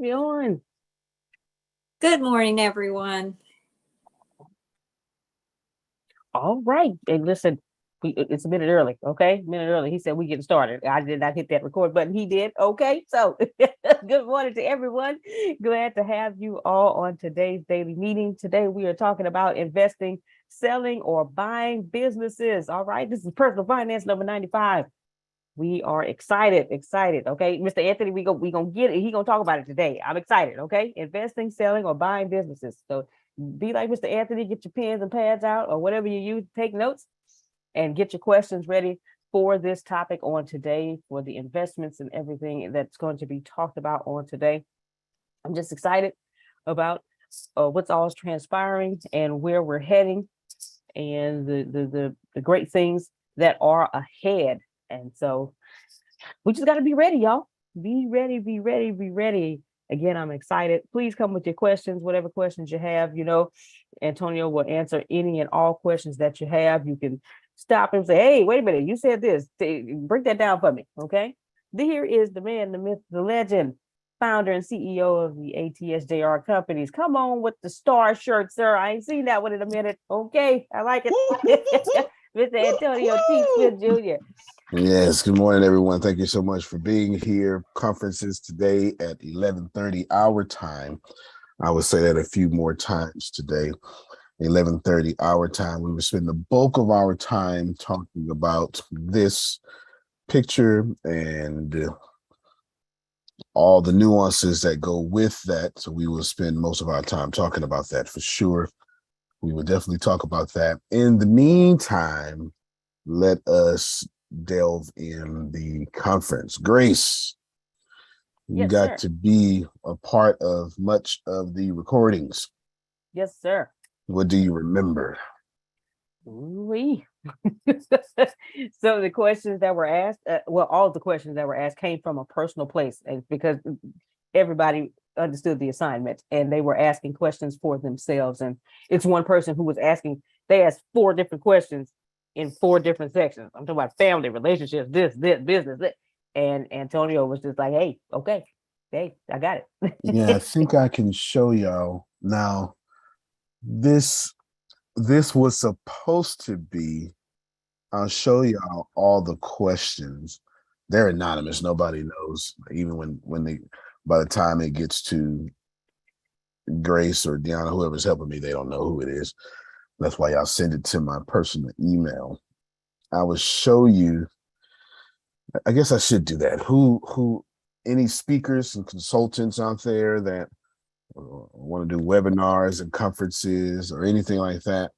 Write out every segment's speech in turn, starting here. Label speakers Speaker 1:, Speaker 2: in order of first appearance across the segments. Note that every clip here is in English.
Speaker 1: you on.
Speaker 2: Good morning, everyone.
Speaker 1: All right. And listen, it's a minute early. Okay. A minute early. He said we getting started. I did not hit that record button. He did. Okay. So good morning to everyone. Glad to have you all on today's daily meeting. Today we are talking about investing, selling, or buying businesses. All right. This is personal finance number 95. We are excited. Okay. Mr. Anthony, we gonna get it. He gonna talk about it today. I'm excited. Okay. Investing, selling, or buying businesses. So be like Mr. Anthony, get your pens and pads out or whatever you use to take notes and get your questions ready for this topic on today, for the investments and everything that's going to be talked about on today. I'm just excited about what's all transpiring and where we're heading and the great things that are ahead. And so we just got to be ready, y'all. Be ready. Again, I'm excited. Please come with your questions, whatever questions you have. Antonio will answer any and all questions that you have. You can stop and say, hey, wait a minute, you said this. Break that down for me, okay? Here is the man, the myth, the legend, founder and CEO of the ATSJR companies. Come on with the star shirt, sir. I ain't seen that one in a minute. Okay, I like it. Mr. Antonio T. Smith Jr.
Speaker 3: Yes, good morning, everyone. Thank you so much for being here. Conferences today at 11:30 our time. I would say that a few more times today. 11:30 our time. We will spend the bulk of our time talking about this picture and all the nuances that go with that. So we will spend most of our time talking about that for sure. We will definitely talk about that. In the meantime, let us delve in the conference. Grace, you
Speaker 1: Yes,
Speaker 3: got
Speaker 1: sir.
Speaker 3: to be a part of much of the recordings.
Speaker 1: Yes, sir.
Speaker 3: What do you remember?
Speaker 1: Ooh-wee. So the questions that were asked, all of the questions that were asked came from a personal place, and because everybody understood the assignment and they were asking questions for themselves. And it's one person who was asking, they asked 4 different questions in 4 different sections. I'm talking about family, relationships, this, business. And Antonio was just like, hey, okay, hey, I got it.
Speaker 3: Yeah, I think I can show y'all now. This was supposed to be, I'll show y'all all the questions. They're anonymous. Nobody knows. Even by the time it gets to Grace or Deanna, whoever's helping me, they don't know who it is. That's why y'all send it to my personal email. I will show you. I guess I should do that. Any speakers and consultants out there that want to do webinars and conferences or anything like that?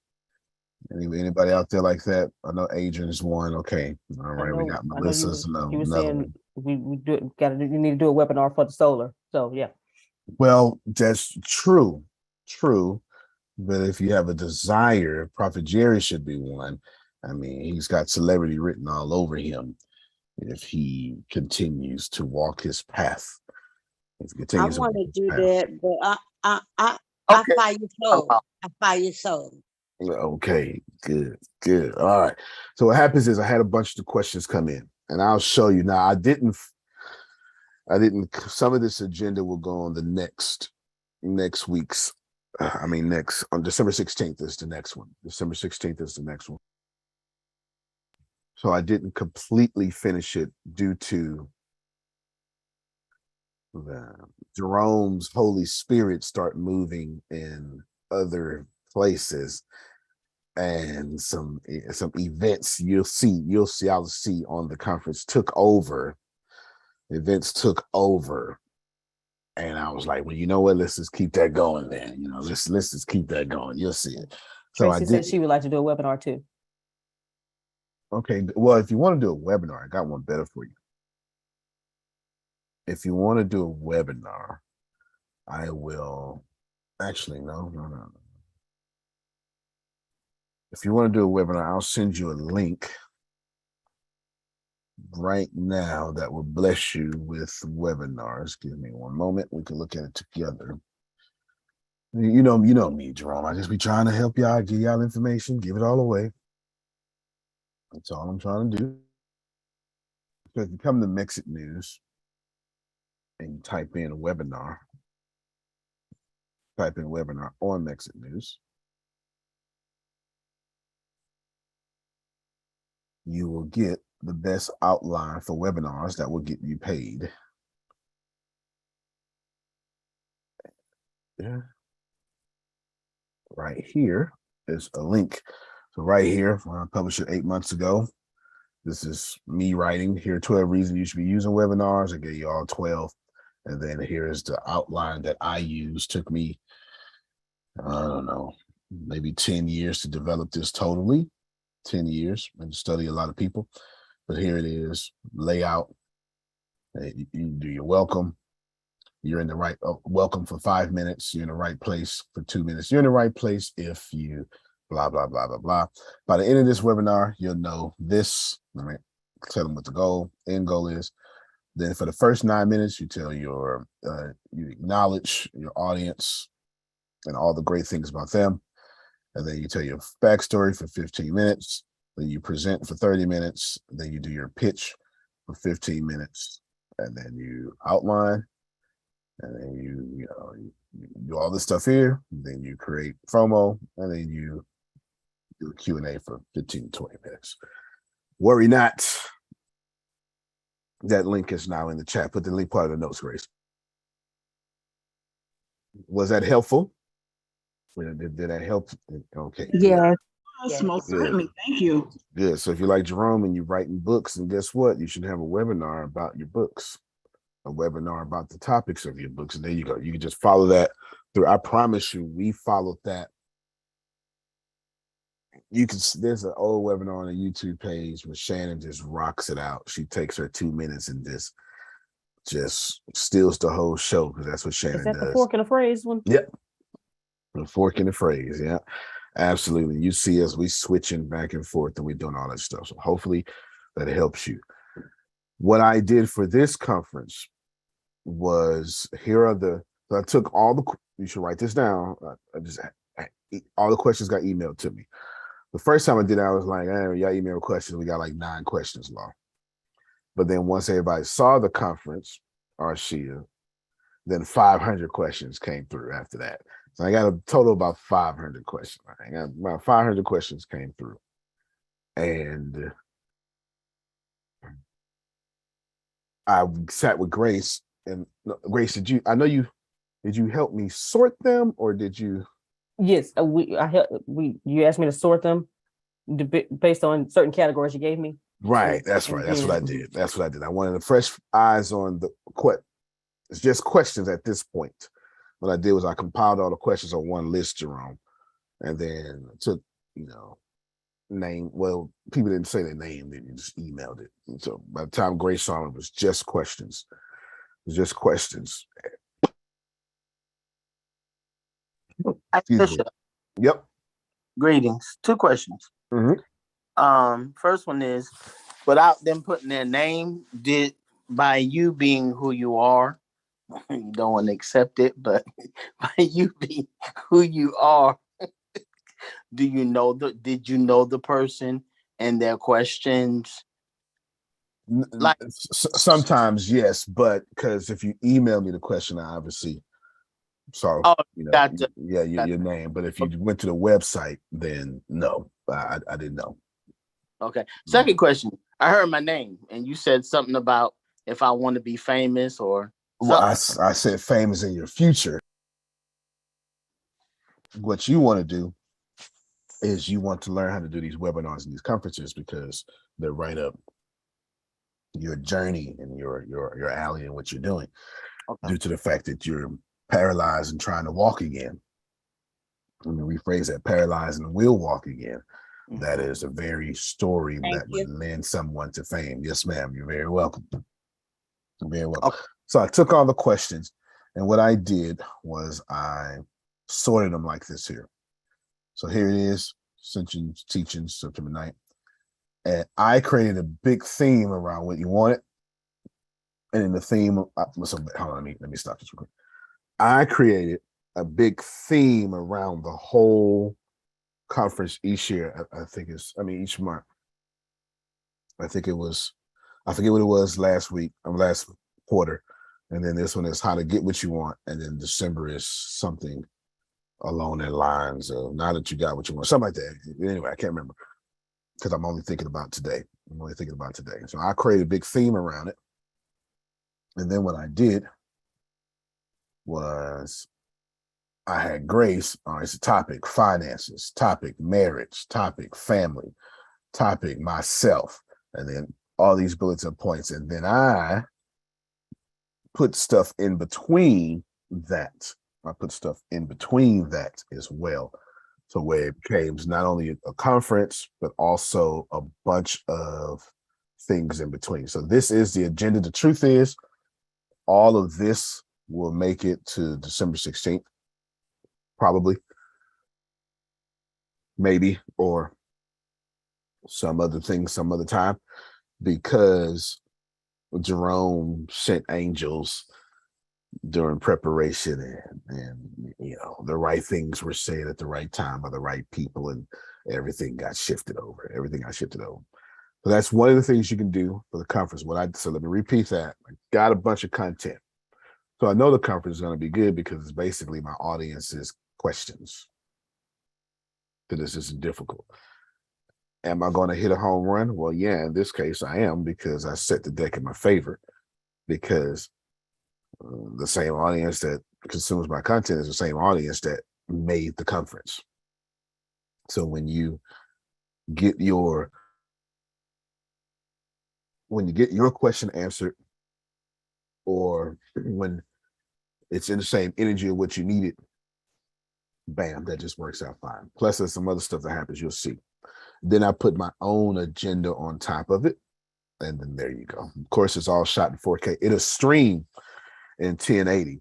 Speaker 3: Anybody out there like that? I know Adrian is one. Okay, all right. We got Melissa's.
Speaker 1: You were saying we you need to do a webinar for the solar. So yeah.
Speaker 3: Well, that's true. But if you have a desire, Prophet Jerry should be one. I mean, he's got celebrity written all over him if he continues to walk his path.
Speaker 4: I want to do that, but I fire your soul. I fire your soul.
Speaker 3: Okay, good. All right. So what happens is I had a bunch of the questions come in, and I'll show you. Now, I didn't. Some of this agenda will go on the next week's. Next on December 16th is the next one. December 16th is the next one. So I didn't completely finish it due to Jerome's Holy Spirit start moving in other places, and some events I'll see on the conference took over. Events took over. And I was like, well, you know what? Let's just keep that going then. Let's just keep that going. You'll see it. So
Speaker 1: Tracy said she would like to do a webinar too.
Speaker 3: Okay. Well, if you want to do a webinar, I got one better for you. If you want to do a webinar, I will actually, no. If you want to do a webinar, I'll send you a link right now that will bless you with webinars. Give me one moment. We can look at it together. You know me, Jerome. I just be trying to help y'all, give y'all information, give it all away. That's all I'm trying to do. So if you come to Mexit News and you type in a webinar, type in webinar on Mexit News, you will get the best outline for webinars that will get you paid. Yeah. Right here is a link. So right here, when I published it 8 months ago, this is me writing here 12 reasons you should be using webinars. I gave you all 12. And then here's the outline that I used. Took me, I don't know, maybe 10 years to develop this totally. 10 years and study a lot of people. But here it is, layout. You do your welcome. You're in the right, welcome for 5 minutes. You're in the right place for 2 minutes. You're in the right place if you blah, blah, blah, blah, blah. By the end of this webinar, you'll know this. All right, tell them what the end goal is. Then for the first 9 minutes, you tell you acknowledge your audience and all the great things about them. And then you tell your backstory for 15 minutes. Then you present for 30 minutes. Then you do your pitch for 15 minutes. And then you outline. And then you do all this stuff here. Then you create promo. And then you do a Q&A for 15 to 20 minutes. Worry not. That link is now in the chat. Put the link part of the notes, Grace. Was that helpful? Did that help? Okay.
Speaker 5: Yes,
Speaker 4: Yes.
Speaker 5: most certainly. Thank you.
Speaker 3: Good. So if you're like Jerome and you're writing books, and guess what? You should have a webinar about your books, a webinar about the topics of your books. And there you go. You can just follow that through. I promise you, we followed that. There's an old webinar on a YouTube page where Shannon just rocks it out. She takes her 2 minutes and just steals the whole show, because that's what Shannon does.
Speaker 1: Is that the fork and a phrase one?
Speaker 3: Yep. The fork and the phrase. Yeah, absolutely. You see us, we switching back and forth and we're doing all that stuff. So hopefully that helps you. What I did for this conference was, I took you should write this down. All the questions got emailed to me. The first time I did it, I was like, y'all email questions. We got like 9 questions long. But then once everybody saw the conference, Arshia, then 500 questions came through after that. So I got a total of about 500 questions. I got about 500 questions came through. And I sat with Grace, and Grace, did you help me sort them, or did you?
Speaker 1: Yes, you asked me to sort them based on certain categories you gave me.
Speaker 3: Right, that's right. That's what I did. That's what I did. I wanted fresh eyes on it's just questions at this point. What I did was I compiled all the questions on one list, Jerome, and then took, name. Well, people didn't say their name; they just emailed it. And so by the time Grace saw it, was just questions. It was just questions.
Speaker 6: Bishop,
Speaker 3: Yep.
Speaker 6: greetings. 2 questions.
Speaker 3: Mhm.
Speaker 6: First one is, without them putting their name, by you being who you are, you don't want to accept it, but by you being who you are, did you know the person and their questions? Like,
Speaker 3: Sometimes yes, but because if you email me the question, I obviously saw
Speaker 6: gotcha.
Speaker 3: your name. But if you went to the website, then no, I didn't know.
Speaker 6: Okay. Second question. I heard my name and you said something about if I want to be famous or
Speaker 3: well, I said famous in your future. What you want to do is you want to learn how to do these webinars and these conferences, because they're right up your journey and your alley and what you're doing. Okay. Due to the fact that you're paralyzed and trying to walk again. Let me rephrase that: paralyzed and will walk again. Mm-hmm. That is a very story would lend someone to fame. Yes, ma'am. You're very welcome. You're very welcome. Okay. So I took all the questions, and what I did was I sorted them like this here. So here it is, Ascension Teachings, September 9th. And I created a big theme around what you wanted. And in the theme, hold on, let me stop this real quick. I created a big theme around the whole conference each year. Each month. I forget what it was last quarter. And then this one is how to get what you want. And then December is something along their lines of now that you got what you want, something like that. Anyway, I can't remember because I'm only thinking about today. So I created a big theme around it. And then what I did was I had Grace, it's a topic, finances, topic, marriage, topic, family, topic, myself, and then all these bulletin points. And then I put stuff in between that. As well. So where it became not only a conference, but also a bunch of things in between. So this is the agenda. The truth is, all of this will make it to December 16th, probably, maybe, or some other thing, some other time, because Jerome sent angels during preparation and the right things were said at the right time by the right people, and everything got shifted over. So that's one of the things you can do for the conference. So let me repeat that. I got a bunch of content. So I know the conference is going to be good because it's basically my audience's questions. So this isn't difficult. Am I going to hit a home run? Well, yeah, in this case I am, because I set the deck in my favor, because the same audience that consumes my content is the same audience that made the conference. So when you get your question answered, or when it's in the same energy of what you needed, bam, that just works out fine. Plus there's some other stuff that happens, you'll see. Then I put my own agenda on top of it, and then there you go. Of course, it's all shot in 4K. It'll stream in 1080,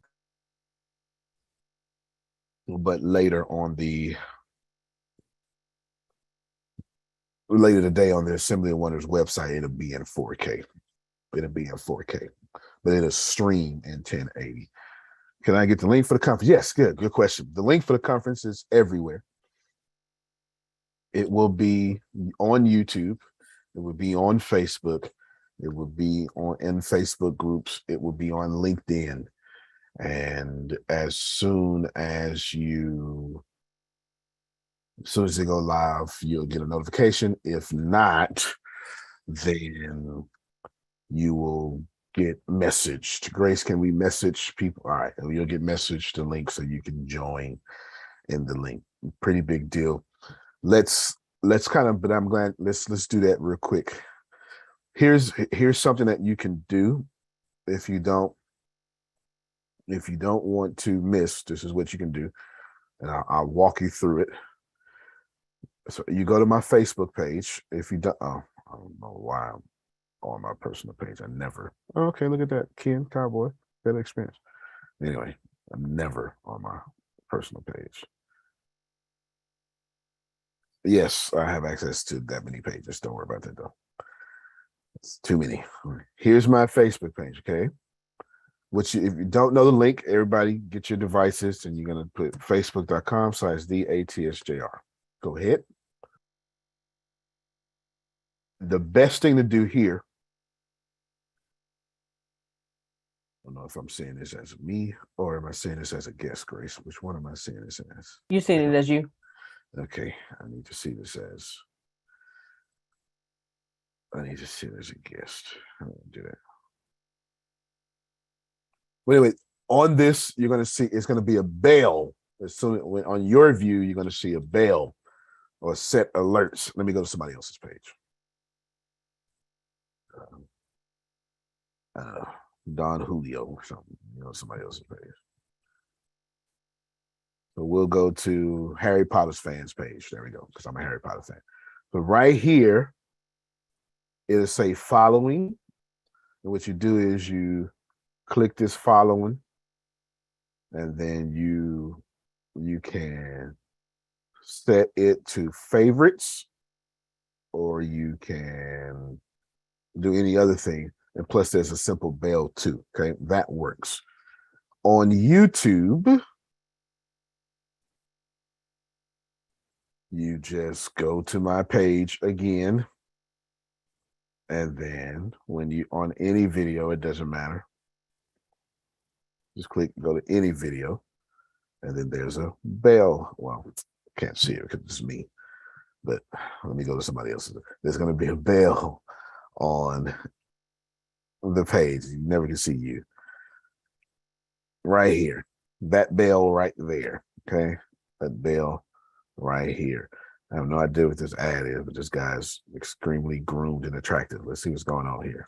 Speaker 3: but later today on the Assembly of Wonders website, it'll be in 4K. But it'll stream in 1080. Can I get the link for the conference? Yes, good question. The link for the conference is everywhere. It will be on YouTube. It will be on Facebook. It will be in Facebook groups. It will be on LinkedIn. And as soon as they go live, you'll get a notification. If not, then you will get messaged. Grace, can we message people? All right, and you'll get messaged the link so you can join in the link. Pretty big deal. Let's kind of, but I'm glad, let's do that real quick. Here's something that you can do if you don't want to miss. This is what you can do, and I'll walk you through it. So you go to my Facebook page. If you don't, I don't know why I'm on my personal page. I never. Okay, look at that, Ken Cowboy, better experience. Anyway, I'm never on my personal page. Yes, I have access to that many pages. Don't worry about that though. It's too many. Here's my Facebook page. Okay. If you don't know the link, everybody get your devices and you're going to put facebook.com/DATSJR. Go ahead. The best thing to do here, I don't know if I'm saying this as me or am I saying this as a guest, Grace? Which one am I saying this as?
Speaker 1: You're saying it as you.
Speaker 3: Okay, I need to see this as a guest. How do I do that? Well, anyway, on this, you're going to see it's going to be a bell. When on your view, you're going to see a bell or set alerts. Let me go to somebody else's page. Don Julio or something, somebody else's page. So we'll go to Harry Potter's fans page. There we go, because I'm a Harry Potter fan. So right here, it'll say following. And what you do is you click this following, and then you can set it to favorites, or you can do any other thing. And plus there's a simple bell too. Okay, that works. On YouTube, you just go to my page again. And then when you on any video, it doesn't matter. Just go to any video. And then there's a bell. Well, can't see it because it's me, but let me go to somebody else's. There's going to be a bell on the page. You never can see you. Right here. That bell right there. Okay. That bell right here. I have no idea what this ad is, but this guy's extremely groomed and attractive. Let's see what's going on here.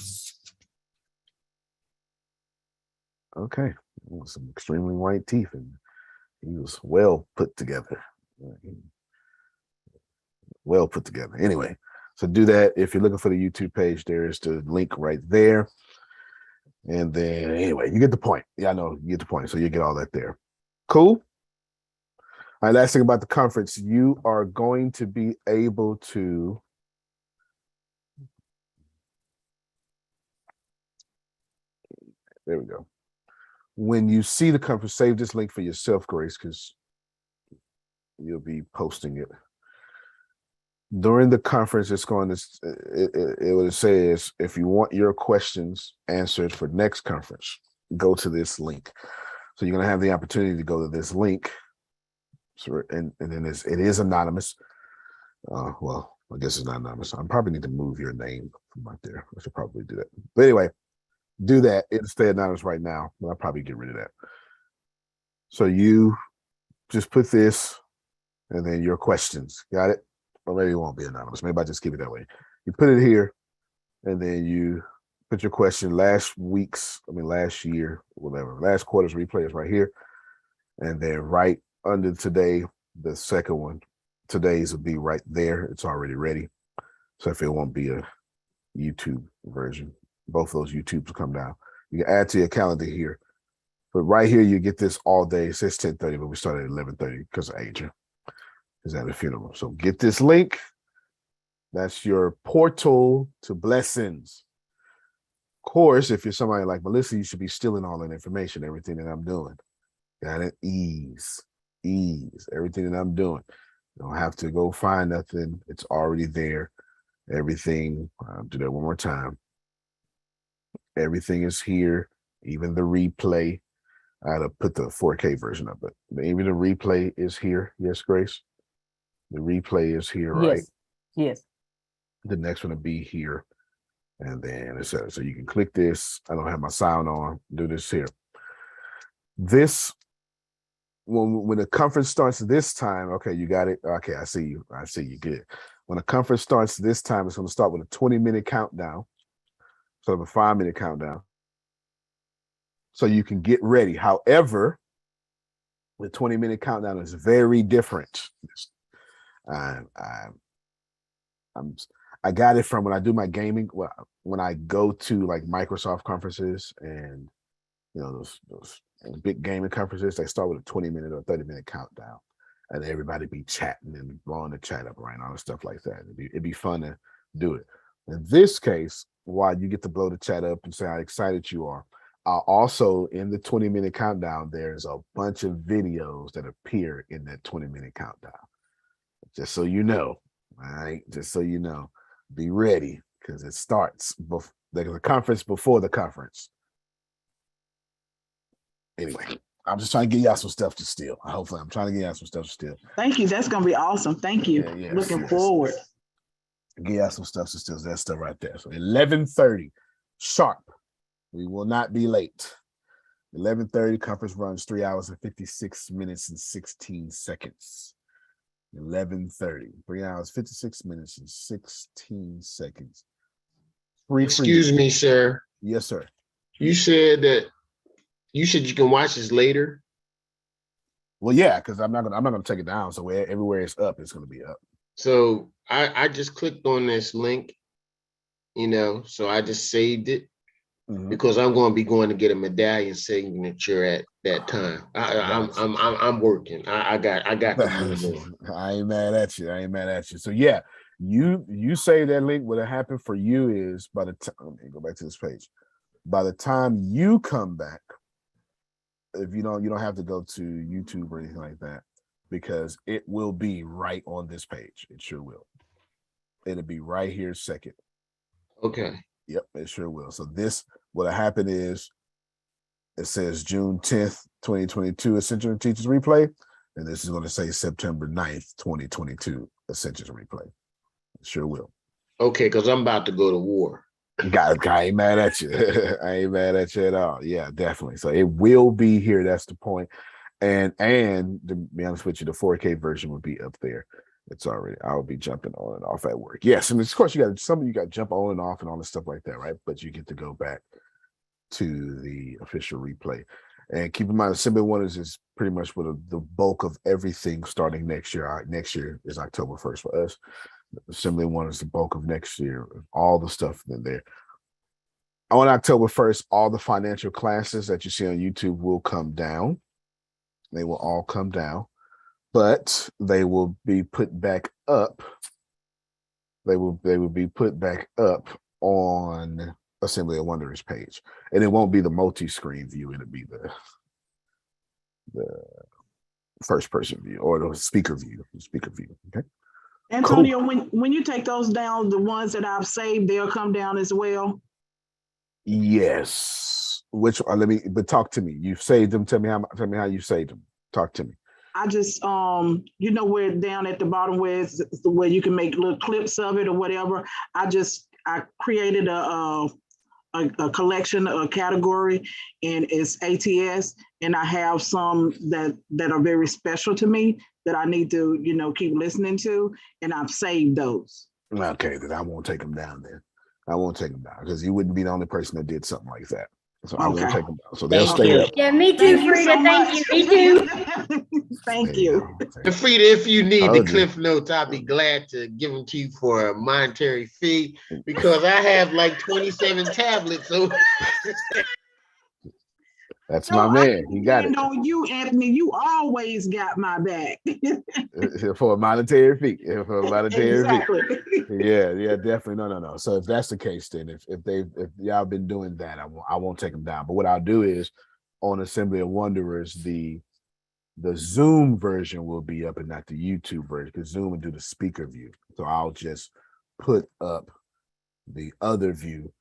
Speaker 3: Okay. Some extremely white teeth, and he was well put together. Well put together. Anyway, so do that. If you're looking for the YouTube page, there is the link right there. And then anyway, you get the point. Yeah, I know you get the point. So you get all that there. Cool. All right, last thing about the conference, you are going to be able to there we go. When you see the conference, save this link for yourself, Grace, because you'll be posting it. During the conference, it's going to, it would say is if you want your questions answered for next conference, go to this link. So you're going to have the opportunity to go to this link. So, and then it is anonymous. Well, I guess it's not anonymous. I probably need to move your name from right there. I should probably do that. But anyway, do that. It'll stay anonymous right now, but I'll probably get rid of that. So you just put this and then your questions. Got it? Or maybe it won't be anonymous. Maybe I just keep it that way. You put it here and then you put your question. Last year, whatever. Last quarter's replay is right here. And then right under today, the second one, today's will be right there. It's already ready. So if it won't be a YouTube version, both those YouTubes will come down. You can add to your calendar here. But right here, you get this all day. It says 10:30, but we started at 11:30 because of Adrian is at a funeral. So get this link. That's your portal to blessings. Of course, if you're somebody like Melissa, you should be stealing all that information, everything that I'm doing. Got it? Ease. Everything that I'm doing. You don't have to go find nothing. It's already there. Everything. I'll do that one more time. Everything is here. Even the replay. I had to put the 4K version up, but even the replay is here. Yes, Grace? The replay is here, right?
Speaker 1: Yes.
Speaker 3: The next one will be here. And then it says, so you can click this. I don't have my sound on. Do this here. This, when the conference starts this time, okay, you got it. Okay, I see you. Good. When the conference starts this time, it's going to start with a 20-minute countdown. So a 5-minute countdown. So you can get ready. However, the 20-minute countdown is very different. I got it from when I do my gaming. Well, when I go to like Microsoft conferences and those big gaming conferences, they start with a 20-minute or 30-minute countdown, and everybody be chatting and blowing the chat up, right, and all the stuff like that. It'd be fun to do it. In this case, while you get to blow the chat up and say how excited you are, also in the 20-minute countdown, there's a bunch of videos that appear in that 20-minute countdown. Just so you know, all right? Just so you know, be ready because it starts before there's a conference before the conference. Anyway, I'm just trying to get y'all some stuff to steal. Hopefully, I'm trying to get y'all some stuff to steal.
Speaker 5: Thank you. That's going to be awesome. Thank you.
Speaker 3: Yeah,
Speaker 5: Looking forward.
Speaker 3: Get y'all some stuff to steal. That stuff right there. So 11:30 sharp. We will not be late. 11:30 conference runs 3 hours and 56 minutes and 16 seconds. 11:30, 3 hours, 56 minutes and 16 seconds.
Speaker 7: Excuse me, sir.
Speaker 3: Yes, sir.
Speaker 7: You said you can watch this later.
Speaker 3: Well, yeah, because I'm not gonna take it down. So everywhere it's up, it's gonna be up.
Speaker 7: So I just clicked on this link, so I just saved it because I'm going to be going to get a medallion signature at that time. I'm working. I got the
Speaker 3: I ain't mad at you. So yeah, you say that link. What happened for you is by the time, let me go back to this page. By the time you come back, if you don't have to go to YouTube or anything like that, because it will be right on this page. It sure will. It'll be right here second.
Speaker 7: Okay.
Speaker 3: Yep, it sure will. So this, what'll happen is it says June 10th, 2022 Essential Teachers Replay. And this is going to say September 9th, 2022 Essentials Replay. It sure will.
Speaker 7: Okay, because I'm about to go to war.
Speaker 3: I ain't mad at you. I ain't mad at you at all. Yeah, definitely. So it will be here. That's the point. And to be honest with you, the 4K version will be up there. It's already, I'll be jumping on and off at work. Yes, and of course some of you got to jump on and off and all this stuff like that, right? But you get to go back to the official replay. And keep in mind, Assembly Wonders is pretty much what the bulk of everything starting next year. Next year is October 1st for us. Assembly Wonders is the bulk of next year, all the stuff in there. On October 1st, all the financial classes that you see on YouTube will come down. They will all come down, but they will be put back up. They will be put back up on Assembly of Wonders page, and it won't be the multi-screen view. It'll be the first person view or the speaker view. Okay.
Speaker 5: Antonio, cool. when you take those down, the ones that I've saved, they'll come down as well.
Speaker 3: Yes. But talk to me. You've saved them. Tell me how you saved them. Talk to me.
Speaker 5: I just where down at the bottom where you can make little clips of it or whatever. I created a collection, a category, and it's ATS, and I have some that are very special to me that I need to keep listening to, and I've saved those.
Speaker 3: Okay, then I won't take them down then. I won't take them down because you wouldn't be the only person that did something like that. So I won't take them down. So they'll stay up.
Speaker 8: Yeah, me too, Frida. Thank you. Me too.
Speaker 5: Thank you.
Speaker 7: And Frida, if you need the Cliff Notes, I'll be glad to give them to you for a monetary fee because I have like 27 tablets. So
Speaker 3: that's my man. He got it.
Speaker 5: On you, Anthony. You always got my back.
Speaker 3: For a monetary fee.
Speaker 5: Exactly.
Speaker 3: Fee. Yeah, definitely. No. So if that's the case, then if y'all been doing that, I won't take them down. But what I'll do is on Assembly of Wanderers, the Zoom version will be up and not the YouTube version because Zoom will do the speaker view. So I'll just put up the other view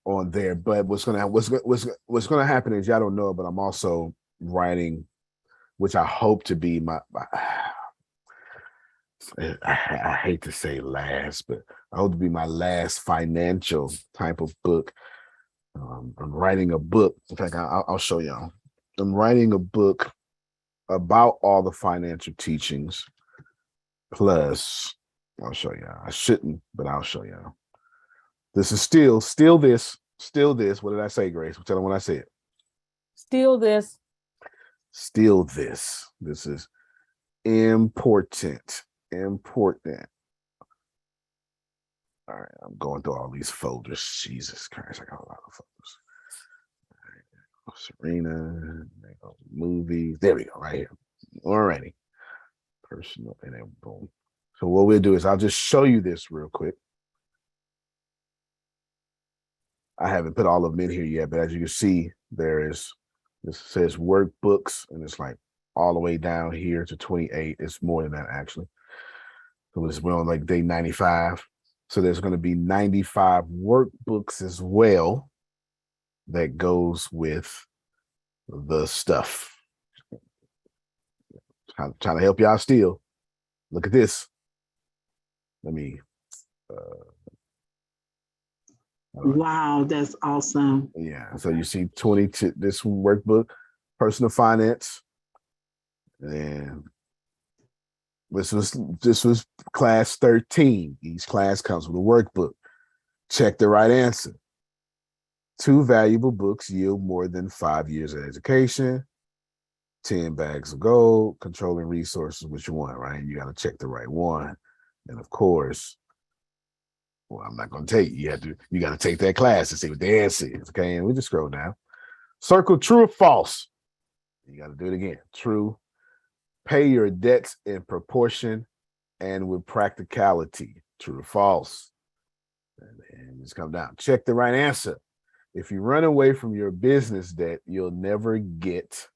Speaker 3: on there. But what's gonna happen is y'all don't know, but I'm also writing, which I hope to be my I hate to say last, but I hope to be my last financial type of book. I'm writing a book. In fact, I'll show y'all. I'm writing a book about all the financial teachings. Plus, I'll show y'all. I shouldn't, but I'll show y'all. This is still this. What did I say, Grace? Tell them what I said.
Speaker 1: Still this.
Speaker 3: This is important. All right, I'm going through all these folders. Jesus Christ, I got a lot of folders. All right. Serena, movies. There we go, right here. Alrighty. Personal, and then boom. So what we'll do is I'll just show you this real quick. I haven't put all of them in here yet, but as you can see, this says workbooks, and it's like all the way down here to 28. It's more than that, actually. So we're on like day 95. So there's going to be 95 workbooks as well that goes with the stuff. Trying to help y'all still. Look at this. Let me
Speaker 5: wow, that's awesome.
Speaker 3: Yeah, so you see 22 this workbook, personal finance, and this was class 13. Each class comes with a workbook. Check the right answer. 2 valuable books yield more than 5 years of education. 10 bags of gold. Controlling resources, which one, right? You got to check the right one. And of course, well, I'm not going to take you. You got to take that class to see what the answer is. Okay, and we just scroll down. Circle true or false. You got to do it again. True. Pay your debts in proportion and with practicality. True or false. And then just come down. Check the right answer. If you run away from your business debt, you'll never get.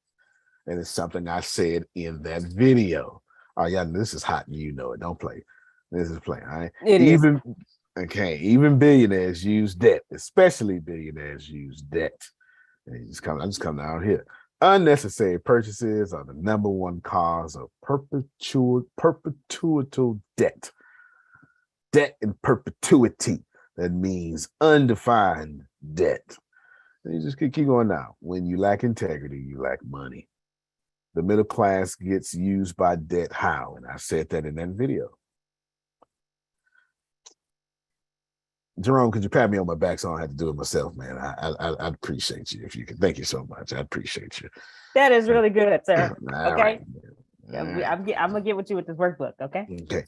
Speaker 3: And it's something I said in that video. Oh, yeah, this is hot and you know it. Don't play. This is playing. All right. Even billionaires use debt, especially billionaires use debt. And I just come down here. Unnecessary purchases are the number one cause of perpetual debt. Debt in perpetuity. That means undefined debt. And you just keep going now. When you lack integrity, you lack money. The middle class gets used by debt. How? And I said that in that video. Jerome, could you pat me on my back so I don't have to do it myself, man? I'd appreciate you if you could. Thank you so much. I appreciate you.
Speaker 1: That is really good, sir.
Speaker 3: All
Speaker 1: Okay.
Speaker 3: Right.
Speaker 1: I'm gonna get with you with this workbook. Okay.
Speaker 3: Okay.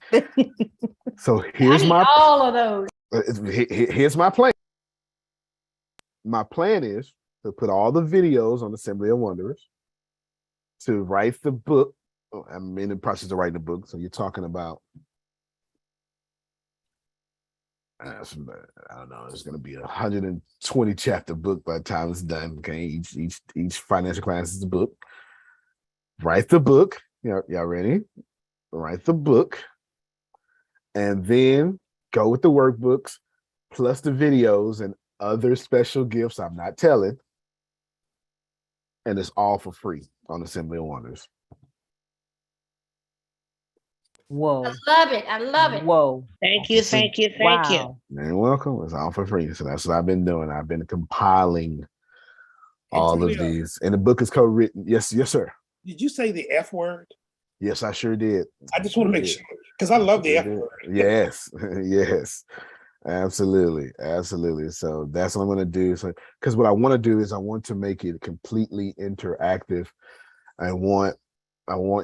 Speaker 3: So here's
Speaker 8: all of those.
Speaker 3: here's my plan. My plan is to put all the videos on Assembly of Wonders, to write the book. I'm in the process of writing the book. So you're talking about, I don't know, it's going to be a 120 chapter book by the time it's done. Okay, each financial class is a book. Write the book. Y'all ready? Write the book, and then go with the workbooks plus the videos and other special gifts I'm not telling, and it's all for free on Assembly of Wonders.
Speaker 1: Whoa.
Speaker 8: I love it. I love it.
Speaker 1: Whoa.
Speaker 4: Thank you, thank you, thank you.
Speaker 3: You're welcome. It's all for free. So that's what I've been doing. I've been compiling all of these, and the book is co-written. Yes, sir.
Speaker 9: Did you say the F word?
Speaker 3: Yes, I sure did.
Speaker 9: I just want to make sure, because I love the F word.
Speaker 3: Yes, yes, absolutely. So that's what I'm going to do. So, because what I want to do is I want to make it completely interactive. I want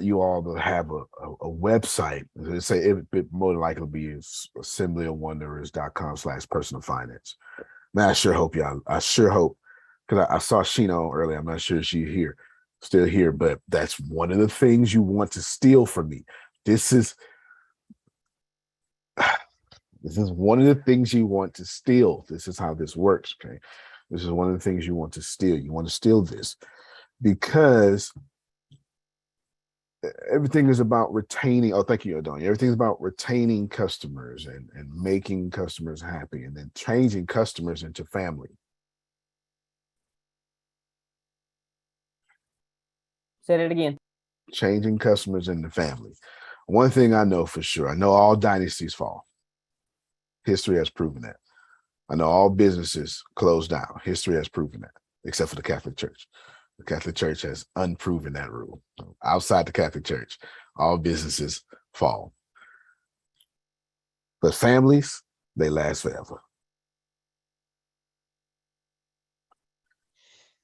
Speaker 3: you all to have a website. Say it more likely be assemblyofwonders.com/personal-finance. Man, I sure hope, because I saw Sheena earlier. I'm not sure if she's still here, but that's one of the things you want to steal from me. This is one of the things you want to steal. This is how this works. Okay, this is one of the things you want to steal. You want to steal this because everything is about retaining. Oh, thank you, Adonia. Everything's about retaining customers and making customers happy, and then changing customers into family.
Speaker 1: Say it again.
Speaker 3: Changing customers into family. One thing I know for sure, I know all dynasties fall. History has proven that. I know all businesses close down. History has proven that, except for the Catholic Church. The Catholic Church has unproven that rule. Outside the Catholic Church, all businesses fall. But families, they last forever.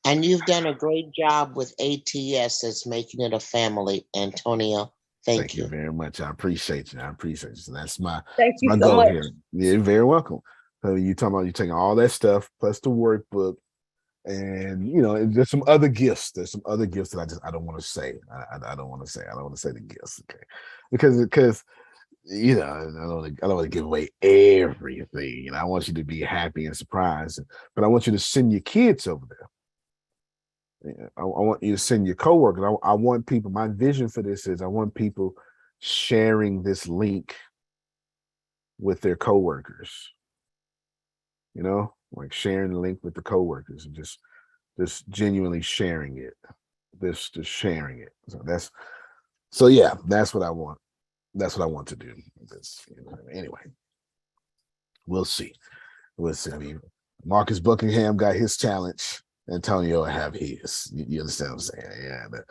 Speaker 4: And you've done a great job with ATS as making it a family, Antonio. Thank you
Speaker 3: very much. I appreciate you. So that's my
Speaker 1: goal
Speaker 3: so here. Yeah, you're very welcome. So you're taking all that stuff plus the workbook, and there's some other gifts. There's some other gifts that I don't want to say. I don't want to say. I don't want to say the gifts, okay? Because I don't want to give away everything. I want you to be happy and surprised, but I want you to send your kids over there. I want you to send your coworkers. I want people. My vision for this is I want people sharing this link with their coworkers. Like sharing the link with the coworkers and just genuinely sharing it. Just sharing it. That's what I want. That's what I want to do. Anyway, we'll see. I mean, Marcus Buckingham got his challenge. Antonio will have his. You understand what I'm saying? Yeah, the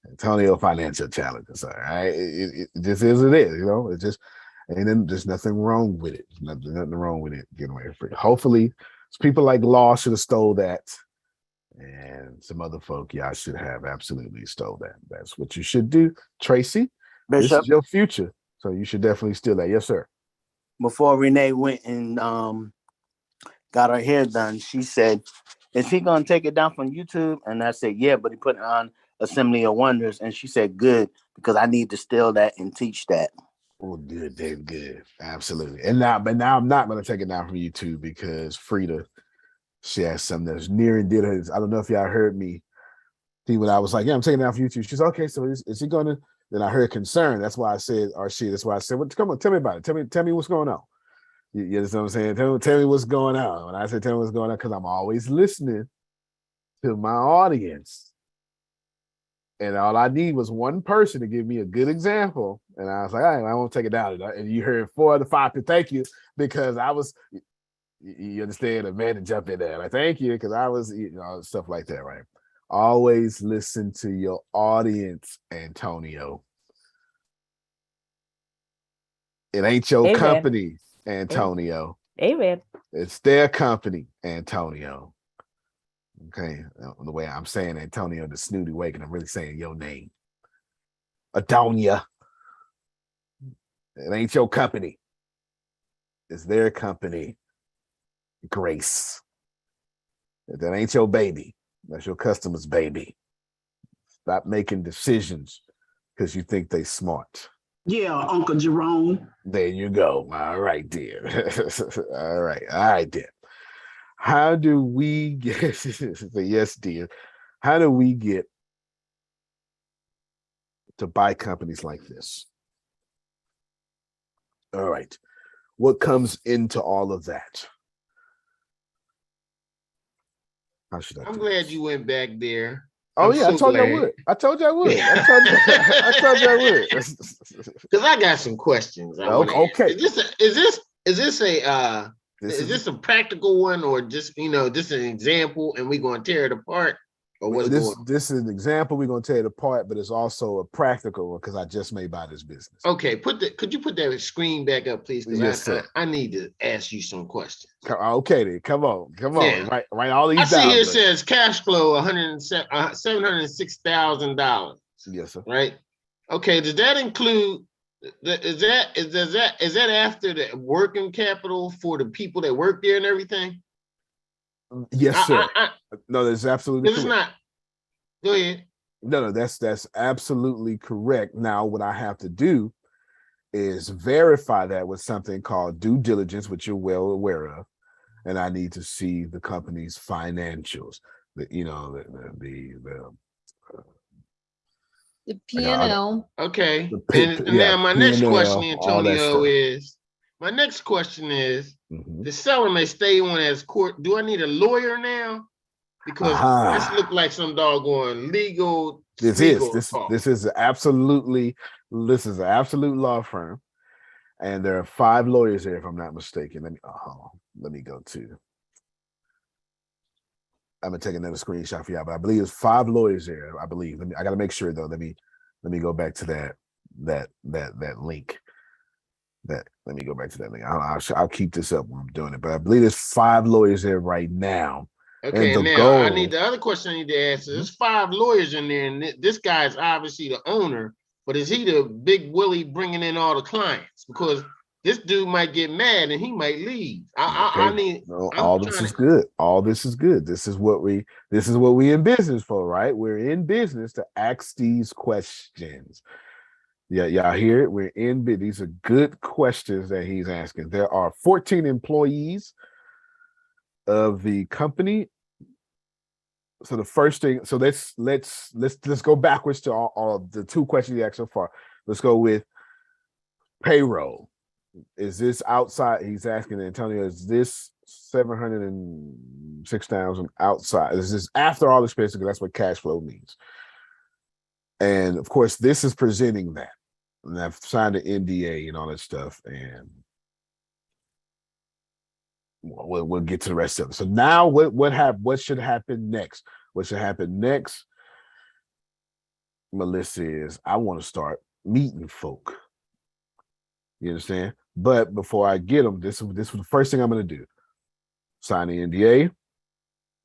Speaker 3: Antonio financial challenges. All right, it just is what it is. It just, and then there's nothing wrong with it. Nothing wrong with it. Getting away free. Hopefully, people like Law should have stole that, and some other folk, y'all should have absolutely stole that. That's what you should do, Tracy. Bishop. This is your future, so you should definitely steal that. Yes, sir.
Speaker 6: Before Renee went and got her hair done, she said, "Is he gonna take it down from YouTube?" And I said, "Yeah, but he put it on Assembly of Wonders." And she said, "Good, because I need to steal that and teach that."
Speaker 3: Oh, good, Dave, good, absolutely. And now I'm not gonna take it down from YouTube because Frida, she has something that's near and dear to hers. I don't know if y'all heard me. When I was like, "Yeah, I'm taking it down from YouTube," she's okay. So is he gonna? Then I heard concern. That's why I said, That's why I said, "Well, come on, tell me about it. Tell me what's going on." You understand what I'm saying? Tell me what's going on. When I say tell me what's going on, because I'm always listening to my audience. And all I need was one person to give me a good example. And I was like, all right, I won't take it down. And you heard 4 of the 5 to thank you, because I was, you understand, a man to jump in there. Like, thank you, because I was, stuff like that, right? Always listen to your audience, Antonio. It ain't your
Speaker 1: Amen.
Speaker 3: company, Antonio.
Speaker 1: Amen.
Speaker 3: It's their company, Antonio. Okay, the way I'm saying Antonio the snooty wake, and I'm really saying your name, Adonia. It ain't your company. It's their company, Grace. That ain't your baby. That's your customer's baby. Stop making decisions because you think they smart.
Speaker 5: Yeah, Uncle Jerome.
Speaker 3: There you go. All right, dear. All right, dear. How do we get, yes, dear. How do we get to buy companies like this? All right. What comes into all of that? How should I?
Speaker 7: I'm glad you went back there.
Speaker 3: Oh, yeah, I told you I would. I told you I would. I told you I would.
Speaker 7: Because I got some questions.
Speaker 3: Okay.
Speaker 7: Is this a practical one, or just just an example, and we're going to tear it apart, or what's going on?
Speaker 3: This is an example. We're going to tear it apart, but it's also a practical one because I just may buy this business.
Speaker 7: Okay, could you put that screen back up, please? Because
Speaker 3: yes,
Speaker 7: I need to ask you some questions.
Speaker 3: Okay, then come on.
Speaker 7: Yeah.
Speaker 3: Write all these
Speaker 7: I see
Speaker 3: down.
Speaker 7: here it says cash flow $706,000.
Speaker 3: Yes, sir.
Speaker 7: Right. Okay. Does that include? Is that after the working capital for the people that work there and everything?
Speaker 3: Yes, sir. No, that's absolutely correct.
Speaker 7: It's not. Go ahead.
Speaker 3: No, that's absolutely correct. Now, what I have to do is verify that with something called due diligence, which you're well aware of, and I need to see the company's financials. The
Speaker 2: P&L.
Speaker 7: Okay. Now my next question, Antonio, is the seller may stay on as court. Do I need a lawyer now? Because this look like some doggone legal.
Speaker 3: This is absolutely an absolute law firm, and there are 5 lawyers there, if I'm not mistaken. Let me go to. I'm gonna take another screenshot for y'all, but I believe there's 5 lawyers there. I believe. I got to make sure though. Let me go back to that link. Let me go back to that link. I'll keep this up when I'm doing it, but I believe there's 5 lawyers there right now.
Speaker 7: Okay, now I need the other question I need to ask. There's 5 lawyers in there, and this guy is obviously the owner, but is he the big Willie bringing in all the clients? Because this dude might get mad and he might leave.
Speaker 3: All this is good. All this is good. This is what we in business for, right? We're in business to ask these questions. Yeah, y'all hear it? We're in business. These are good questions that he's asking. There are 14 employees of the company. So the first thing, so let's go backwards to all the 2 questions you asked so far. Let's go with payroll. Is this outside? He's asking Antonio, is this 706,000 outside? Is this after all expenses? Because that's what cash flow means. And of course, this is presenting that. And I've signed an NDA and all that stuff. And we'll get to the rest of it. So now what should happen next? What should happen next, Melissa, is I want to start meeting folk. You understand? But before I get them, this was the first thing I'm going to do. Sign the NDA,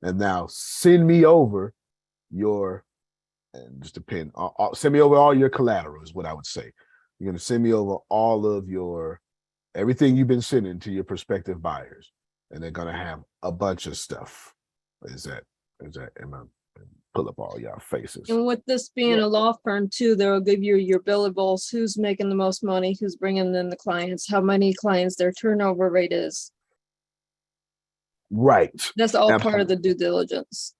Speaker 3: and now send me over send me over all your collateral is what I would say. You're going to send me over all of everything you've been sending to your prospective buyers, and they're going to have a bunch of stuff. Pull up all y'all faces.
Speaker 2: And with this being a law firm too, they'll give you your billables, who's making the most money, who's bringing in the clients, how many clients, their turnover rate is.
Speaker 3: Right.
Speaker 2: That's all part of the due diligence.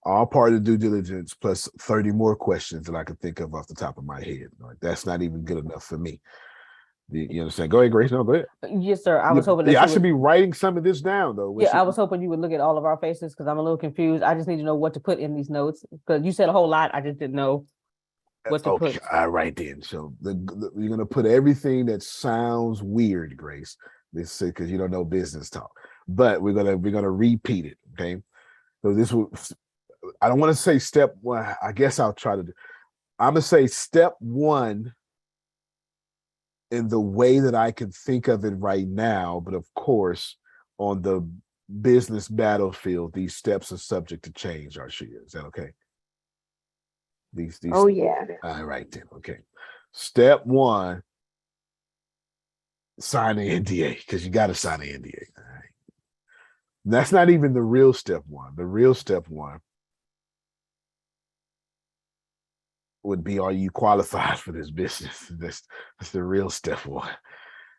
Speaker 3: All part of the due diligence, plus 30 more questions that I could think of off the top of my head. Like, that's not even good enough for me.
Speaker 10: You understand? Go ahead, Grace. No, go ahead.
Speaker 1: Yes, sir. I was hoping that
Speaker 10: Yeah, I
Speaker 1: you
Speaker 10: should
Speaker 1: would,
Speaker 10: be writing some of this down though.
Speaker 1: yeah, I was hoping you would look at all of our faces because I'm a little confused. I just need to know what to put in these notes because you said a whole lot. I just didn't know what to
Speaker 10: Okay,
Speaker 1: put.
Speaker 10: all right then. So you're gonna put everything that sounds weird, Grace. This because you don't know business talk, but we're gonna repeat it. Okay. So this will. I don't want to say step one. I guess I'll try to do. I'm gonna say step one in the way that I can think of it right now, but of course, on the business battlefield, these steps are subject to change. Arshia, is that okay? These.
Speaker 11: Oh yeah.
Speaker 10: All right then. Okay. Step one: sign the NDA because you got to sign the NDA. All right. That's not even the real step one. The real step one would be, are you qualified for this business? That's the real step one.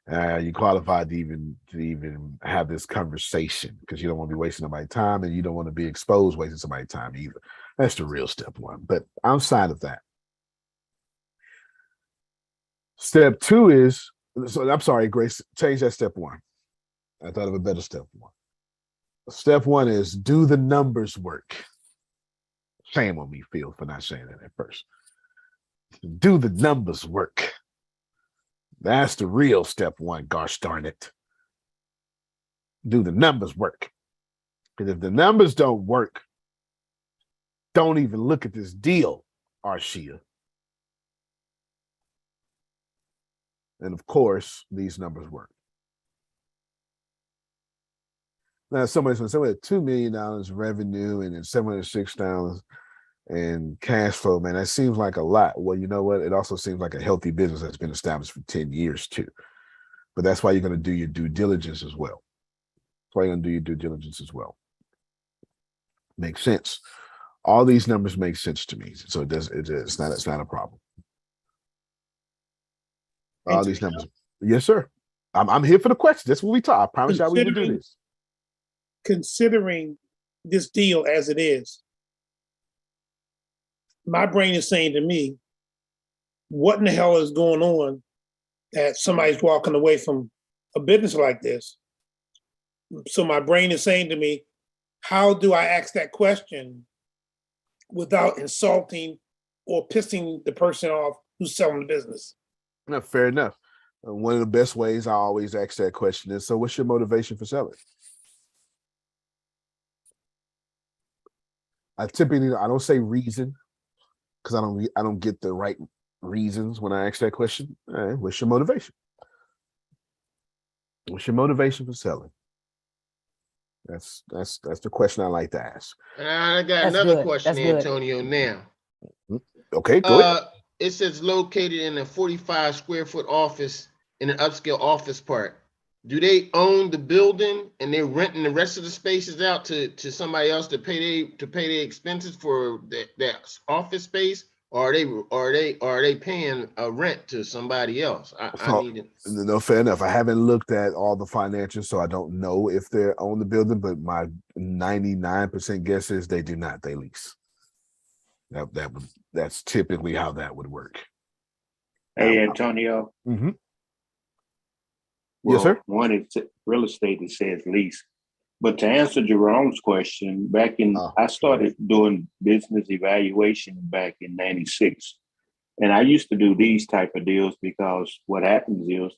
Speaker 10: You qualified to even have this conversation because you don't want to be wasting nobody's time and you don't want to be exposed wasting somebody's time either. That's the real step one. But outside of that, step two is, so I'm sorry, Grace, change that step one. I thought of a better step one. Step one is do the numbers work. Shame on me, Phil, for not saying that at first. Do the numbers work? That's the real step one, gosh darn it. Do the numbers work? Because if the numbers don't work, don't even look at this deal, Arshia. And of course, these numbers work. Now, somebody had $2 million revenue and then $706 in cash flow, man, that seems like a lot. Well, you know what? It also seems like a healthy business that's been established for 10 years too. But that's why you're going to do your due diligence as well. That's why you're going to do your due diligence as well. Makes sense. All these numbers make sense to me. So it's not a problem. All these numbers. Yes, sir. I'm here for the questions. That's what we talk. I promise y'all we will do this.
Speaker 9: Considering this deal as it is, my brain is saying to me, what in the hell is going on that somebody's walking away from a business like this? So my brain is saying to me, how do I ask that question without insulting or pissing the person off who's selling the business?
Speaker 10: No, fair enough. One of the best ways I always ask that question is, so what's your motivation for selling? I don't say reason because I don't get the right reasons when I ask that question. All right, what's your motivation? What's your motivation for selling? That's the question I like to ask.
Speaker 7: I got another question, Antonio. Now,
Speaker 10: okay, go ahead.
Speaker 7: It says located in a 45 square foot office in an upscale office park. Do they own the building and they're renting the rest of the spaces out to somebody else to pay their expenses for that office space, or are they paying a rent to somebody else? I need to.
Speaker 10: No, fair enough. I haven't looked at all the financials, so I don't know if they own the building, but my 99% guess is they do not. They lease. That's typically how that would work.
Speaker 12: Hey, Antonio.
Speaker 10: Mm-hmm.
Speaker 12: Well,
Speaker 10: yes, sir.
Speaker 12: One is real estate, it says lease. But to answer Jerome's question, I started doing business evaluation back in 96. And I used to do these type of deals because what happens is,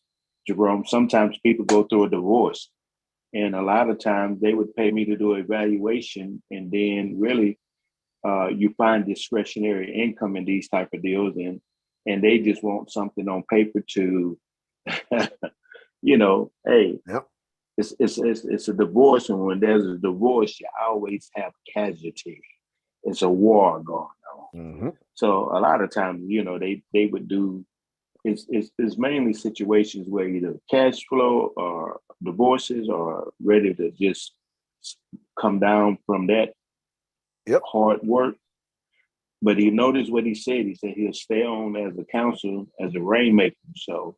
Speaker 12: Jerome, sometimes people go through a divorce. And a lot of times they would pay me to do evaluation. And then really, you find discretionary income in these type of deals. And they just want something on paper to... hey,
Speaker 10: yep.
Speaker 12: It's a divorce, and when there's a divorce, you always have casualty. It's a war going on.
Speaker 10: Mm-hmm.
Speaker 12: So a lot of times, they would do. It's mainly situations where either cash flow or divorces are ready to just come down from that hard work. But you notice what he said. He said he'll stay on as a counsel, as a rainmaker. So.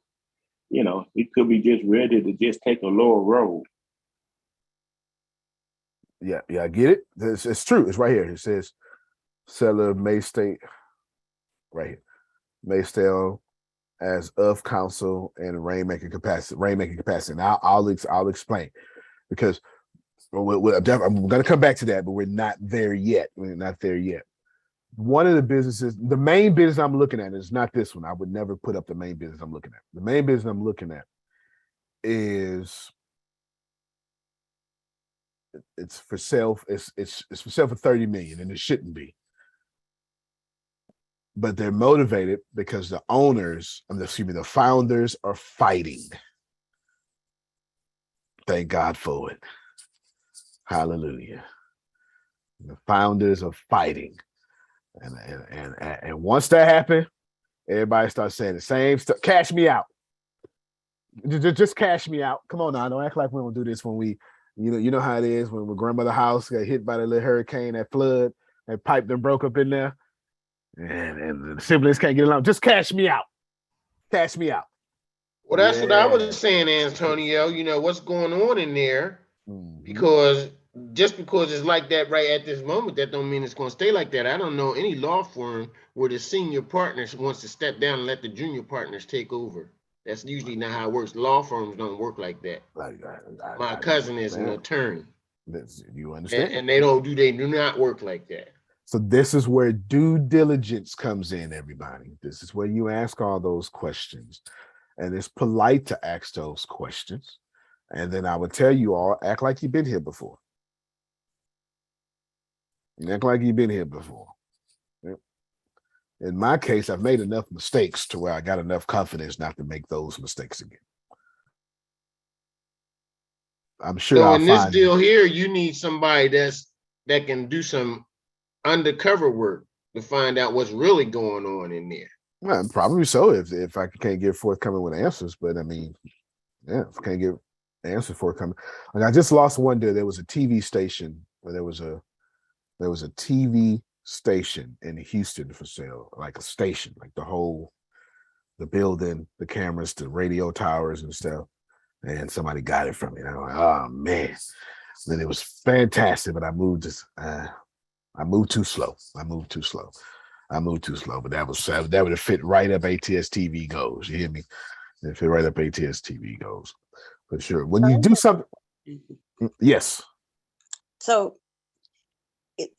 Speaker 12: It could be just ready to just take a lower road.
Speaker 10: Yeah, I get it. It's true. It's right here. It says seller may stay right here. May stay on as of counsel and rainmaking capacity. And I'll explain, because I'm going to come back to that, but we're not there yet. One of the businesses, the main business I'm looking at is not this one. I would never put up the main business I'm looking at. The main business I'm looking at is it's for sale. It's for sale for 30 million, and it shouldn't be. But they're motivated because the founders are fighting. Thank God for it. Hallelujah. The founders are fighting. And once that happened, everybody starts saying the same stuff. Cash me out. Just cash me out. Come on now. Don't act like we don't do this when we, you know how it is when grandmother house got hit by the little hurricane, that flood, that pipe that broke up in there. And the siblings can't get along. Just cash me out. Cash me out.
Speaker 7: Well, that's what I was saying, Antonio. What's going on in there, because just because it's like that right at this moment, that don't mean it's going to stay like that. I don't know any law firm where the senior partners wants to step down and let the junior partners take over. That's usually not how it works. Law firms don't work like that. My cousin is an attorney.
Speaker 10: You understand?
Speaker 7: And they do not work like that.
Speaker 10: So this is where due diligence comes in, everybody. This is where you ask all those questions. And it's polite to ask those questions. And then I would tell you all, act like you've been here before. Act like you've been here before. In my case, I've made enough mistakes to where I got enough confidence not to make those mistakes again. I'm sure.
Speaker 7: So in this deal here, you need somebody that can do some undercover work to find out what's really going on in there.
Speaker 10: Well, probably so if I can't get forthcoming with answers. But I mean, yeah, if I can't get answers forthcoming. Like I just lost one deal. There was a TV station where there was a TV station in Houston for sale, like a station, like the building, the cameras, the radio towers and stuff. And somebody got it from me. And I'm like, oh man. Then it was fantastic, but I moved too slow. But that would have fit right up ATS TV goes. You hear me? It fit right up ATS TV goes. For sure. When you do something, yes.
Speaker 4: So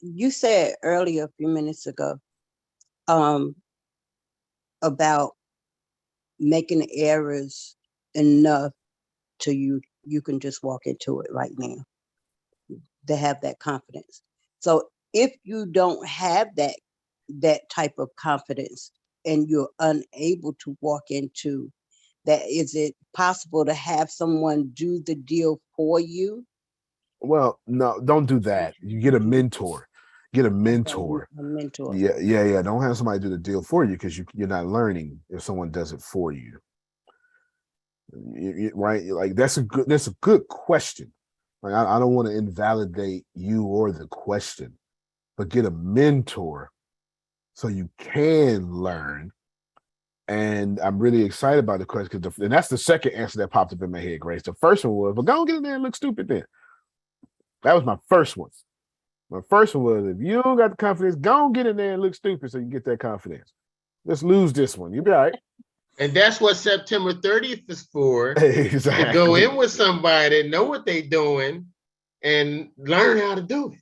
Speaker 4: you said earlier, a few minutes ago, about making errors enough till you can just walk into it right now, to have that confidence. So if you don't have that type of confidence and you're unable to walk into that, is it possible to have someone do the deal for you?
Speaker 10: Well, no, don't do that. You get a mentor. A mentor. Yeah. Don't have somebody do the deal for you, because you're not learning if someone does it for you. Right? Like that's a good question. Like I don't want to invalidate you or the question, but get a mentor so you can learn. And I'm really excited about the question, and that's the second answer that popped up in my head, Grace. The first one was, but go get in there and look stupid then. That was my first one. My first one was, if you don't got the confidence, go get in there and look stupid so you get that confidence. Let's lose this one. You'll be all right.
Speaker 7: And that's what September 30th is for.
Speaker 10: Exactly.
Speaker 7: To go in with somebody that know what they're doing and learn how to do it.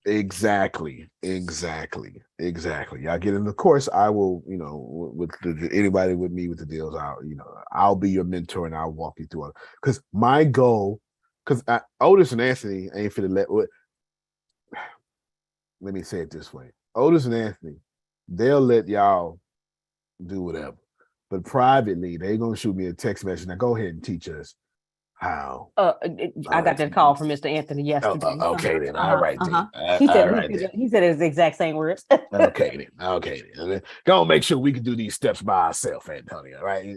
Speaker 10: Exactly. Y'all get in the course. I will, with anybody with me with the deals, I'll be your mentor and I'll walk you through it. Because my goal, Otis and Anthony ain't finna let me say it this way. Otis and Anthony, they'll let y'all do whatever. But privately, they're going to shoot me a text message. Now go ahead and teach us how.
Speaker 1: I got that call from Mr. Anthony yesterday.
Speaker 10: Okay then. All right then.
Speaker 1: He said his exact same words.
Speaker 10: Okay then. Go make sure we can do these steps by ourselves, Antonio. Right?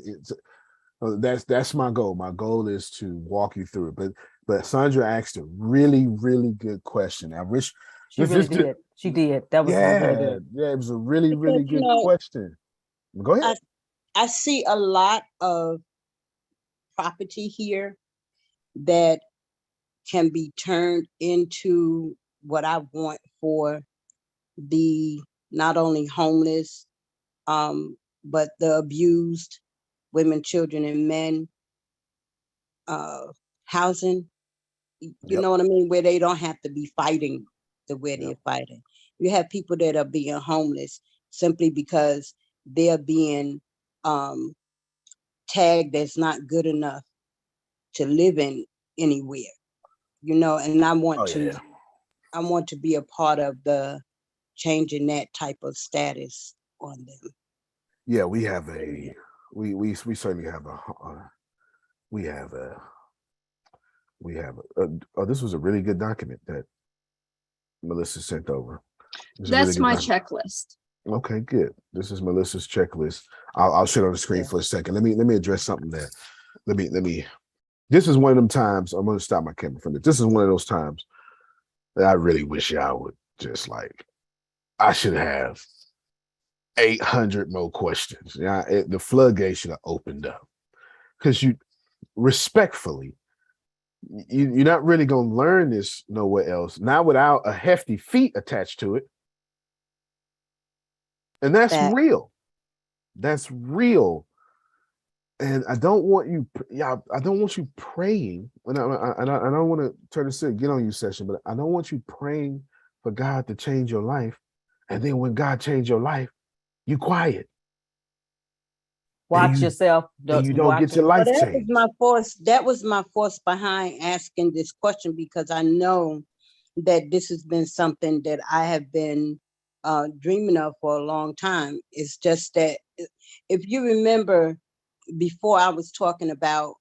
Speaker 10: That's my goal. My goal is to walk you through it. But Sandra asked a really, really good question. I wish
Speaker 1: she really did. She did. That was really good.
Speaker 10: Yeah, it was a really, really good question. Go ahead.
Speaker 4: I see a lot of property here that can be turned into what I want for the not only homeless, but the abused women, children, and men housing, you know what I mean, where they don't have to be fighting the way they're fighting. You have people that are being homeless simply because they're being tagged as not good enough to live in anywhere, you know, and I want to be a part of the changing that type of status on them.
Speaker 10: Yeah, we have we certainly have this was a really good document that Melissa sent over.
Speaker 2: That's my checklist.
Speaker 10: Okay, good. This is Melissa's checklist. I'll share it on the screen for a second. Let me address something there. Let me. This is one of them times. I'm going to stop my camera from this. This is one of those times that I really wish y'all would just like. I should have 800 more questions. Yeah, the floodgates should have opened up, because you respectfully, you're not really going to learn this nowhere else. Not without a hefty fee attached to it. And that's real. That's real. And I don't want you, I don't want you praying. And I don't want to turn this get on you session, but I don't want you praying for God to change your life. And then when God changed your life, you quiet.
Speaker 1: Watch yourself.
Speaker 10: You don't get your life changed.
Speaker 4: That was my force behind asking this question, because I know that this has been something that I have been dreaming of for a long time. It's just that if you remember, before I was talking about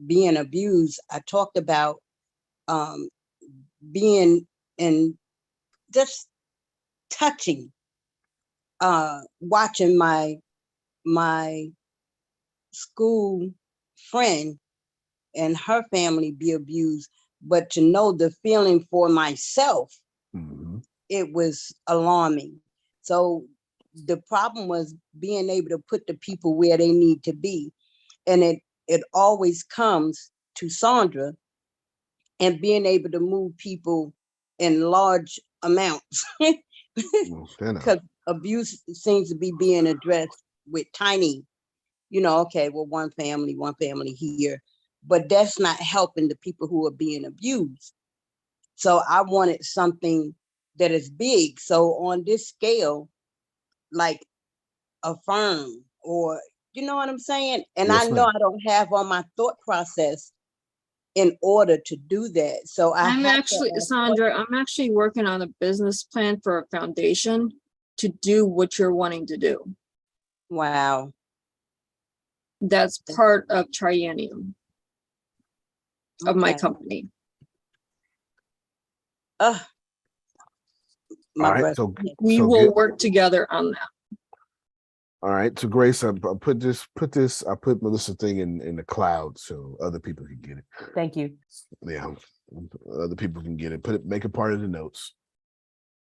Speaker 4: being abused, I talked about being in just touching, watching my school friend and her family be abused, but to know the feeling for myself, it was alarming. So the problem was being able to put the people where they need to be. And it always comes to Sandra and being able to move people in large amounts. Because abuse seems to be being addressed with tiny, okay, well, one family here, but that's not helping the people who are being abused. So I wanted something that is big. So on this scale, like a firm, or you know what I'm saying? And
Speaker 10: yes,
Speaker 4: I know I don't have on my thought process in order to do that. So
Speaker 2: Sandra, I'm actually working on a business plan for a foundation to do what you're wanting to do.
Speaker 4: Wow.
Speaker 2: That's part of Triennium of my company.
Speaker 10: All right, so
Speaker 2: we will work together on that.
Speaker 10: All right, so Grace, I put Melissa thing in the cloud so other people can get it.
Speaker 1: Thank you.
Speaker 10: Yeah, other people can get it. Make it part of the notes.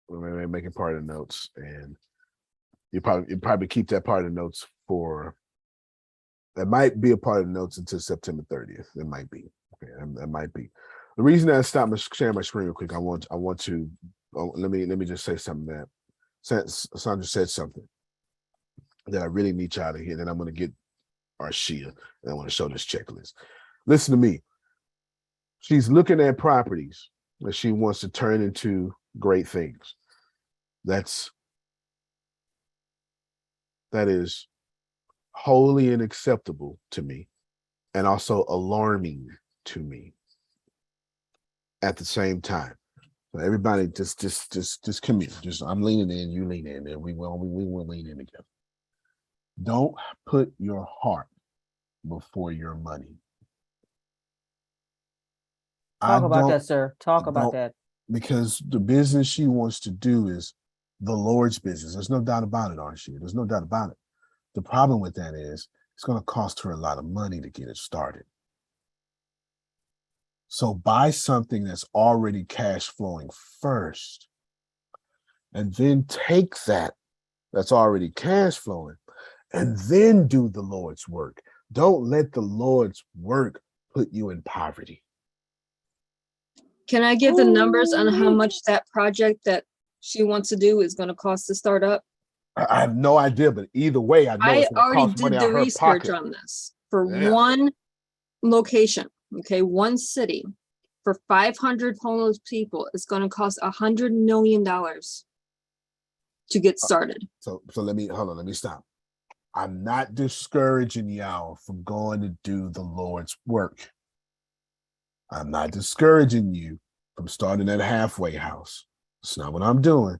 Speaker 10: Make it part of the notes, and you probably keep that part of the notes for. That might be a part of the notes until September 30th. It might be. Okay, that might be. The reason I stopped sharing my screen real quick, I want to let me just say something that Sandra said something that I really need y'all to hear. Then I'm going to get Arshia and I want to show this checklist. Listen to me. She's looking at properties that she wants to turn into great things. That is wholly unacceptable to me and also alarming to me at the same time. So everybody just come here. I'm leaning in, you lean in, and we will lean in together. Don't put your heart before your money.
Speaker 1: Talk about that, sir. Talk about that.
Speaker 10: Because the business she wants to do is the Lord's business. There's no doubt about it, Arshia. There's no doubt about it. The problem with that is it's going to cost her a lot of money to get it started. So buy something that's already cash flowing first, and then take that's already cash flowing, and then do the Lord's work. Don't let the Lord's work put you in poverty.
Speaker 2: Can I give the numbers on how much that project that she wants to do is going to cost to start up?
Speaker 10: I have no idea, but either way, I know
Speaker 2: I
Speaker 10: it's gonna
Speaker 2: already
Speaker 10: cost money
Speaker 2: did
Speaker 10: out
Speaker 2: the
Speaker 10: her
Speaker 2: research
Speaker 10: pocket.
Speaker 2: on this for
Speaker 10: Yeah.
Speaker 2: one location, okay, one city. For 500 homeless people, it's going to cost $100 million to get started.
Speaker 10: So let me hold on. Let me stop. I'm not discouraging y'all from going to do the Lord's work. I'm not discouraging you from starting that halfway house. It's not what I'm doing.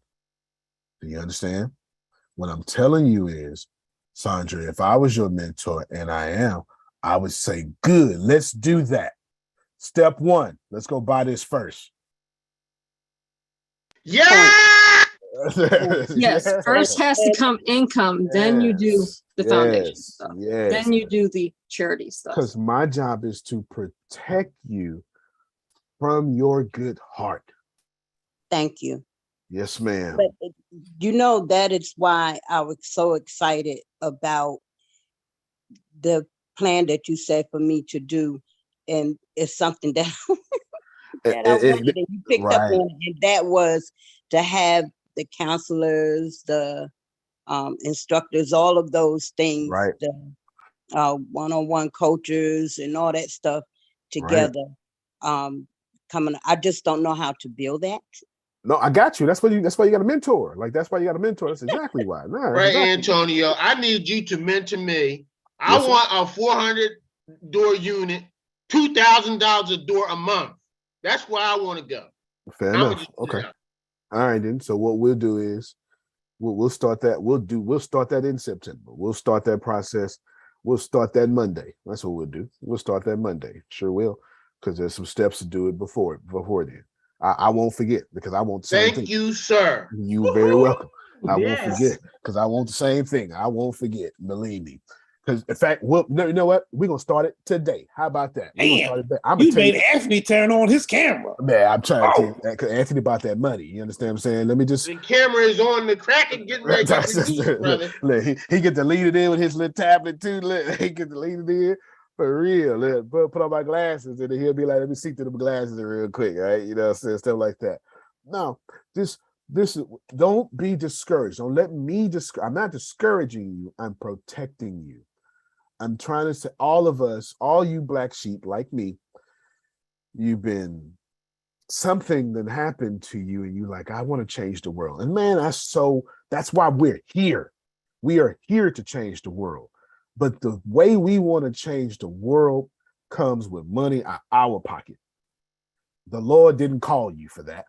Speaker 10: Do you understand? What I'm telling you is, Sandra, if I was your mentor, and I am, I would say, good, let's do that. Step one, let's go buy this first.
Speaker 7: Yeah.
Speaker 2: Yes, first has to come income, then you do the foundation stuff.
Speaker 10: Yes.
Speaker 2: Then you do the charity stuff.
Speaker 10: Because my job is to protect you from your good heart.
Speaker 4: Thank you.
Speaker 10: Yes, ma'am.
Speaker 4: But you know, that is why I was so excited about the plan that you said for me to do. And it's something that, that I wanted, and you picked up on it. And that was to have the counselors, the instructors, all of those things, the one-on-one coaches and all that stuff together. Coming, I just don't know how to build that.
Speaker 10: No, I got you. That's why you got a mentor. Like, that's why you got a mentor. That's exactly why. No,
Speaker 7: Right,
Speaker 10: exactly.
Speaker 7: Antonio. I need you to mentor me.
Speaker 10: Yes,
Speaker 7: I want a 400 door unit, $2,000 a door a month. That's where I want to go.
Speaker 10: Fair enough. Okay. All right, then. So what we'll do is we'll start that. We'll start that in September. We'll start that process. We'll start that Monday. That's what we'll do. We'll start that Monday. Sure will, because there's some steps to do it before then. I won't forget, because I want the same thing.
Speaker 7: Thank you, sir.
Speaker 10: You're very welcome. I won't
Speaker 5: Yes.
Speaker 10: forget, because I want the same thing. I won't forget. Believe me. Because in fact, no, you know what? We're gonna start it today. How about that?
Speaker 9: Man, you made Anthony turn on his camera.
Speaker 10: Man, I'm trying to tell Anthony about that money. You understand what I'm saying? Let me just.
Speaker 7: The camera is on the crack and getting ready to eat, brother.
Speaker 10: Look, he get to lead it in with his little tablet too. Look, he get to lead it in for real. Look, put on my glasses, and then he'll be like, "Let me see through the glasses real quick," right? You know what I'm saying? Stuff like that. No, this is. Don't be discouraged. Don't let me discourage. I'm not discouraging you. I'm protecting you. I'm trying to say, all of us, all you black sheep like me, you've been something that happened to you, and you like, I want to change the world. And man, that's why we're here. We are here to change the world. But the way we want to change the world comes with money out our pocket. The Lord didn't call you for that.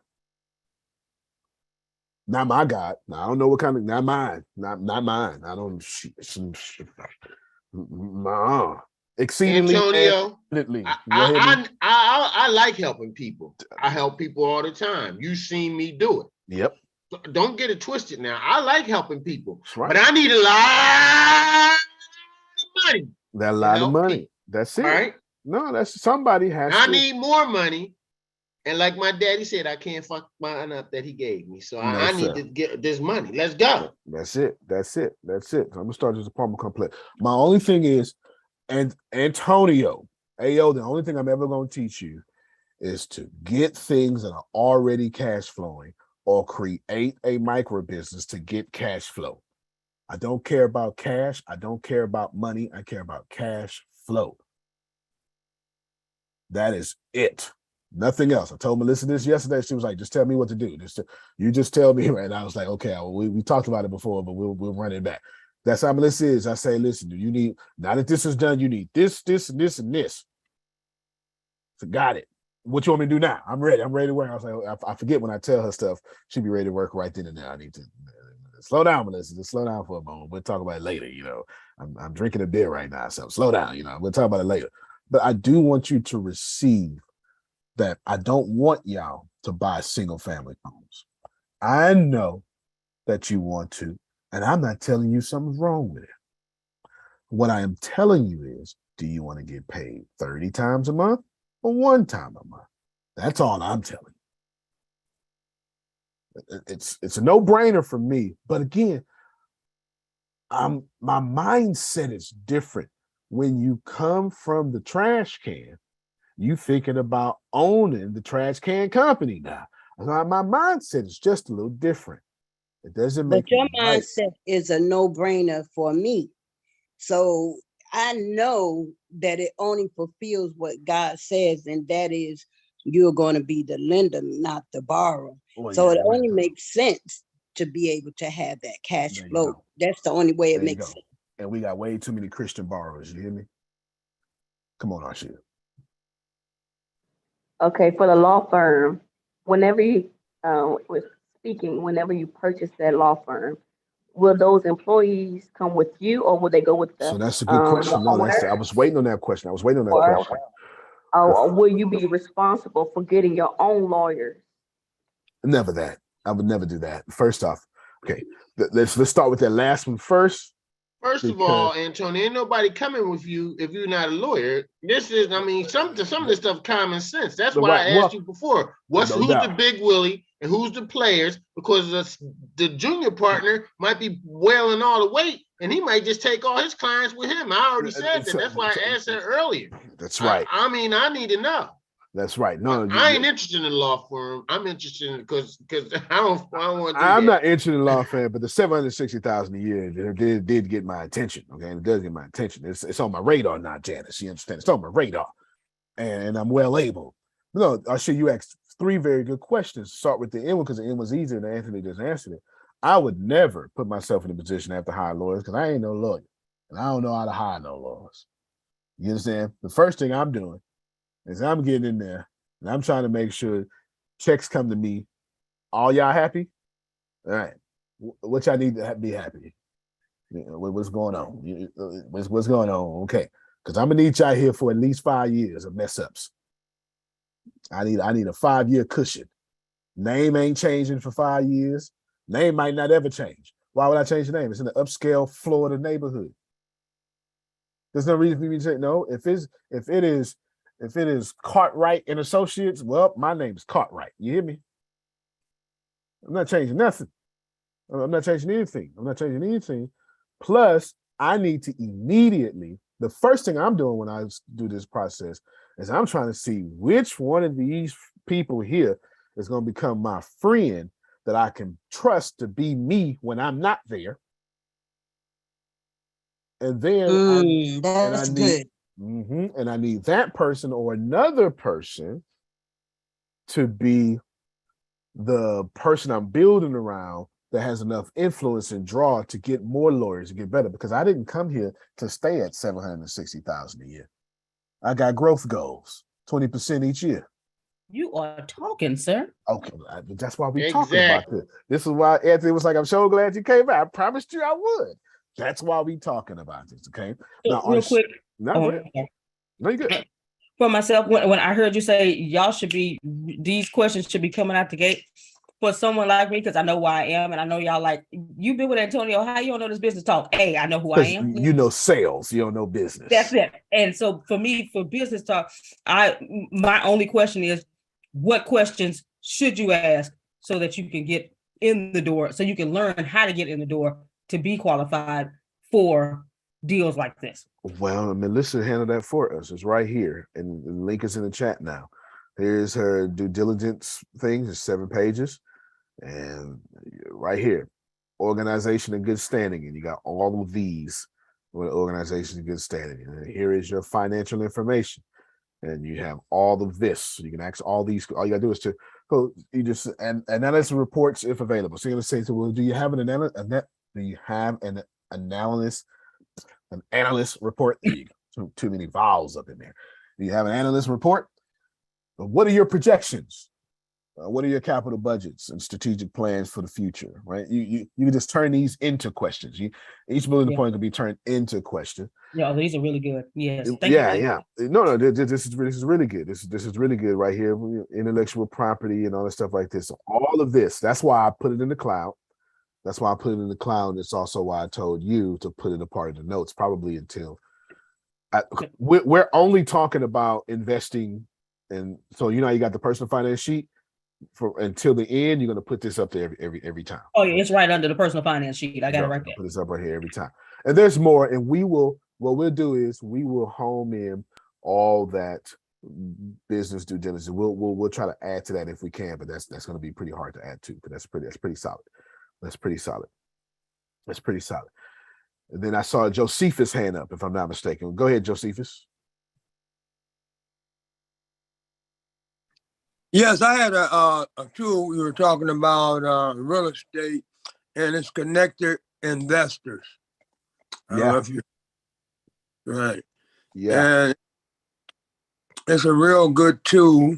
Speaker 10: Not my God. Now, I don't know what kind of, not mine. Not mine. I don't. Exceedingly,
Speaker 7: Antonio,
Speaker 10: infinitely.
Speaker 7: I like helping people. I help people all the time. You've seen me do it.
Speaker 10: Yep.
Speaker 7: Don't get it twisted now. I like helping people,
Speaker 10: right.
Speaker 7: But I need a lot of money.
Speaker 10: That lot of money.
Speaker 7: People.
Speaker 10: That's it.
Speaker 7: All right.
Speaker 10: No, that's somebody has.
Speaker 7: I need more money. And like my daddy said, I can't fuck mine up that he gave me. So I need to get this money. Let's go.
Speaker 10: That's it. So I'm gonna start this apartment complex. My only thing is, and Antonio, Ayo, the only thing I'm ever gonna teach you is to get things that are already cash flowing, or create a micro business to get cash flow. I don't care about cash. I don't care about money. I care about cash flow. That is it. Nothing else. I told Melissa this yesterday. She was like, just tell me what to do. You just tell me. And I was like, okay, we talked about it before, but we'll run it back. That's how Melissa is. I say, listen, you need, now that this is done, you need this, and this, and this. So got it. What you want me to do now? I'm ready. I'm ready to work. I was like, I forget when I tell her stuff, she'll be ready to work right then and there. I need to slow down, Melissa. Just slow down for a moment. We'll talk about it later. You know, I'm drinking a beer right now, so slow down. You know, we'll talk about it later. But I do want you to receive that. I don't want y'all to buy single family homes. I know that you want to, and I'm not telling you something's wrong with it. What I am telling you is, do you want to get paid 30 times a month or 1 time a month? That's all I'm telling you. It's a no-brainer for me. But again, my mindset is different. When you come from the trash can, you thinking about owning the trash can company now. My mindset is just a little different. It doesn't
Speaker 4: But
Speaker 10: make
Speaker 4: your
Speaker 10: it right.
Speaker 4: mindset is a no-brainer for me. So I know that it only fulfills what God says, and that is you're going to be the lender, not the borrower.
Speaker 10: Well,
Speaker 4: So
Speaker 10: yeah,
Speaker 4: it only makes sense to be able to have that cash
Speaker 10: there you
Speaker 4: flow.
Speaker 10: go.
Speaker 4: That's the only way it
Speaker 10: There you
Speaker 4: makes
Speaker 10: go.
Speaker 4: sense.
Speaker 10: And we got way too many Christian borrowers. You hear me? Come on, Arshia.
Speaker 11: Okay, for the law firm, whenever you was speaking, whenever you purchase that law firm, will those employees come with you, or will they go with
Speaker 10: So
Speaker 11: the
Speaker 10: that's a good question. No,
Speaker 11: owner,
Speaker 10: I was waiting on that question.
Speaker 11: or will you be responsible for getting your own lawyers?
Speaker 10: Never that. I would never do that. First off, okay, let's start with that last one first.
Speaker 7: First of all, Antonio, ain't nobody coming with you if you're not a lawyer. This is, I mean, some of this stuff common sense. That's why I asked you before. Who's the big Willie and who's the players? Because the junior partner might be wailing all the weight, and he might just take all his clients with him. I already said that. That's why I asked that earlier.
Speaker 10: That's right.
Speaker 7: I mean, I need to know.
Speaker 10: That's right. No,
Speaker 7: I ain't interested in the law firm. I'm interested in because I don't want to do
Speaker 10: I'm
Speaker 7: that.
Speaker 10: not interested in law firm, but the $760,000 a year did get my attention. Okay, it does get my attention. It's on my radar now, Janice. You understand? It's on my radar, and I'm well able. No, I'll show you asked 3 very good questions. Start with the end one because the end was easier, and Anthony just answered it. I would never put myself in a position to have to hire lawyers because I ain't no lawyer, and I don't know how to hire no lawyers. You understand? The first thing I'm doing is I'm getting in there and I'm trying to make sure checks come to me. All y'all happy? All right. What y'all need to be happy? What's going on? What's going on? Okay. Because I'm gonna need y'all here for at least 5 years of mess ups. I need a 5-year cushion. Name ain't changing for 5 years. Name might not ever change. Why would I change the name? It's in the upscale Florida neighborhood. There's no reason for me to say no. If it is Cartwright and Associates, well, my name is Cartwright. You hear me? I'm not changing nothing. I'm not changing anything. Plus, I need to immediately, the first thing I'm doing when I do this process is I'm trying to see which one of these people here is going to become my friend that I can trust to be me when I'm not there. And then
Speaker 4: that's good.
Speaker 10: And I need that person or another person to be the person I'm building around that has enough influence and draw to get more lawyers to get better. Because I didn't come here to stay at $760,000 a year. I got growth goals, 20% each year.
Speaker 1: You are talking, sir.
Speaker 10: Okay, that's why we're talking about this. This is why Anthony was like, I'm so glad you came back. I promised you I would. That's why we're talking about this, okay?
Speaker 1: So
Speaker 10: now,
Speaker 1: real quick.
Speaker 10: No, you good.
Speaker 1: For myself, when I heard you say these questions should be coming out the gate for someone like me, because I know who I am, and I know y'all like, you've been with Antonio, how you don't know this business talk? Hey, I know who I am.
Speaker 10: You know sales, you don't know business.
Speaker 1: That's it. And so for me, for business talk, my only question is, what questions should you ask so that you can get in the door, so you can learn how to get in the door to be qualified for deals like this?
Speaker 10: Well, Melissa handled that for us. It's right here, and the link is in the chat now. Here's her due diligence thing. It's 7 pages, and right here, organization in good standing, and you got all of these with organization in good standing. And here is your financial information, and you have all of this. So you can ask all these. All you gotta do is to go. You just and analysis reports if available. So you're gonna say, so well, do you have an analyst? Do you have an analyst? An analyst report. There you go. Too many vowels up in there. Do you have an analyst report? What are your projections? What are your capital budgets and strategic plans for the future? Right? You can just turn these into questions. Each bullet point can be turned into a question.
Speaker 1: Yeah, these are really good. Yes.
Speaker 10: Yeah. No. This is really good. This is really good right here. Intellectual property and all that stuff like this. So all of this. That's why I put it in the cloud. That's why I put it in the cloud. It's also why I told you to put it a part of the notes, probably until we're only talking about investing. And so, you got the personal finance sheet for until the end. You're going to put this up there every time.
Speaker 1: Oh, yeah, it's right under the personal finance sheet. I got it right there.
Speaker 10: Put this up right here every time. And there's more. And what we'll do is we will home in all that business due diligence. We'll try to add to that if we can, but that's going to be pretty hard to add to, because that's pretty solid. That's pretty solid. That's pretty solid. And then I saw Josephus' hand up, if I'm not mistaken. Go ahead, Josephus.
Speaker 13: Yes, I had a tool. We were talking about real estate, and it's connected investors. I don't know if you right.
Speaker 10: Yeah.
Speaker 13: And it's a real good tool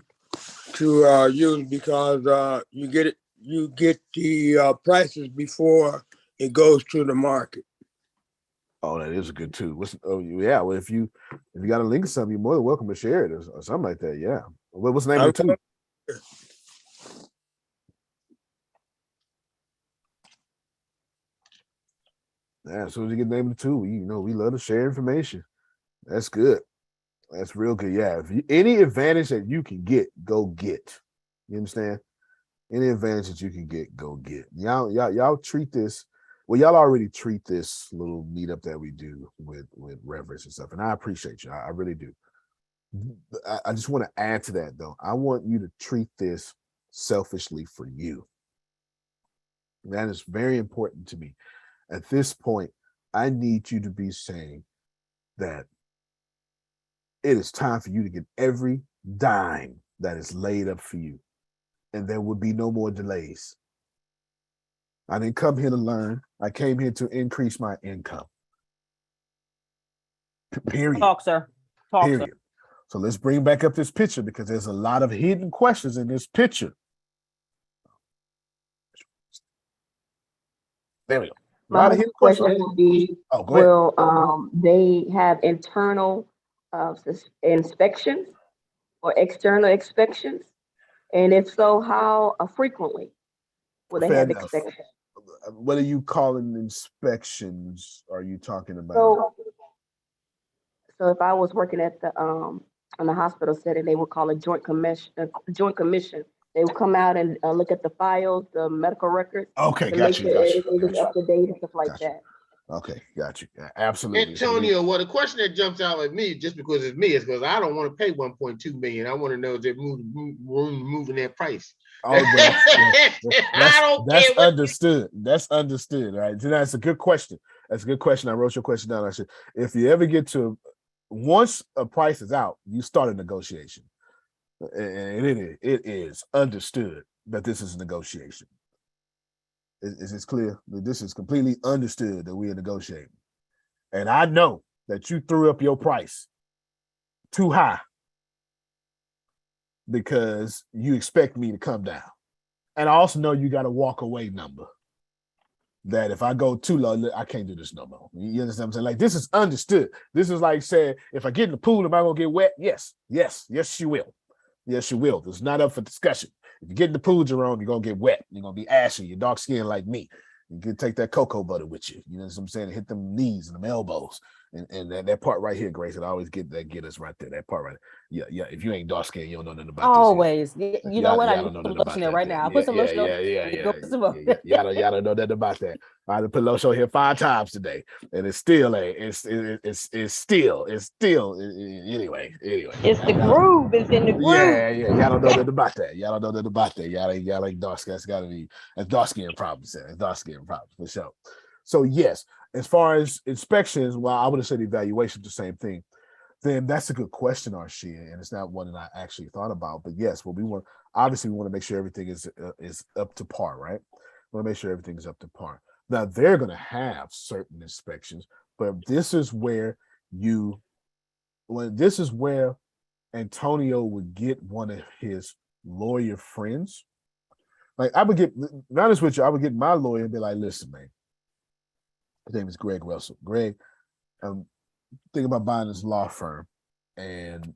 Speaker 13: to use because you get the prices before it goes to the market.
Speaker 10: Oh, that is a good tool. Yeah. Well, if you got a link to something, you're more than welcome to share it or something like that. Yeah. What's the name of the tool? Yeah, as soon as you get the name of the tool, we love to share information. That's good. That's real good. Yeah. Any advantage that you can get, go get. You understand? Any advantage that you can get, go get. Y'all treat this. Well, y'all already treat this little meetup that we do with reverence and stuff, and I appreciate you. I really do. I just want to add to that, though. I want you to treat this selfishly for you. That is very important to me. At this point, I need you to be saying that it is time for you to get every dime that is laid up for you, and there will be no more delays. I didn't come here to learn. I came here to increase my income. Period.
Speaker 1: Talk, sir. Talk,
Speaker 10: Period.
Speaker 1: sir.
Speaker 10: So let's bring back up this picture because there's a lot of hidden questions in this picture. There we go.
Speaker 11: My question would be, will they have internal inspections or external inspections? And if so, how frequently will they have inspections?
Speaker 10: What are you calling inspections? Are you talking about?
Speaker 11: So if I was working at the on the hospital setting, they would call a joint commission. They would come out and look at the files, the medical records.
Speaker 10: Okay,
Speaker 11: to
Speaker 10: got
Speaker 11: make
Speaker 10: you.
Speaker 11: sure everything is up to date and stuff like that.
Speaker 10: Okay, got you. Absolutely.
Speaker 7: Antonio, well, the question that jumps out at me, just because it's me, is because I don't want to pay 1.2 million. I want to know if they're moving their price.
Speaker 10: Oh, that's understood. That's understood, right? That's a good question. That's a good question. I wrote your question down. I said, if you ever get to, once a price is out, you start a negotiation, and it is understood that this is a negotiation. Is this clear? This is completely understood that we are negotiating, and I know that you threw up your price too high because you expect me to come down. And I also know you got a walk away number that if I go too low, I can't do this no more. You understand what I'm saying? Like, this is understood. This is like saying, if I get in the pool, am I going to get wet? Yes, you will. Yes, you will. It's not up for discussion. If you get in the pool, Jerome, you're going to get wet. You're going to be ashy. You're dark skinned like me. You can take that cocoa butter with you. You know what I'm saying? And hit them knees and them elbows. And that part right here, Grace, it always get us right there. That part right there. Yeah. If you ain't dark skinned, you don't know nothing about
Speaker 1: always.
Speaker 10: this.
Speaker 1: You know what? I
Speaker 10: don't know
Speaker 1: put
Speaker 10: nothing
Speaker 1: lotion there right now. I put some lotion on.
Speaker 10: Y'all don't know nothing about that. I had to put lotion here 5 times today, and it's still anyway. It's
Speaker 8: the groove. It's in the groove.
Speaker 10: Yeah. Y'all don't know nothing about that. Y'all ain't dark skin. That's gotta be dark skin problems. That's dark skin problems for sure. So yes, as far as inspections, well, I would have said evaluation, the same thing. Then that's a good question, Arshia, and it's not one that I actually thought about. But yes, what we want, obviously, we want to make sure everything is up to par, right? We want to make sure everything is up to par. Now they're going to have certain inspections, but this is where Antonio would get one of his lawyer friends. Like, I would get, to be honest with you, I would get my lawyer and be like, listen, man, his name is Greg Russell. Greg, I'm thinking about buying this law firm, and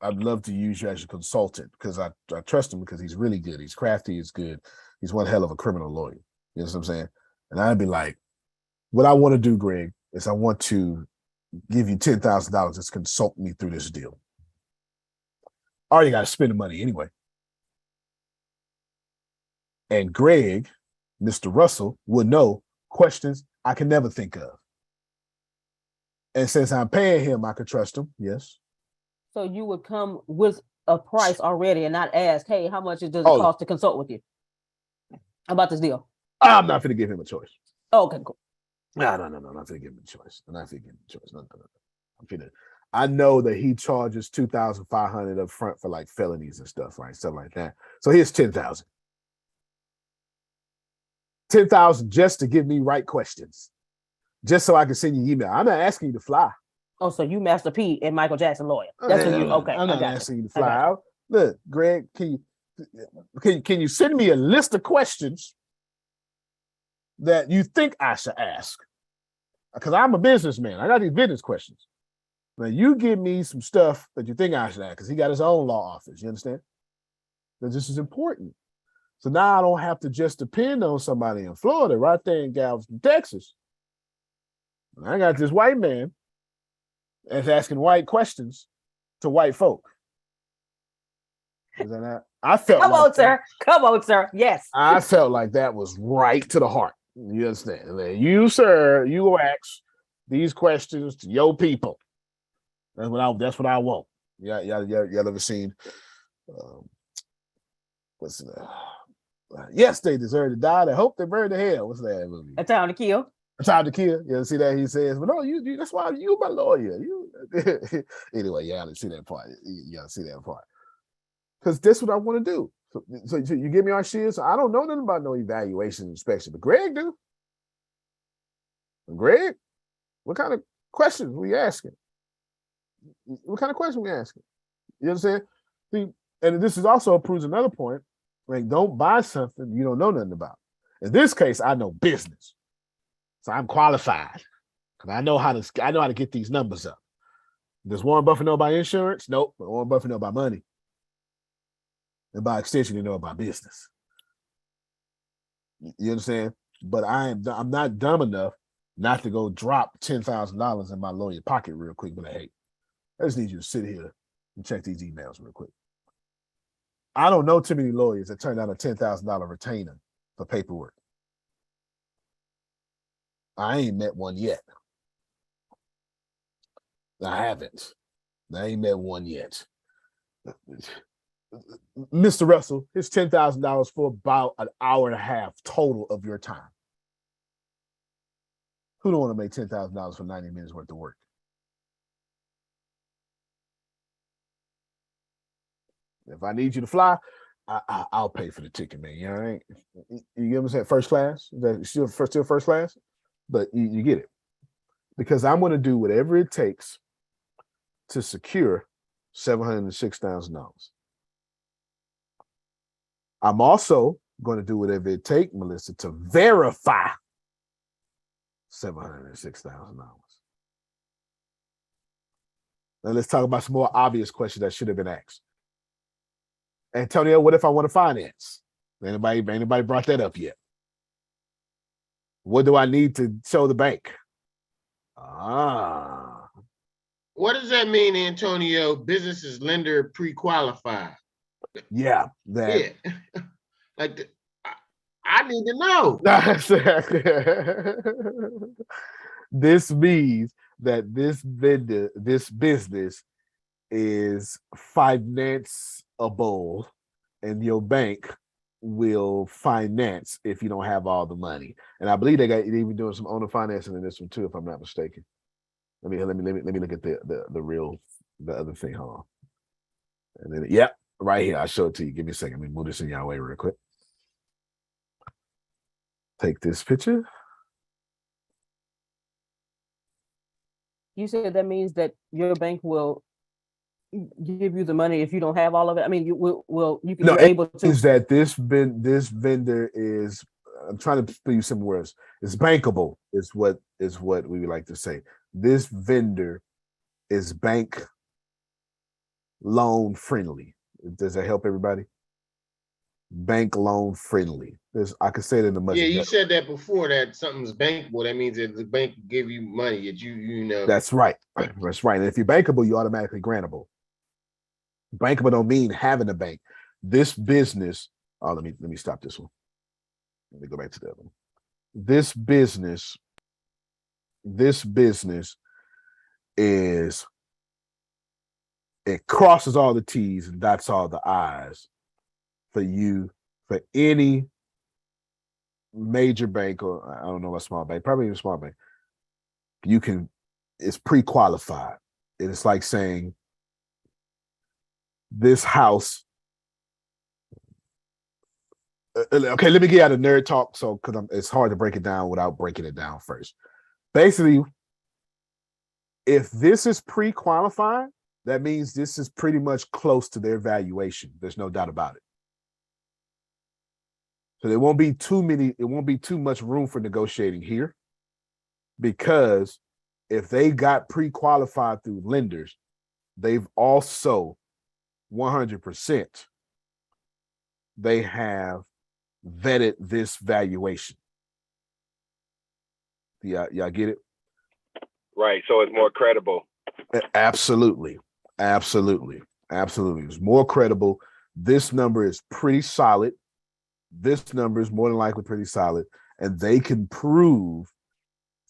Speaker 10: I'd love to use you as a consultant because I trust him because he's really good. He's crafty, he's good. He's one hell of a criminal lawyer. You know what I'm saying? And I'd be like, what I want to do, Greg, is I want to give you $10,000 to consult me through this deal. I already got to spend the money anyway. And Greg, Mr. Russell, would know questions I can never think of. And since I'm paying him, I could trust him. Yes.
Speaker 1: So you would come with a price already and not ask, hey, how much does it cost to consult with you about this deal?
Speaker 10: I'm not gonna give him a choice.
Speaker 1: Okay, cool.
Speaker 10: No, I'm not gonna give him a choice. I'm not gonna give him a choice. No. I know that he charges $2,500 up front for like felonies and stuff, right? Stuff like that. So here's $10,000. $10,000 just to give me right questions, just so I can send you email. I'm not asking you to fly.
Speaker 1: Oh, so you Master P and Michael Jackson lawyer. That's what you. Okay,
Speaker 10: I'm not asking you to fly out. Look, Greg, can you send me a list of questions that you think I should ask? Because I'm a businessman. I got these business questions. Now you give me some stuff that you think I should ask, because he got his own law office. You understand? That this is important. So now I don't have to just depend on somebody in Florida, right there in Galveston, Texas. I got this white man that's asking white questions to white folk. Is that not? I felt
Speaker 1: Come on, sir. Come on, sir. Yes.
Speaker 10: I felt like that was right to the heart. You understand? You, sir, you go ask these questions to your people. That's what I want. Y'all ever seen what's the yes, they deserve to die. They hope they burn to hell. What's that movie?
Speaker 1: A Time to Kill.
Speaker 10: A Time to Kill. You see that he says, but no, you that's why you my lawyer. You anyway, you gotta see that part. You gotta see that part. Because that's what I want to do. So you give me our shares. So I don't know nothing about no evaluation inspection, but Greg do. Greg, what kind of questions we asking? What kind of question we asking? You understand? See, and this is also proves another point. Like, don't buy something you don't know nothing about. In this case, I know business, so I'm qualified because I know how to get these numbers up. Does Warren Buffett know about insurance? Nope. But Warren Buffett know about money, and by extension, he know about business. You understand? But I'm not dumb enough not to go drop $10,000 in my lawyer pocket real quick. But hey, I just need you to sit here and check these emails real quick. I don't know too many lawyers that turn down a $10,000 retainer for paperwork. I ain't met one yet. I haven't. I ain't met one yet. Mr. Russell, it's $10,000 for about an hour and a half total of your time. Who don't want to make $10,000 for 90 minutes worth of work? If I need you to fly, I'll pay for the ticket, man. You know what I mean? You get what I'm saying? First class? Is that still first class? But you get it. Because I'm going to do whatever it takes to secure $706,000. I'm also going to do whatever it takes, Melissa, to verify $706,000. Now let's talk about some more obvious questions that should have been asked. Antonio, what if I want to finance? Anybody brought that up yet? What do I need to show the bank?
Speaker 7: What does that mean, Antonio? Businesses lender pre-qualified.
Speaker 10: Yeah,
Speaker 7: that. Yeah. Like I need to know.
Speaker 10: This means that this business is financeable, and your bank will finance if you don't have all the money. And I believe they even doing some owner financing in this one too, if I'm not mistaken. Let me look at the other thing. Hold on. And then yep, right here. I'll show it to you. Give me a second. Let me move this in your way real quick. Take this picture.
Speaker 1: You said that means that your bank will give you the money if you don't have all of it. I mean, you're able to.
Speaker 10: Is that this vendor is? I'm trying to put you some words. It's bankable. Is what we would like to say. This vendor is bank loan friendly. Does that help everybody? Bank loan friendly. I could say it in a much.
Speaker 7: Yeah, you said that before, that something's bankable. That means that the bank give you money that you know.
Speaker 10: That's right. That's right. And if you're bankable, you're automatically grantable. Bankable don't mean having a bank. This business. Oh, let me stop this one. Let me go back to the other one. This business is, it crosses all the T's and dots all the I's for you, for any major bank, or I don't know, a small bank, probably even a small bank, it's pre-qualified. And it's like saying this house. Okay, let me get out of nerd talk. So, because it's hard to break it down without breaking it down first. Basically, if this is pre-qualified, that means this is pretty much close to their valuation. There's no doubt about it. So there won't be too much room for negotiating here, because if they got pre-qualified through lenders, they've also 100%, they have vetted this valuation. Y'all get it?
Speaker 14: Right. So it's more credible.
Speaker 10: Absolutely. It's more credible. This number is pretty solid. This number is more than likely pretty solid. And they can prove,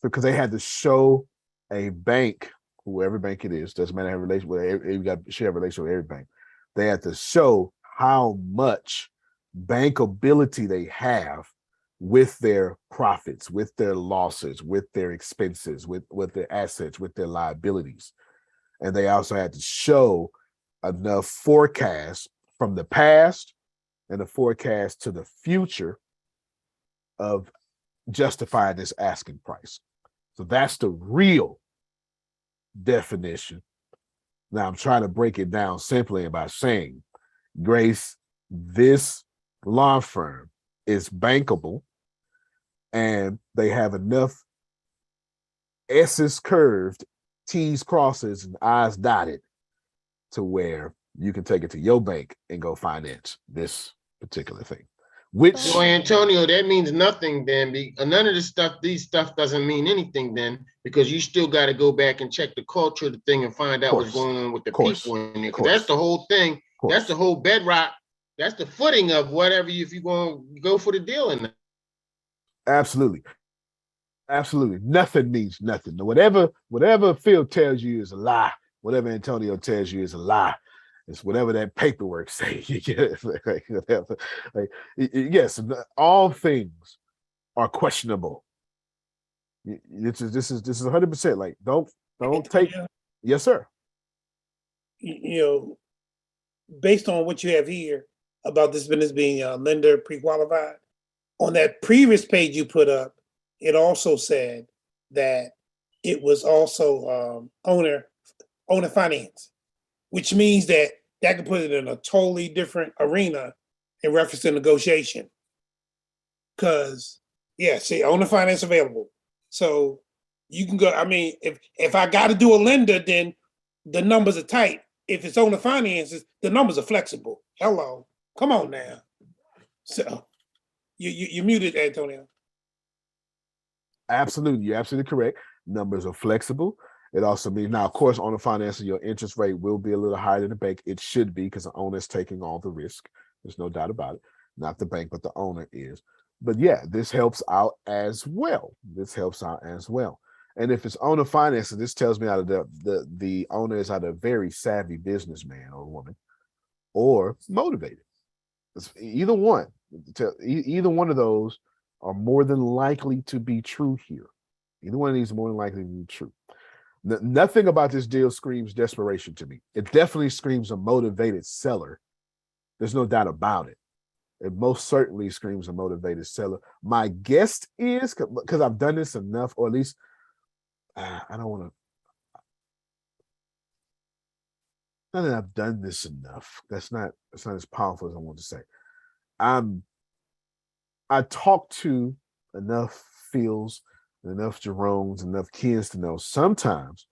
Speaker 10: because they had to show a bank, whoever bank it is, doesn't matter, have a relation with, you got to share a relation with every bank. They had to show how much bankability they have with their profits, with their losses, with their expenses, with their assets, with their liabilities. And they also had to show enough forecast from the past and the forecast to the future of justifying this asking price. So that's the real definition. Now I'm trying to break it down simply by saying, Grace, this law firm is bankable, and they have enough S's curved, T's crosses, and I's dotted to where you can take it to your bank and go finance this particular thing. Which,
Speaker 7: so Antonio, that means nothing then. None of these stuff doesn't mean anything then, because you still got to go back and check the culture of the thing and find out what's going on with the people in it. That's the whole thing. That's the whole bedrock. That's the footing of whatever if you're going to go for the deal in that.
Speaker 10: Absolutely. Nothing means nothing. Whatever Phil tells you is a lie. Whatever Antonio tells you is a lie. It's whatever that paperwork says. Yes, all things are questionable. This is 100%. Like, don't take. Yes, sir.
Speaker 9: Based on what you have here about this business being lender pre-qualified, on that previous page you put up, it also said that it was also owner finance, which means that could put it in a totally different arena in reference to negotiation. Because, owner finance available. So you can go, I mean, if I got to do a lender, then the numbers are tight. If it's owner finances, the numbers are flexible. Hello, come on now. So you muted, Antonio.
Speaker 10: Absolutely, you're absolutely correct. Numbers are flexible. It also means, now, of course, on the financing, your interest rate will be a little higher than the bank. It should be, because the owner is taking all the risk. There's no doubt about it. Not the bank, but the owner is. But yeah, this helps out as well. And if it's owner financing, this tells me out of the owner is either a very savvy businessman or woman, or motivated. It's either one. Either one of those are more than likely to be true here. Either one of these are more than likely to be true. Nothing about this deal screams desperation to me. It definitely screams a motivated seller. There's no doubt about it. It most certainly screams a motivated seller. My guess is, because I've done this enough, or at least I don't want to. Not that I've done this enough. That's not as powerful as I want to say. I talked to enough Phils, enough Jeromes, enough kids to know sometimes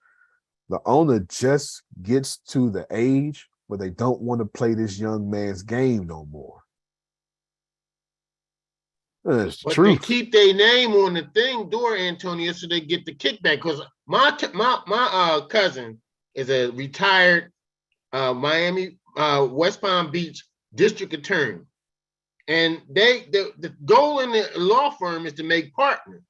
Speaker 10: the owner just gets to the age where they don't want to play this young man's game no more. That's
Speaker 7: but
Speaker 10: true.
Speaker 7: They keep their name on the thing, Antonio, so they get the kickback. Because my cousin is a retired Miami West Palm Beach district attorney, and the goal in the law firm is to make partners.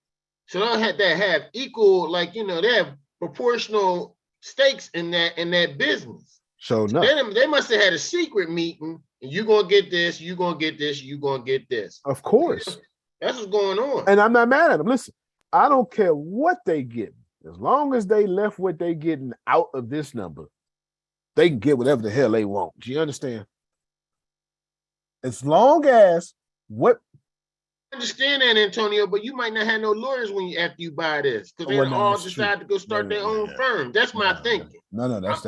Speaker 7: So they have equal, they have proportional stakes in that business.
Speaker 10: So no,
Speaker 7: they must have had a secret meeting. And you're gonna get this, you're gonna get this, you're gonna get this.
Speaker 10: Of course.
Speaker 7: That's what's going on.
Speaker 10: And I'm not mad at them. Listen, I don't care what they get. As long as they left what they getting out of this number, they can get whatever the hell they want. Do you understand? As long as what
Speaker 7: I understand that, Antonio, but you might not have no lawyers when you after you buy this, because they
Speaker 10: Well, no,
Speaker 7: all
Speaker 10: that's true.
Speaker 7: decide to go start their own firm. That's my thinking.
Speaker 10: No, that's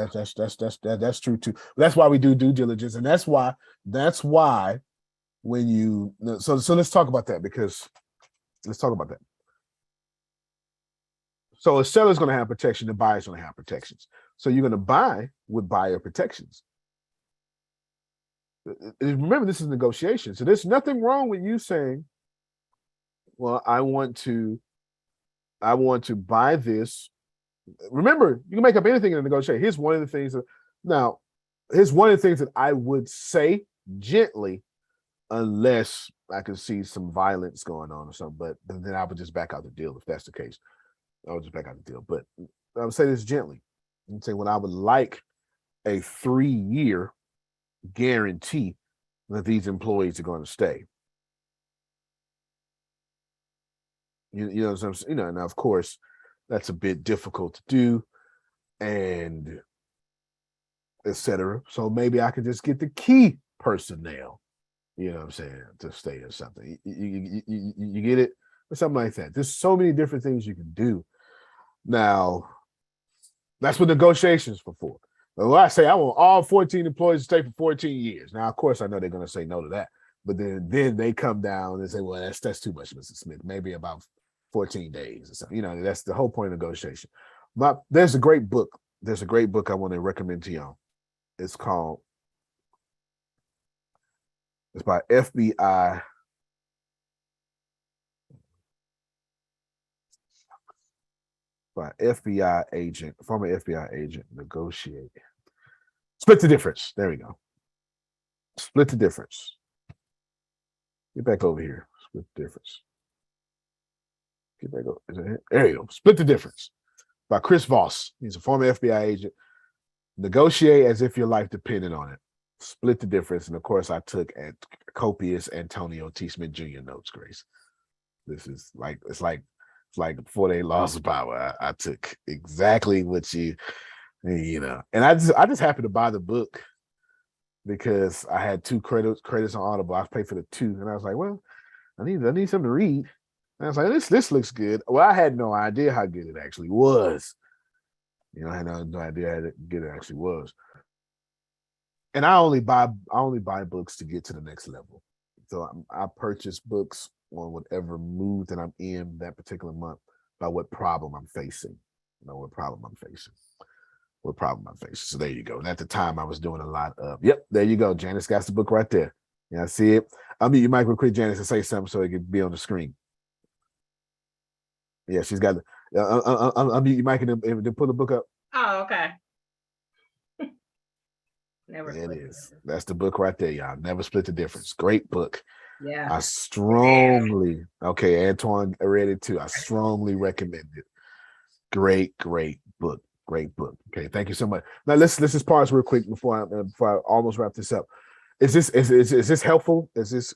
Speaker 10: true too. That's why we do due diligence, and that's why when you so let's talk about that, because let's talk about that. So a seller's going to have protection, the buyer's going to have protections. So you're going to buy with buyer protections. Remember, this is negotiation. So there's nothing wrong with you saying, well, I want to buy this. Remember, you can make up anything in a negotiation. Here's one of the things that I would say gently, unless I can see some violence going on or something, but then I would just back out the deal if that's the case. I would just back out the deal. But I would say this gently. I'm saying, when I would like a 3-year guarantee that these employees are going to stay. You know what I'm saying? You know, and of course, that's a bit difficult to do, and etc. So maybe I could just get the key personnel, you know what I'm saying, to stay or something. You get it? Or something like that. There's so many different things you can do. Now, that's what negotiations are for. Well, I say I want all 14 employees to stay for 14 years. Now, of course, I know they're going to say no to that, but then they come down and say, well, that's too much, Mr. Smith. Maybe about 14 days or something. You know, that's the whole point of negotiation. But there's a great book. There's a great book I want to recommend to y'all. It's by FBI. By FBI agent, former FBI agent, negotiate. Split the difference. There we go. Split the difference. Get back over here. Split the difference. Get back over. There you go. Split the difference. By Chris Voss. He's a former FBI agent. Negotiate as if your life depended on it. Split the difference. And of course, I took copious Antonio T. Smith Jr. notes, Grace. This is like, it's like before they lost power, I took exactly what you know. And I just happened to buy the book because I had 2 credits on Audible. I paid for the 2, and I was like, well, I need something to read. And I was like, this looks good. Well, I had no idea how good it actually was. You know, I had no idea how good it actually was. And I only buy books to get to the next level. So I purchase books on whatever mood that I'm in that particular month, by what problem I'm facing. What problem I'm facing. So there you go. And at the time, I was doing a lot of, yep, there you go. Janice got the book right there. Yeah, I see it. I'll mute your mic real quick, Janice, and say something so it can be on the screen. Yeah, she's got, I'll mute your mic and then pull the book up.
Speaker 15: Oh, okay.
Speaker 10: There it is. That's the book right there, y'all. Never Split the Difference. Great book.
Speaker 15: Yeah.
Speaker 10: I strongly, okay, Antoine read it too. I strongly recommend it. Great book. Great book. Okay, thank you so much. Now let's just pause real quick before I almost wrap this up. Is this helpful? Is this?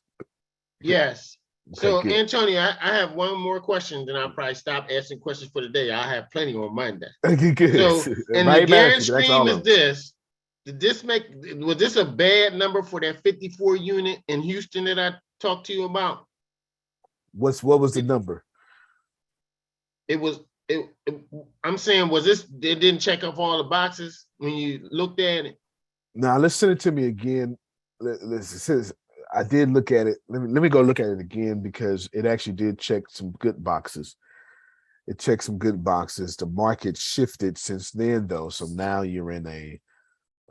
Speaker 7: Yes.
Speaker 10: Okay,
Speaker 7: So
Speaker 10: good.
Speaker 7: Antonio, I have one more question, then I'll probably stop asking questions for the day. I have plenty on Monday.
Speaker 10: Okay, good.
Speaker 7: So in the grand scheme is this, was this a bad number for that 54 unit in Houston that I talked to you about?
Speaker 10: What was the number?
Speaker 7: I'm saying, it didn't check off all the boxes when you looked at it?
Speaker 10: Now let's send it to me again. I did look at it. Let me go look at it again, because it actually did check some good boxes. It checked some good boxes. The market shifted since then, though. So now you're in a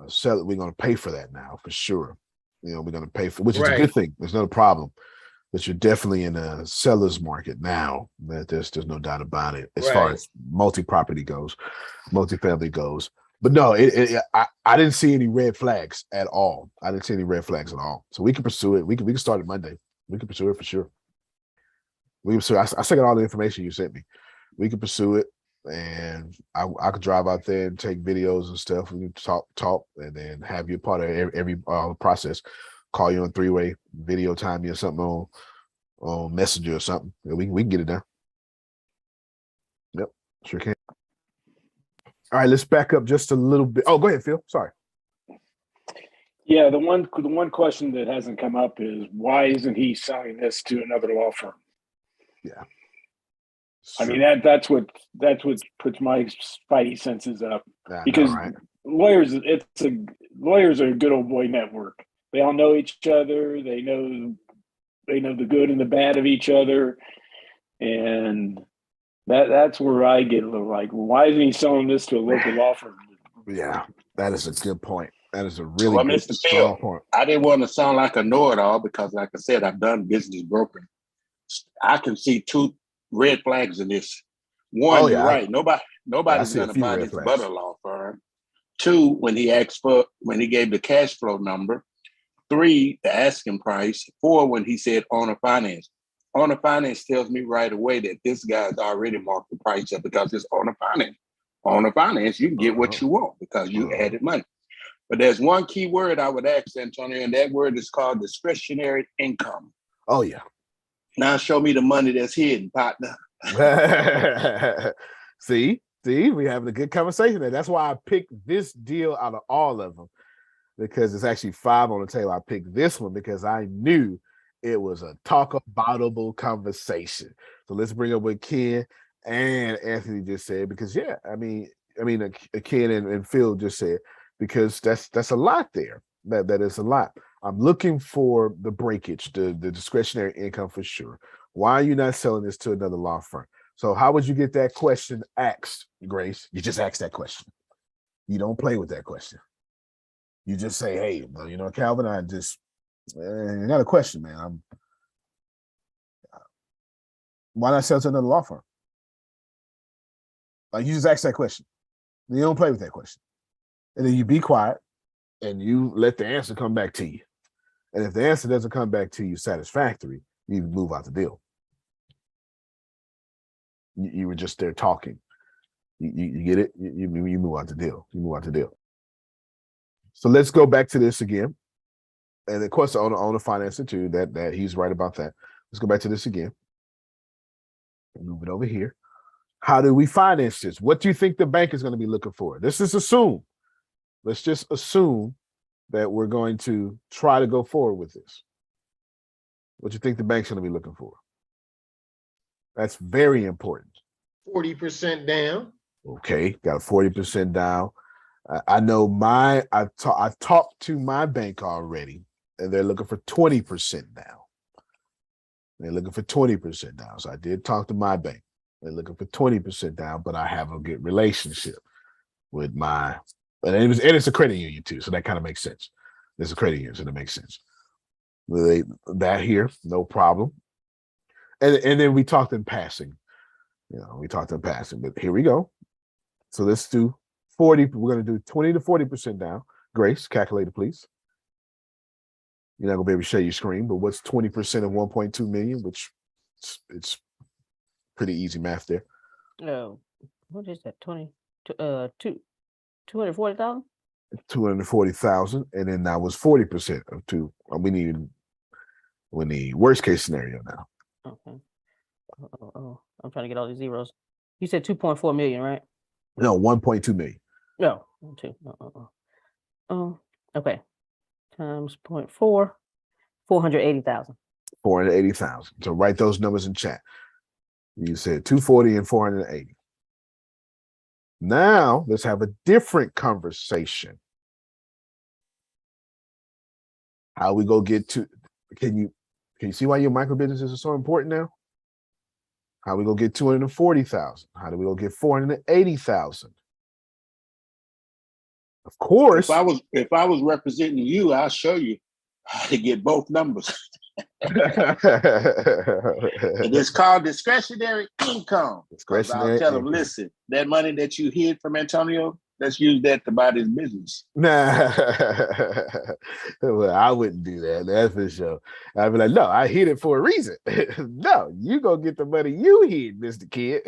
Speaker 10: sell. We're going to pay for that now for sure. You know, we're going to pay for, which is a good thing. There's no problem. But you're definitely in a seller's market now. There's no doubt about it. As far as multi-property goes, multifamily goes. But no, I didn't see any red flags at all. So we can pursue it. We can start it Monday. We can pursue it for sure. We can pursue. I got all the information you sent me. We can pursue it, and I could drive out there and take videos and stuff. We can talk, and then have you part of every process. Call you on 3-way, video time you or something on Messenger or something. Yeah, we can get it done. Yep, sure can. All right, let's back up just a little bit. Oh, go ahead, Phil. Sorry.
Speaker 15: Yeah, the one question that hasn't come up is why isn't he selling this to another law firm?
Speaker 10: Yeah.
Speaker 15: I mean that's what puts my spidey senses up because
Speaker 10: right?
Speaker 15: lawyers are a good old boy network. They all know each other. They know the good and the bad of each other, and that's where I get a little like, why isn't he selling this to a local law firm?
Speaker 10: Yeah, that is a good point. That is a really
Speaker 16: well,
Speaker 10: good,
Speaker 16: Mr.
Speaker 10: strong
Speaker 16: Phil,
Speaker 10: point.
Speaker 16: I didn't want to sound like a know-it-all because, like I said, I've done business brokering. I can see two red flags in this. One, you're right. Nobody's going to buy this but a law firm. Two, when he gave the cash flow number. Three, the asking price. Four, when he said owner finance. Owner finance tells me right away that this guy's already marked the price up because it's owner finance. Owner finance, you can get what you want because you added money. But there's one key word I would ask, Antonio, and that word is called discretionary income.
Speaker 10: Oh, yeah.
Speaker 16: Now show me the money that's hidden, partner.
Speaker 10: See, we having a good conversation there. That's why I picked this deal out of all of them, because it's actually 5 on the table. I picked this one because I knew it was a talk-aboutable conversation. So let's bring up what Ken and Anthony just said, because I mean, Ken and Phil just said, because that's a lot there. That is a lot. I'm looking for the breakage, the discretionary income for sure. Why are you not selling this to another law firm? So how would you get that question asked, Grace? You just ask that question. You don't play with that question. You just say, hey, well, Calvin, I just got a question, man. Why not sell to another law firm? Like, you just ask that question. You don't play with that question. And then you be quiet and you let the answer come back to you. And if the answer doesn't come back to you satisfactory, you move out the deal. You were just there talking. You get it? You move out the deal. You move out the deal. So let's go back to this again. And of course, on the finance too, that he's right about that. Let's go back to this again. Move it over here. How do we finance this? What do you think the bank is going to be looking for? Let's just assume that we're going to try to go forward with this. What do you think the bank's going to be looking for? That's very important.
Speaker 7: 40% down.
Speaker 10: Okay, got 40% down. I know I've talked to my bank already, and they're looking for 20% down. They're looking for 20% down. So I did talk to my bank. They're looking for 20% down, but I have a good relationship with and it's a credit union too, so that kind of makes sense. It's a credit union, so that makes sense. That here, no problem. And then we talked in passing. But here we go. So let's do 40. We're going to do 20 to 40% down. Grace, calculator, please. You're not going to be able to share your screen, but what's 20% of 1.2 million, which it's pretty easy math there.
Speaker 1: No, what is that? 240,000?
Speaker 10: 240,000, and then that was 40% of 2. We need worst case scenario now.
Speaker 1: Okay. I'm trying to get all these zeros. You said 2.4 million, right?
Speaker 10: No, 1.2 million.
Speaker 1: No, 2. Okay. Times 0.4, 480,000.
Speaker 10: 480,000. So write those numbers in chat. You said 240 and 480. Now let's have a different conversation. How we go get to? Can you see why your micro businesses are so important now? How we go get 240,000? How do we go get 480,000? Of course.
Speaker 16: If I was representing you, I'll show you how to get both numbers. And it's called discretionary income. I'll tell them, listen, that money that you hid from Antonio, let's use that to buy this business.
Speaker 10: Nah, well, I wouldn't do that. That's for sure. I'd be like, no, I hid it for a reason. No, you go get the money you hid, Mr. Kid.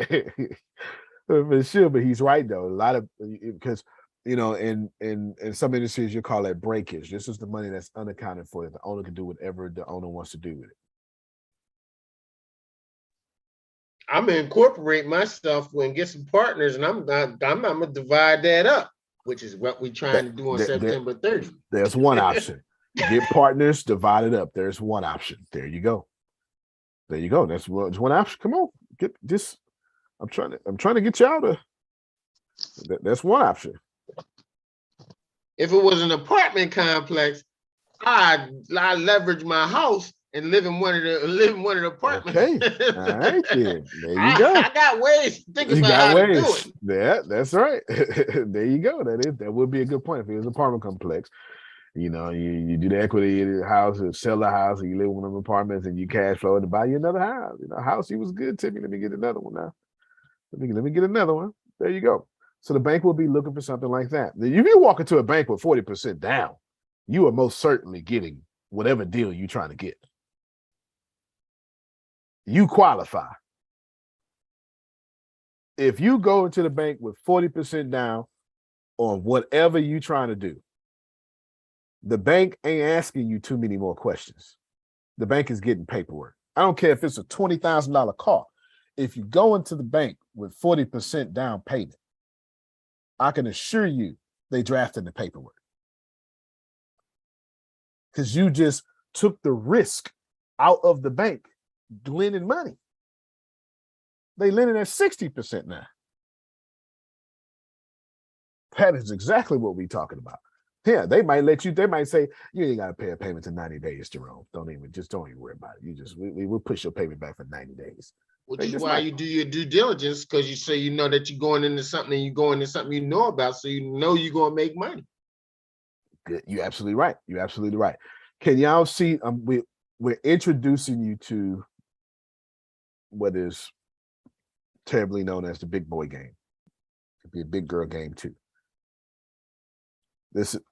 Speaker 10: For sure, but he's right though. A lot of because in some industries you call that breakage. This is the money that's unaccounted for. The owner can do whatever the owner wants to do with it.
Speaker 7: I'm gonna incorporate myself and get some partners, and I'm gonna divide that up, which is what we're trying to do on September 30th.
Speaker 10: There's one option. Get partners, divide it up. There's one option. There you go. There you go. That's one option. Come on, get this. I'm trying to get y'all to. That's one option.
Speaker 7: If it was an apartment complex, I leverage my house and live in one of the apartments.
Speaker 10: Okay. All right, then. There you go.
Speaker 7: I got ways to think about how to do it.
Speaker 10: Yeah, that's right. There you go. That would be a good point. If it was an apartment complex, you do the equity in the house, and sell the house, and you live in one of them apartments, and you cash flow it to buy you another house. House, you was good, Timmy. Let me get another one now. Let me get another one. There you go. So the bank will be looking for something like that. If you walk into a bank with 40% down, you are most certainly getting whatever deal you're trying to get. You qualify. If you go into the bank with 40% down on whatever you're trying to do, the bank ain't asking you too many more questions. The bank is getting paperwork. I don't care if it's a $20,000 car. If you go into the bank with 40% down payment, I can assure you they drafted the paperwork. Because you just took the risk out of the bank lending money. They lending at 60% now. That is exactly what we're talking about. Yeah, they might say, you ain't got to pay a payment to 90 days, Jerome. Don't even worry about it. We'll push your payment back for 90 days.
Speaker 7: Which is why you do your due diligence, because you say you know that you're going into something and you're going into something you know about, so you know you're going to make money.
Speaker 10: Good. You're absolutely right. You're absolutely right. Can y'all see, we're introducing you to what is terribly known as the big boy game. It could be a big girl game too.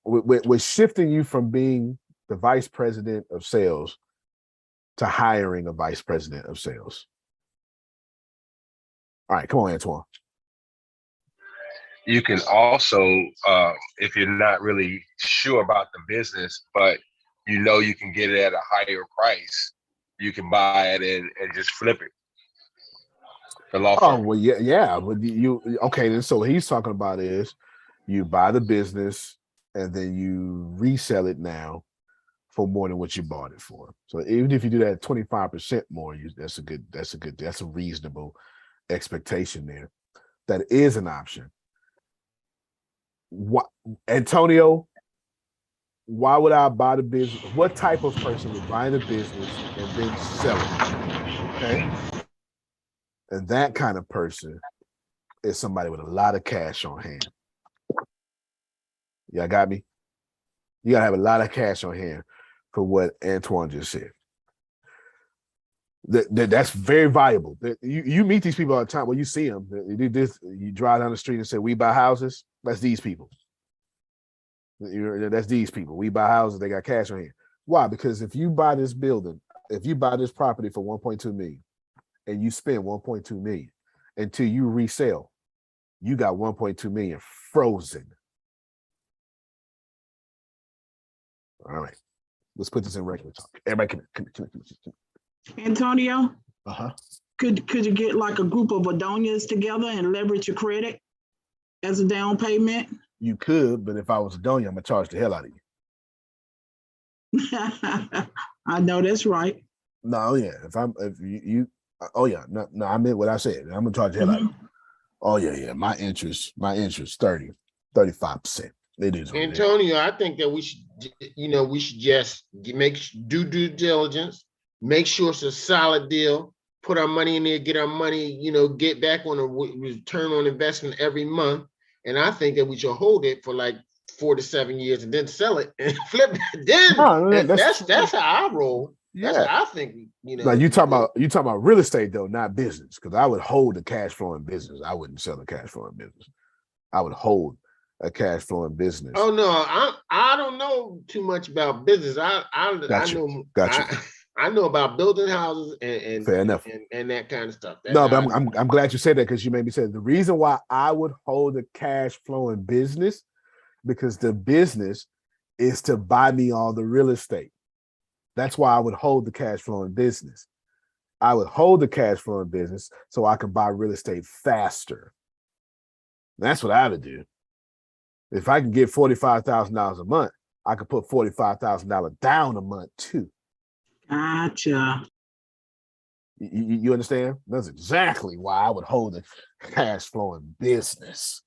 Speaker 10: We're shifting you from being the vice president of sales to hiring a vice president of sales. All right, come on, Antoine.
Speaker 14: You can also, if you're not really sure about the business, but you know you can get it at a higher price, you can buy it and just flip it. The law firm.
Speaker 10: Oh, well, yeah. But okay, then so what he's talking about is you buy the business and then you resell it now for more than what you bought it for. So even if you do that 25% more, that's a reasonable expectation there. That is an option. What, Antonio, why would I buy the business? What type of person would buy the business and then sell it? Okay. And that kind of person is somebody with a lot of cash on hand. Y'all got me? You gotta have a lot of cash on hand for what Antoine just said. That's very valuable. You meet these people all the time. Well, you see them. You drive down the street and say, "We buy houses." That's these people. That's these people. We buy houses. They got cash on hand. Why? Because if you buy this building, if you buy this property for 1.2 million, and you spend 1.2 million until you resell, you got 1.2 million frozen. All right, let's put this in regular talk. Everybody, come here.
Speaker 5: Antonio,
Speaker 10: could
Speaker 5: you get like a group of Adonias together and leverage your credit as a down payment?
Speaker 10: You could, but if I was Adonia, I'm gonna charge the hell out of you.
Speaker 5: I know that's right.
Speaker 10: No, yeah. No, I meant what I said. I'm gonna charge the hell out of you. Oh yeah. My interest 30, 35%. It is.
Speaker 7: Antonio, I think that we should just do due diligence, make sure it's a solid deal, put our money in there, get our money, get back on a return on investment every month. And I think that we should hold it for like 4 to 7 years and then sell it and flip it. That's how I roll.
Speaker 10: Yeah.
Speaker 7: That's how I think.
Speaker 10: Like you talking about real estate though, not business. Because I would hold the cash flowing business. I wouldn't sell a cash flowing business. I would hold a cash flowing business.
Speaker 7: Oh no, I don't know too much about business. I know about building houses and
Speaker 10: fair enough
Speaker 7: and that kind of stuff.
Speaker 10: But I'm glad you said that, because you made me say the reason why I would hold a cash flowing business, because the business is to buy me all the real estate. That's why I would hold the cash flowing business. I would hold the cash flow in business so I could buy real estate faster. That's what I would do. If I can get $45,000 a month, I could put $45,000 down a month too.
Speaker 5: Gotcha.
Speaker 10: You understand? That's exactly why I would hold the cash flow in business,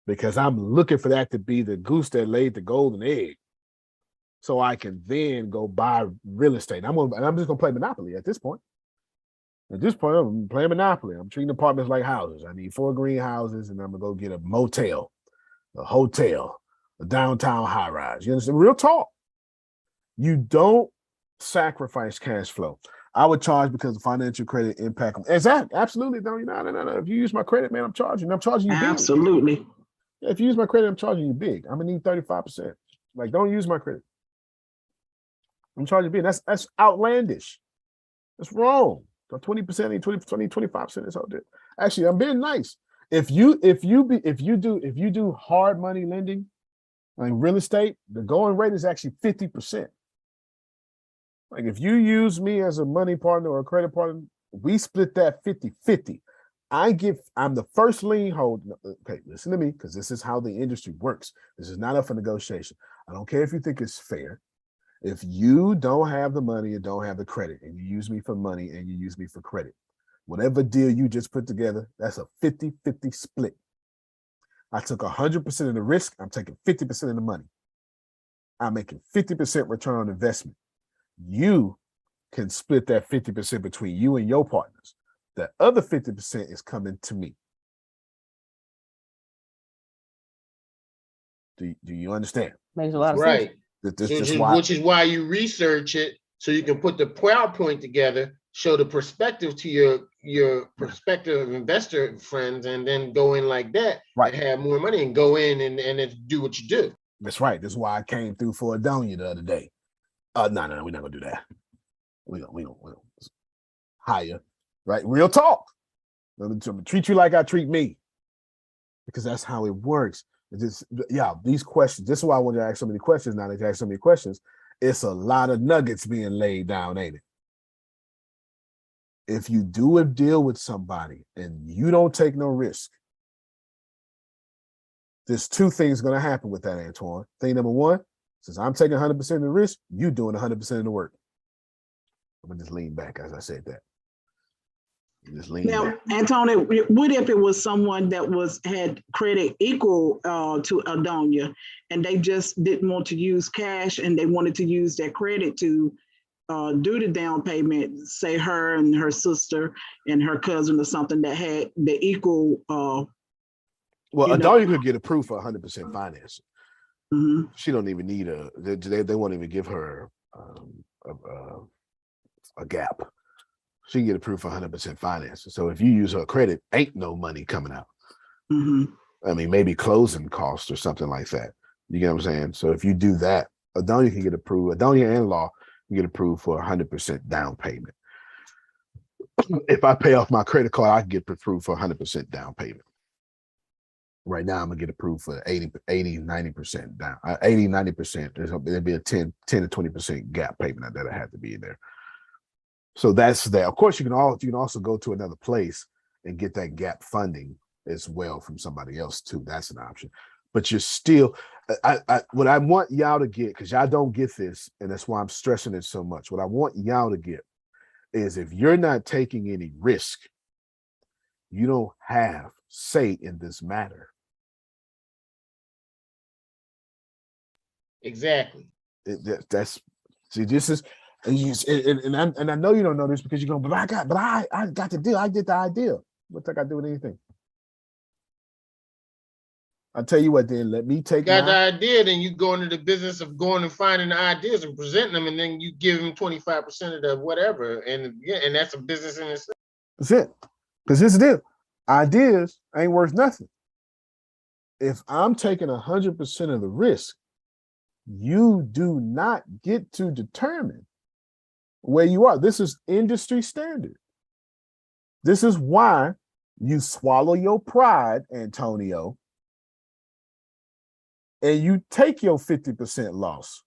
Speaker 10: because I'm looking for that to be the goose that laid the golden egg, so I can then go buy real estate. I'm just gonna play Monopoly at this point. At this point, I'm playing Monopoly. I'm treating apartments like houses. I need 4 greenhouses, and I'm gonna go get a motel, a hotel, a downtown high rise. You understand? Real talk. You don't sacrifice cash flow. I would charge because of financial credit impact. Exactly. Absolutely. No. If you use my credit, man, I'm charging you big.
Speaker 5: Absolutely.
Speaker 10: If you use my credit, I'm charging you big. I'm gonna need 35%. Like, don't use my credit. I'm charging big. That's outlandish. That's wrong. 20%, 25% is out there. Actually, I'm being nice. If you do hard money lending, like real estate, the going rate is actually 50%. Like, if you use me as a money partner or a credit partner, we split that 50-50. I'm the first lien holder. Okay, listen to me, because this is how the industry works. This is not up for negotiation. I don't care if you think it's fair. If you don't have the money and don't have the credit, and you use me for money and you use me for credit, whatever deal you just put together, that's a 50-50 split. I took 100% of the risk. I'm taking 50% of the money. I'm making 50% return on investment. You can split that 50% between you and your partners. The other 50% is coming to me. Do you understand?
Speaker 1: Makes a lot of
Speaker 7: Right.
Speaker 1: sense.
Speaker 7: Which is why you research it, so you can put the PowerPoint together, show the perspective to your prospective investor friends, and then go in like that,
Speaker 10: right,
Speaker 7: and have more money and go in and do what you do.
Speaker 10: That's right. That's why I came through for Adonia the other day. No, we're not gonna do that. We don't hire, right? Real talk. I'm gonna treat you like I treat me, because that's how it works. These questions. This is why I wanted to ask so many questions. Now that you ask so many questions, it's a lot of nuggets being laid down, ain't it? If you do a deal with somebody and you don't take no risk, there's 2 things going to happen with that, Antoine. Thing number 1, since I'm taking 100% of the risk, you doing 100% of the work. I'm gonna just lean back as I said that. Just lean
Speaker 5: now,
Speaker 10: back.
Speaker 5: Antonio, what if it was someone that had credit equal to Adonia, and they just didn't want to use cash, and they wanted to use their credit to do the down payment? Say her and her sister and her cousin or something that had the equal.
Speaker 10: Well, Adonia could get approved for 100% financing.
Speaker 5: Mm-hmm.
Speaker 10: She don't even need they won't even give her a gap. She can get approved for 100% financing. So if you use her credit, ain't no money coming out.
Speaker 5: Mm-hmm.
Speaker 10: I mean, maybe closing costs or something like that. You get what I'm saying? So if you do that, Adonia can get approved. Adonia and Law can get approved for 100% down payment. If I pay off my credit card, I can get approved for 100% down payment. Right now, I'm gonna get approved for 80, 90% down. 80, 90%. There'll be a 10 to 20% gap payment that I have to be in there. So that's that. Of course, you can also go to another place and get that gap funding as well from somebody else too. That's an option. But you're still, what I want y'all to get, because y'all don't get this, and that's why I'm stressing it so much. What I want y'all to get is, if you're not taking any risk, you don't have say in this matter.
Speaker 7: Exactly.
Speaker 10: This is, and I know you don't know this because you're going, but I got the deal. I did the ideal. What's that got to do with anything? I'll tell you what, then let me take
Speaker 7: the idea, then you go into the business of going and finding the ideas and presenting them, and then you give them 25% of the whatever, and that's a business in itself.
Speaker 10: That's it. Because here's the deal. Ideas ain't worth nothing. If I'm taking 100% of the risk, you do not get to determine where you are. This is industry standard. This is why you swallow your pride, Antonio, and you take your 50% loss.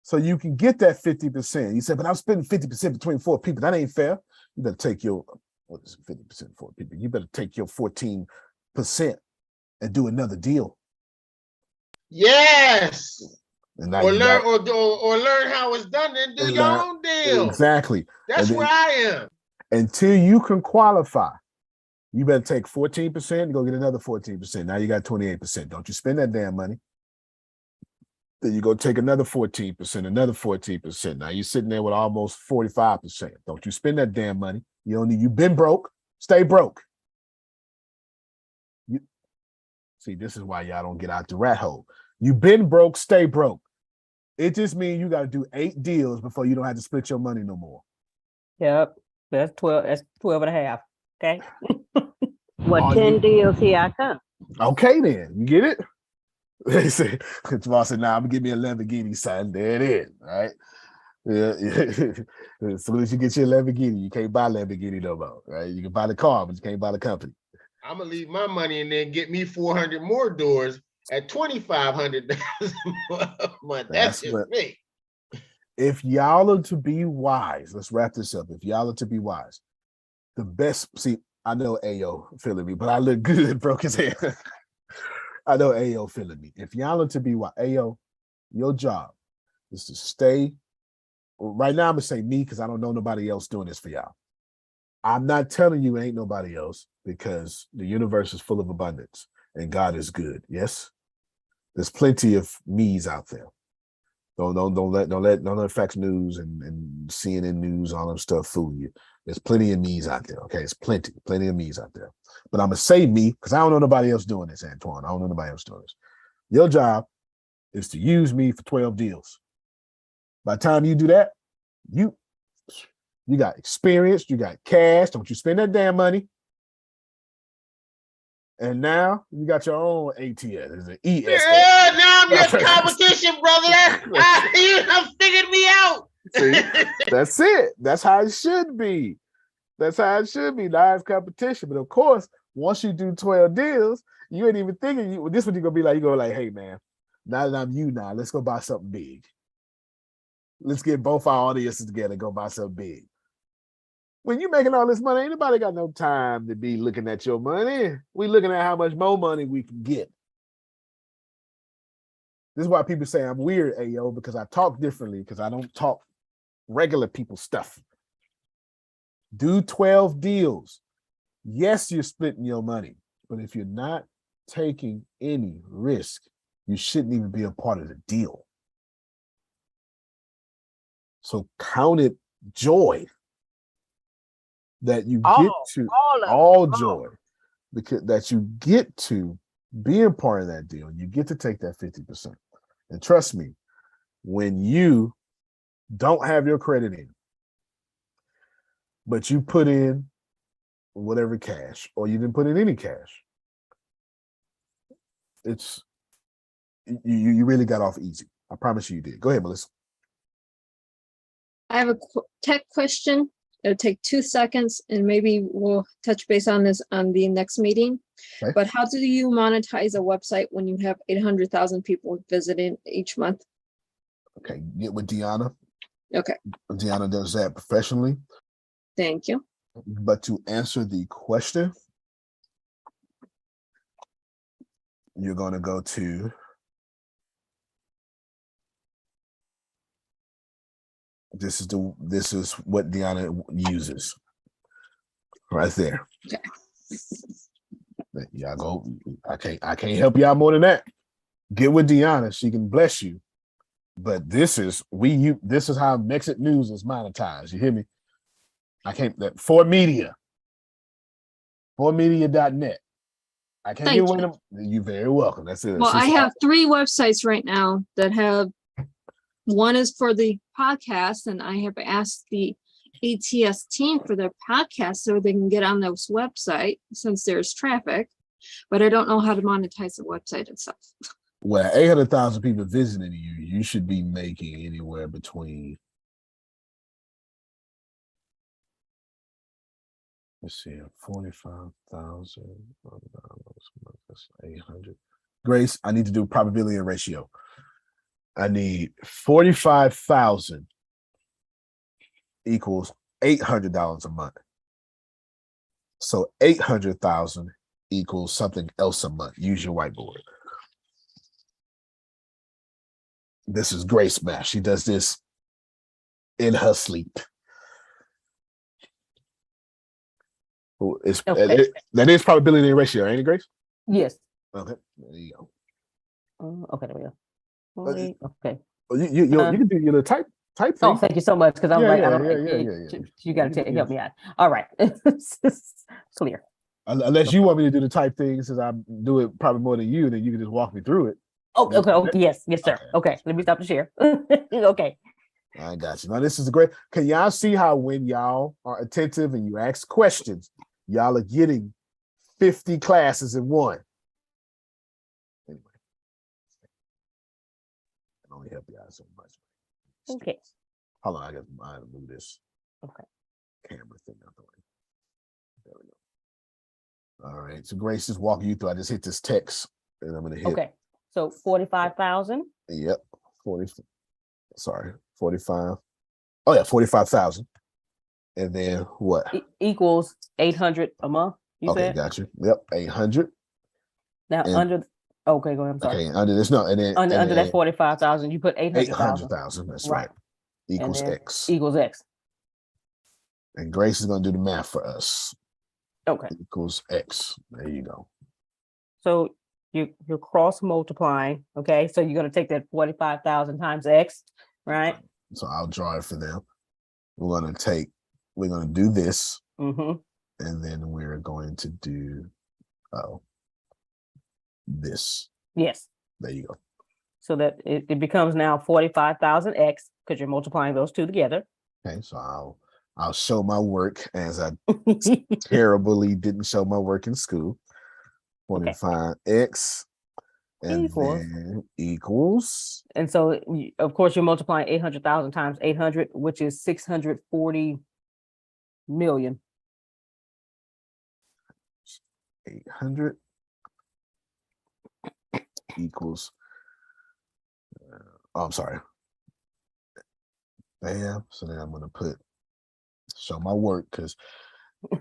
Speaker 10: So you can get that 50%. You said, but I'm spending 50% between 4 people. That ain't fair. You better take your, what is it, 50% 4 people? You better take your 14% and do another deal.
Speaker 7: Yes.
Speaker 10: And
Speaker 7: or learn or learn how it's done and do your own deal.
Speaker 10: Exactly.
Speaker 7: That's where I am.
Speaker 10: Until you can qualify, you better take 14% and go get another 14%. Now you got 28%. Don't you spend that damn money. Then you go take another 14%, another 14%. Now you're sitting there with almost 45%. Don't you spend that damn money. You've been broke, stay broke. See, this is why y'all don't get out the rat hole. You've been broke, stay broke. It just means you got to do 8 deals before you don't have to split your money no more.
Speaker 1: Yep. That's 12. That's 12 and a half. Okay.
Speaker 8: What 10 deals here I come.
Speaker 10: Okay, then. You get it? They say, Jamal said, nah, I'm gonna give me a Lamborghini, son. There it is. Right? Yeah. As soon as you get your Lamborghini, you can't buy Lamborghini no more. Right? You can buy the car, but you can't buy the company.
Speaker 7: I'm gonna leave my money and then get me 400 more doors at $2,500 a month. That's just me.
Speaker 10: If y'all are to be wise, let's wrap this up. If y'all are to be wise, the best, see, I know Ayo feeling me, but I look good, broke his hair. I know Ayo feeling me. If y'all are to be wise, Ayo, your job is to stay. Right now, I'm gonna say me because I don't know nobody else doing this for y'all. I'm not telling you ain't nobody else because the universe is full of abundance and God is good. Yes, there's plenty of me's out there. Don't let Fox News and CNN News, all them stuff fool you. There's plenty of me's out there. Okay, it's plenty of me's out there. But I'm gonna say me because I don't know nobody else doing this, Antoine. I don't know nobody else doing this. Your job is to use me for 12 deals. By the time you do that, you got experience, you got cash. Don't you spend that damn money. And now you got your own ATS. It's an ES.
Speaker 7: Yeah, now I'm your competition, brother. You have figured me out.
Speaker 10: See, that's it. That's how it should be. That's how it should be. Now it's competition. But of course, once you do 12 deals, you ain't even thinking this what you're gonna be like. You go like, hey man, now that I'm you now, let's go buy something big. Let's get both our audiences together and go buy something big. When you making all this money, ain't nobody got no time to be looking at your money. We looking at how much more money we can get. This is why people say I'm weird, Ayo, because I talk differently, because I don't talk regular people stuff. Do 12 deals. Yes, you're splitting your money, but if you're not taking any risk, you shouldn't even be a part of the deal. So count it joy that you get to all joy, because that you get to be a part of that deal. You get to take that 50%. And trust me, when you don't have your credit in, but you put in whatever cash, or you didn't put in any cash, it's you really got off easy. I promise you did. Go ahead, Melissa.
Speaker 2: I have a tech question. It'll take 2 seconds, and maybe we'll touch base on this on the next meeting. Okay. But how do you monetize a website when you have 800,000 people visiting each month?
Speaker 10: Okay, get with Deanna.
Speaker 2: Okay.
Speaker 10: Deanna does that professionally.
Speaker 2: Thank you.
Speaker 10: But to answer the question, you're going to go to this is what Deanna uses right there.
Speaker 2: Okay.
Speaker 10: Y'all go. I can't help you out more than that. Get with Deanna. She can bless you. But this is how Mexit News is monetized. You hear me? I can't. That 4Media. 4Media.net. I can't give away them. You're very welcome. That's it.
Speaker 2: Well, I have 3 websites right now that have. One is for the podcast, and I have asked the ATS team for their podcast so they can get on those website since there's traffic, but I don't know how to monetize the website itself.
Speaker 10: Well, 800,000 people visiting you, you should be making anywhere between, let's see, 45,000, that's 800. Grace, I need to do probability and ratio. I need 45,000 equals $800 a month. So 800,000 equals something else a month. Use your whiteboard. This is Grace math. She does this in her sleep. It's,
Speaker 1: Okay.
Speaker 10: that is probability and ratio, ain't it, Grace?
Speaker 1: Yes.
Speaker 10: Okay, there you go.
Speaker 1: Okay, there we go. Okay.
Speaker 10: You can do your type thing.
Speaker 1: Oh, thank you so much. Because I'm
Speaker 10: Yeah,
Speaker 1: like,
Speaker 10: yeah,
Speaker 1: I don't.
Speaker 10: yeah.
Speaker 1: You got to help me out. All right. Clear.
Speaker 10: Unless you want me to do the type thing, since I do it probably more than you, then you can just walk me through it.
Speaker 1: Oh, okay. Oh, yes, sir. Okay. Let me stop the share. Okay.
Speaker 10: I got you. Now this is great. Can y'all see how when y'all are attentive and you ask questions, y'all are getting 50 classes in one? Anyway, I can only help you out so much.
Speaker 1: Okay.
Speaker 10: Hold on, I gotta move this camera thing out the way. There we go. All right. So Grace is walking you through. I just hit this text and I'm gonna hit.
Speaker 1: Okay. So 45,000.
Speaker 10: Yep. 45. Oh yeah, 45,000. And then what?
Speaker 1: Equals 800 a month. You
Speaker 10: Okay,
Speaker 1: said?
Speaker 10: got you. Yep, 800.
Speaker 1: Now
Speaker 10: And-
Speaker 1: okay, go ahead. I'm sorry.
Speaker 10: Okay, under this no, and then
Speaker 1: Under
Speaker 10: and
Speaker 1: that
Speaker 10: then
Speaker 1: 45,000, you put 800,000.
Speaker 10: 800,000. That's right. Equals
Speaker 1: And then
Speaker 10: X.
Speaker 1: Equals X.
Speaker 10: And Grace is gonna do the math for us.
Speaker 1: Okay.
Speaker 10: Equals X. There you go.
Speaker 1: So you're cross multiplying. Okay. So you're going to take that 45,000 times X, right?
Speaker 10: So I'll draw it for them. We're gonna do this,
Speaker 1: Mm-hmm.
Speaker 10: and then we're going to do this.
Speaker 1: Yes.
Speaker 10: There you go.
Speaker 1: So that it becomes now 45,000 X because you're multiplying those two together.
Speaker 10: Okay, so I'll show my work as I terribly didn't show my work in school. 45X and then equals.
Speaker 1: And so, of course, you're multiplying 800,000 times 800, which is 640 million.
Speaker 10: 800 equals. I'm sorry. Bam. So then I'm going to show my work because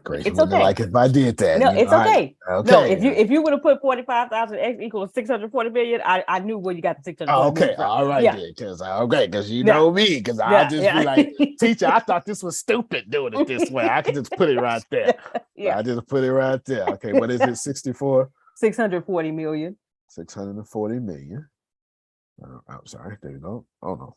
Speaker 10: Grace
Speaker 1: It's
Speaker 10: wouldn't
Speaker 1: okay.
Speaker 10: like if I did that.
Speaker 1: No,
Speaker 10: you know,
Speaker 1: it's okay.
Speaker 10: Okay.
Speaker 1: No, if you would have put 45,000 X equals 640 million, I knew where you got the 640 million
Speaker 10: Okay,
Speaker 1: from.
Speaker 10: all right,
Speaker 1: Yeah.
Speaker 10: then, because you know me, because I just be like, teacher, I thought this was stupid doing it this way. I could just put it right there.
Speaker 1: Yeah.
Speaker 10: I just put it right there. Okay, what is it? 64?
Speaker 1: 640 million.
Speaker 10: 640 million. I'm sorry. There we go. Oh no,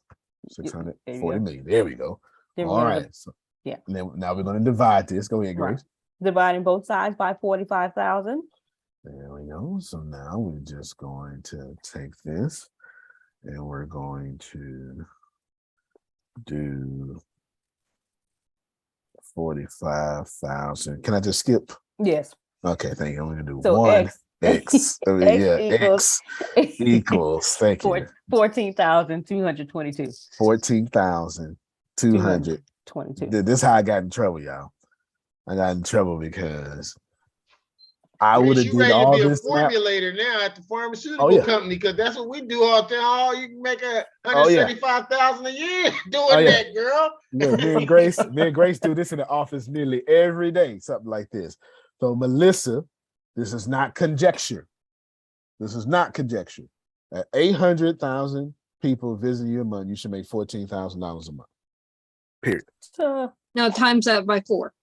Speaker 10: 640
Speaker 1: go.
Speaker 10: million. There we go.
Speaker 1: Then
Speaker 10: All right. So,
Speaker 1: yeah.
Speaker 10: Now we're going to divide this. Go ahead, Grace.
Speaker 1: Right. Dividing both sides by 45,000.
Speaker 10: There we go. So now we're just going to take this and we're going to do 45,000. Can I just skip?
Speaker 1: Yes.
Speaker 10: Okay, thank you. I'm going to do
Speaker 1: So
Speaker 10: one.
Speaker 1: X.
Speaker 10: X equals. Thank you.
Speaker 1: 14,222.
Speaker 10: 14,222. This is how I got in trouble, y'all. I got in trouble because I would have
Speaker 7: You
Speaker 10: did
Speaker 7: ready
Speaker 10: all
Speaker 7: to be a
Speaker 10: this math.
Speaker 7: formulator now at the pharmaceutical company because that's what we do all the time. Oh, you can make 175,000 a year doing that, girl.
Speaker 10: Yeah, me and Grace do this in the office nearly every day, something like this. So Melissa, this is not conjecture. This is not conjecture. At 800,000 people visiting you a month, you should make $14,000 a month. Period.
Speaker 2: Now times that by 4.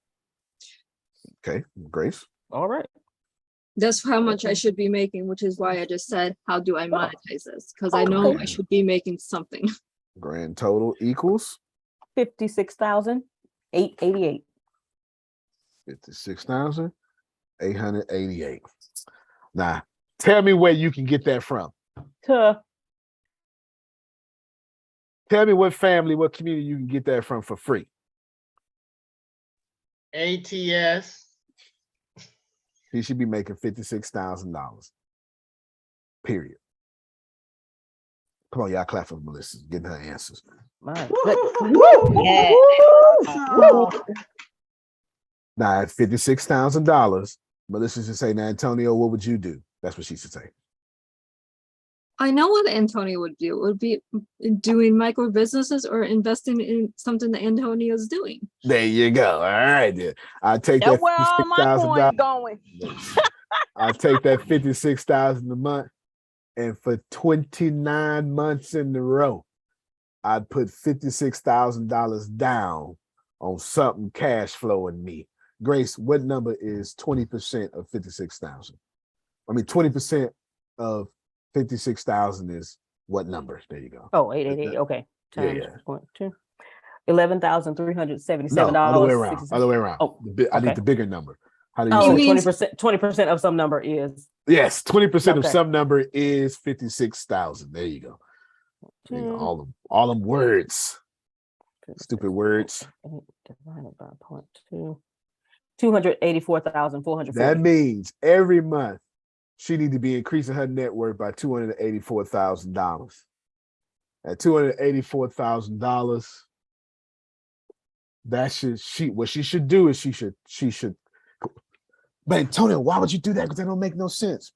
Speaker 10: Okay, Grace.
Speaker 1: All right.
Speaker 2: That's how much I should be making, which is why I just said, how do I monetize this? Because I know I should be making something.
Speaker 10: Grand total equals
Speaker 1: 56,888.
Speaker 10: 56,888. Now, tell me where you can get that from. Tell me what family, what community you can get that from for free.
Speaker 7: ATS.
Speaker 10: He should be making $56,000. Period. Come on, y'all clap for Melissa, getting her answers.
Speaker 1: My
Speaker 10: Now at $56,000, Melissa should say, now Antonio, what would you do? That's what she should say.
Speaker 2: I know what Antonio would do. It would be doing micro businesses or investing in something that Antonio's doing.
Speaker 10: There you go. All right, then. I take
Speaker 8: That's
Speaker 10: that
Speaker 8: where all my coins
Speaker 10: $56,000.
Speaker 8: going.
Speaker 10: I take that 56,000 a month, and for 29 months in a row, I'd put $56,000 down on something cash flowing me. Grace, what number is 20% of 56,000? I mean, 20% of 56,000 is what number? There you go.
Speaker 1: Oh, 888. Okay. Times
Speaker 10: Yeah.
Speaker 1: 0.2. $11,377.
Speaker 10: No, other way around. Other way around.
Speaker 1: Oh,
Speaker 10: I need the bigger number. How do you say?
Speaker 1: 20% of some number is.
Speaker 10: Yes, 20% of
Speaker 1: Okay.
Speaker 10: some number is 56,000. There you go. There you go. All them words. Stupid words.
Speaker 1: Divided by 0.2. 284,440.
Speaker 10: That means every month she need to be increasing her net worth by $284,000. At $284,000, what she should do is she should. But Antonio, why would you do that? Because that don't make no sense.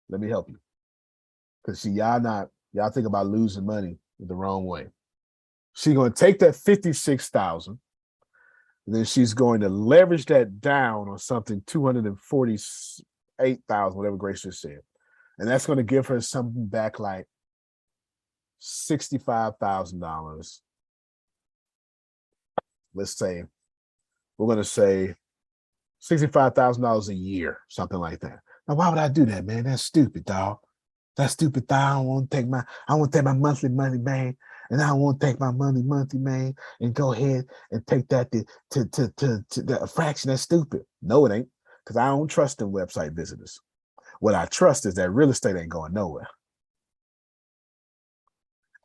Speaker 10: Let me help you. Because see, y'all think about losing money the wrong way. She's gonna take that 56,000, and then she's going to leverage that down on something 248,000, whatever Grace just said. And that's going to give her something back like $65,000. Let's say, we're going to say $65,000 a year, something like that. Now, why would I do that, man? That's stupid, dog. That's stupid, dog. I want to take my monthly money, man. And I want to take my monthly, man, and go ahead and take that to the fraction. That's stupid. No, it ain't. Because I don't trust in website visitors. What I trust is that real estate ain't going nowhere.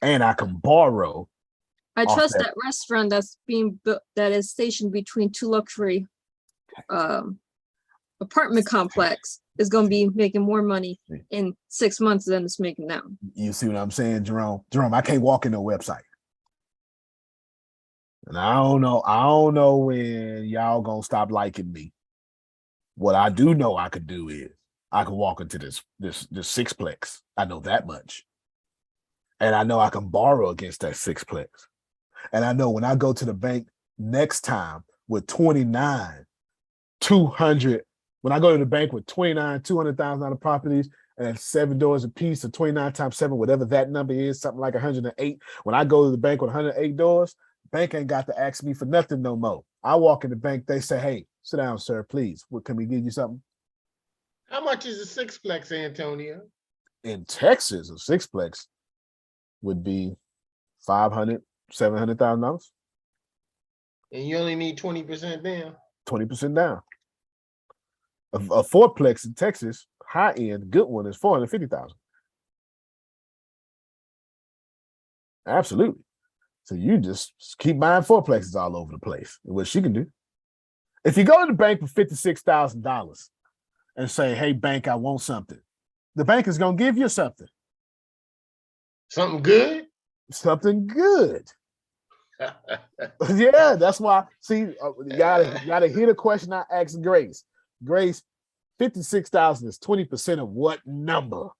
Speaker 10: And I can borrow.
Speaker 2: I trust that restaurant that's being built, that is stationed between two luxury apartment complex, is going to be making more money in 6 months than it's making now.
Speaker 10: You see what I'm saying, Jerome? Jerome, I can't walk in no website. And I don't know when y'all gonna stop liking me. What I do know I could do is I can walk into this sixplex. I know that much. And I know I can borrow against that sixplex. And I know when I go to the bank next time with 200, when I go to the bank with $200,000 properties and 7 doors a piece, or 29 times 7, whatever that number is, something like 108. When I go to the bank with 108 doors, bank ain't got to ask me for nothing no more. I walk in the bank, they say, hey, sit down, sir, please. What, can we give you something?
Speaker 7: How much is a sixplex, Antonio?
Speaker 10: In Texas, a sixplex would be $500,000, $700,000.
Speaker 7: And you only need 20% down.
Speaker 10: 20% down. A fourplex in Texas, high end, good one, is $450,000. Absolutely. So you just keep buying fourplexes all over the place. What she can do. If you go to the bank for $56,000 and say, hey, bank, I want something, the bank is going to give you something.
Speaker 7: Something good?
Speaker 10: Something good. Yeah, that's why. See, you gotta hear the question I asked Grace. Grace, 56,000 is 20% of what number?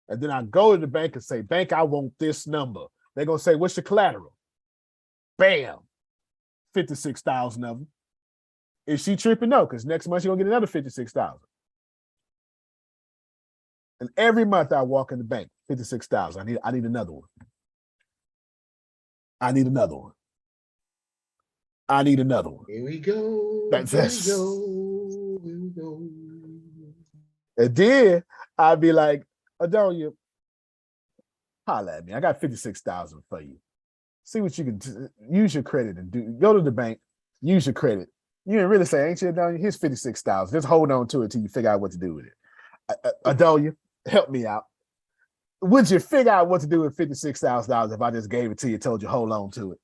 Speaker 10: And then I go to the bank and say, bank, I want this number. They're gonna say, what's your collateral? Bam, 56,000 of them. Is she tripping? No, because next month you're gonna get another 56,000. And every month I walk in the bank, 56,000. I need another one. I need another one. I need another one.
Speaker 7: Here we go.
Speaker 10: That's
Speaker 7: Here
Speaker 10: it.
Speaker 7: we go. Here we go.
Speaker 10: And then I'd be like, Adonia, holla at me. I got 56,000 for you. See what you can do. Use your credit and do. Go to the bank, use your credit. You didn't really say, ain't you, Adonia? Here's 56,000. Just hold on to it till you figure out what to do with it. Adonia, help me out. Would you figure out what to do with $56,000 if I just gave it to you, told you hold on to it?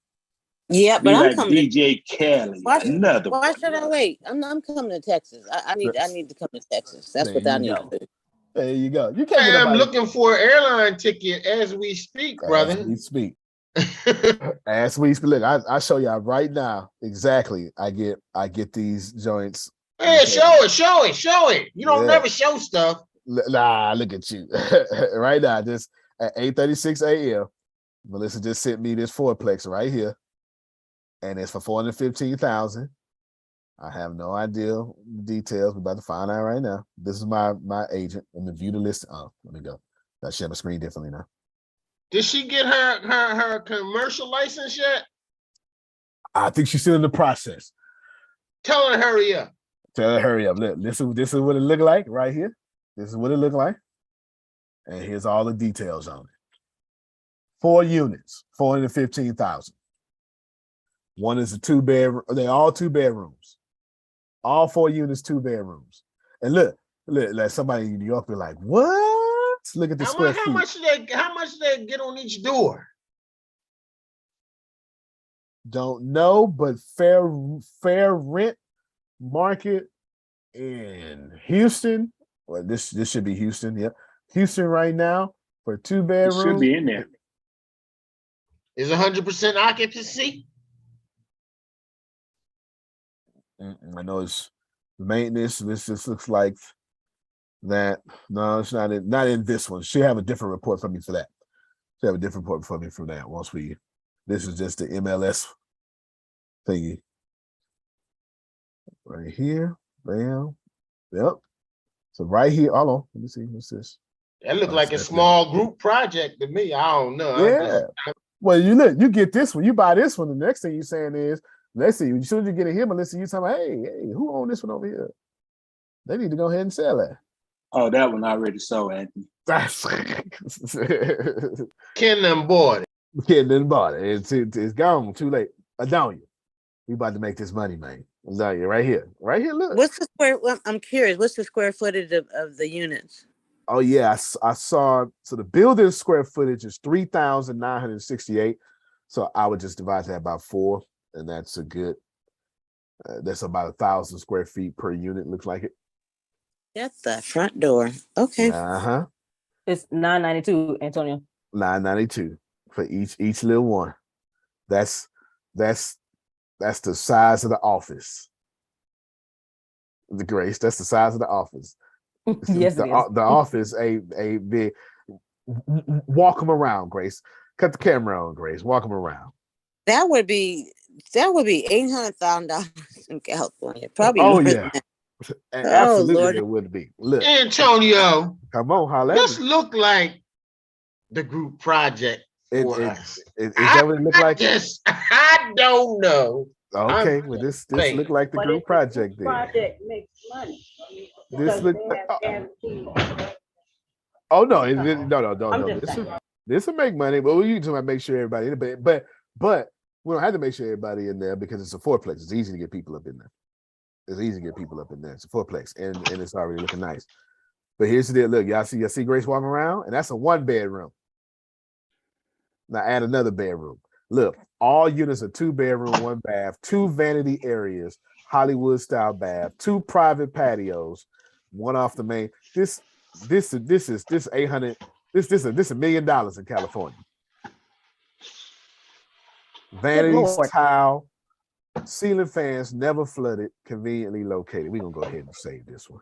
Speaker 17: Yeah, but
Speaker 16: Be
Speaker 17: I'm
Speaker 16: like
Speaker 17: coming.
Speaker 16: DJ Kelly.
Speaker 17: Why
Speaker 16: Another
Speaker 17: should I wait? I'm coming to Texas. I need to come to Texas. That's
Speaker 10: There
Speaker 17: what I
Speaker 10: you
Speaker 17: need
Speaker 10: go.
Speaker 17: to do.
Speaker 10: There you go. You can't
Speaker 7: I
Speaker 10: get
Speaker 7: am
Speaker 10: nobody.
Speaker 7: looking for an airline ticket as we speak, brother.
Speaker 10: As we speak. As we speak. Look, I show y'all right now exactly. I get these joints.
Speaker 7: Yeah, show it. You don't
Speaker 10: Yeah.
Speaker 7: never show stuff.
Speaker 10: Nah, look at you. Right now, just at 8:36 a.m. Melissa just sent me this fourplex right here. And it's for $415,000. I have no idea the details. We're about to find out right now. This is my agent. Let me view the list. Oh, let me go. I share my screen differently now.
Speaker 7: Did she get her commercial license yet?
Speaker 10: I think she's still in the process.
Speaker 7: Tell her to hurry up.
Speaker 10: Tell her to hurry up. Look, this is what it look like right here. This is what it look like. And here's all the details on it. 4 units, $415,000. One is a 2-bedroom. They're all 2 bedrooms. All 4 units, 2 bedrooms. And look, like somebody in New York be like, what? Look at the square feet.
Speaker 7: How much they get on each door?
Speaker 10: Don't know, but fair rent market in Houston. Well, this should be Houston. Yep. Houston right now for 2 bedrooms.
Speaker 12: Should be in there.
Speaker 7: Is 100% occupancy?
Speaker 10: I know it's maintenance. This just looks like that. No, it's not in this one. She have a different report for me for that. She have a different report for me from that. This is just the MLS thingy. Right here. Bam. Yep. So right here. Hold on. Let me see. What's this?
Speaker 7: That looked like a small group project to me. I don't know.
Speaker 10: Yeah. Well, you get this one. You buy this one. The next thing you're saying is, let's see, as soon as you get a him, Melissa, you talking about, hey, who own this one over here? They need to go ahead and sell that.
Speaker 12: Oh, that one already sold, Anthony.
Speaker 7: Ken done bought it.
Speaker 10: Ken done bought it. It's gone. Too late. Adonia. We about to make this money, man. Adonia, right here. Right here, look.
Speaker 17: What's the square? Well, I'm curious. What's the square footage of the units?
Speaker 10: Oh, yeah. I saw. So the building square footage is 3,968. So I would just divide that by 4. And that's a good, that's about 1,000 square feet per unit, looks like it.
Speaker 17: That's the front door. Okay.
Speaker 10: Uh-huh.
Speaker 1: It's $992, Antonio.
Speaker 10: $992 for each little one. That's the size of the office. The Grace, that's the size of the office.
Speaker 1: Yes,
Speaker 10: the office, a big, walk them around, Grace. Cut the camera on, Grace. Walk them around.
Speaker 17: That would be $800,000 in California. Probably.
Speaker 10: Oh,
Speaker 17: more
Speaker 10: yeah.
Speaker 17: than that.
Speaker 10: Absolutely,
Speaker 17: Lord.
Speaker 10: it would be. Look,
Speaker 7: Antonio,
Speaker 10: come on, holla.
Speaker 7: This look like the group project for us.
Speaker 10: Is that what it look like?
Speaker 7: I don't know.
Speaker 10: Okay, well, this look like the group project there.
Speaker 8: Project makes money.
Speaker 10: This look. Oh no, no. This will make money, but we usually make sure everybody in it. But we don't have to make sure everybody in there because it's a 4-plex. It's easy to get people up in there. It's easy to get people up in there. It's a 4-plex, and it's already looking nice. But here's the deal. Look, y'all see Grace walking around, and that's a 1-bedroom. Now add another bedroom. Look, all units are 2-bedroom, 1 bath, 2 vanity areas, Hollywood style bath, 2 private patios, 1 off the main. This is $800. This is $1 million in California. Vanities, tile, ceiling fans, never flooded, conveniently located. We're gonna go ahead and save this one.